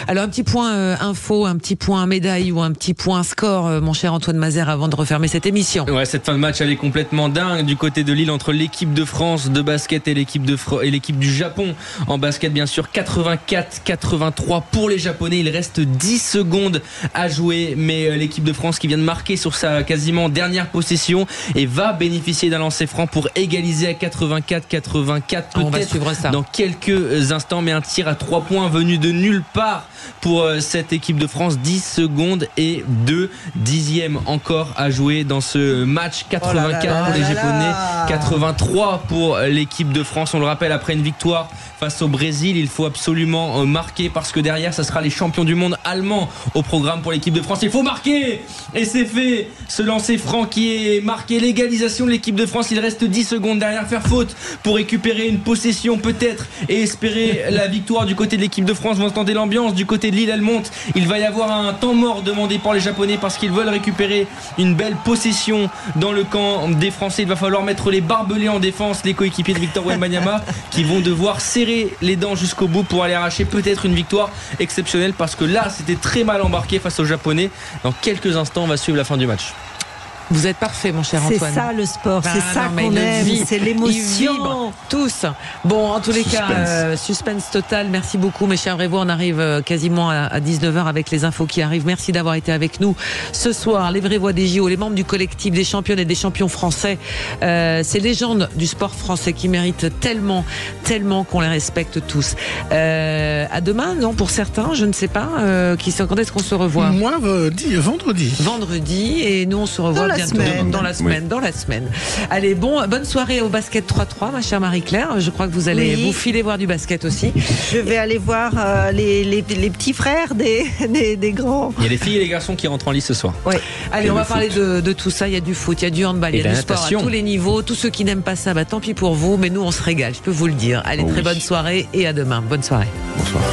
Speaker 2: Alors un petit point info, un petit point médaille ou un petit point score, mon cher Antoine Mazère, avant de refermer cette émission.
Speaker 6: Ouais, cette fin de match elle est complètement dingue du côté de Lille, entre l'équipe de France de basket et l'équipe du Japon en basket, bien sûr. 84-83 pour les Japonais. Il reste 10 secondes à jouer, mais l'équipe de France qui vient de marquer sur sa quasiment dernière possession et va bénéficier d'un lancer franc pour égaliser à 84 peut-être dans quelques instants, mais un tir à 3 points venu de nulle part pour cette équipe de France. 10 secondes et 2 dixièmes encore à jouer dans ce match. 84 pour les Japonais, 83 pour l'équipe de France. On le rappelle, après une victoire face au Brésil, il faut absolument marquer, parce que derrière ça sera les champions du monde allemands au programme pour l'équipe de France. Il faut marquer, et c'est fait. Ce lancer franc qui est marqué, l'égalisation de l'équipe de France. Il reste 10 secondes derrière, faire faute pour récupérer une possession peut-être et espérer la victoire du côté de l'équipe de France. Vous entendez l'ambiance du côté de Lille, elle monte. Il va y avoir un temps mort demandé par les Japonais parce qu'ils veulent récupérer une belle possession dans le camp des Français. Il va falloir mettre les barbelés en défense, les coéquipiers de Victor Wembanyama, qui vont devoir serrer les dents jusqu'au bout pour aller arracher peut-être une victoire exceptionnelle, parce que là c'était très mal embarqué face aux Japonais. Dans quelques instants on va suivre la fin du match.
Speaker 2: Vous êtes parfait, mon cher Antoine.
Speaker 3: C'est ça le sport, c'est ça qu'on aime, c'est l'émotion.
Speaker 2: Tous. Bon, en tous les cas, suspense total. Merci beaucoup, mes chers Vrais-Voix. On arrive quasiment à 19h avec les infos qui arrivent. Merci d'avoir été avec nous ce soir. Les Vraies Voix des JO, les membres du collectif des championnes et des champions français, ces légendes du sport français qui méritent tellement qu'on les respecte tous. À demain, non, pour certains, je ne sais pas. Quand est-ce qu'on se revoit?
Speaker 5: Moi, vendredi.
Speaker 2: Vendredi, et nous on se revoit dans la semaine. Allez, bonne soirée au basket 3-3, ma chère Marie-Claire. Je crois que vous allez vous filer voir du basket aussi.
Speaker 3: Je vais aller voir les petits frères des grands.
Speaker 6: Il y a les filles et les garçons qui rentrent en lice ce soir.
Speaker 2: Ouais. Allez, on va parler de tout ça. Il y a du foot, il y a du handball, il y a du sport à tous les niveaux. Tous ceux qui n'aiment pas ça, tant pis pour vous, mais nous on se régale, je peux vous le dire. Allez, très bonne soirée et à demain. Bonne soirée.
Speaker 4: Bonsoir.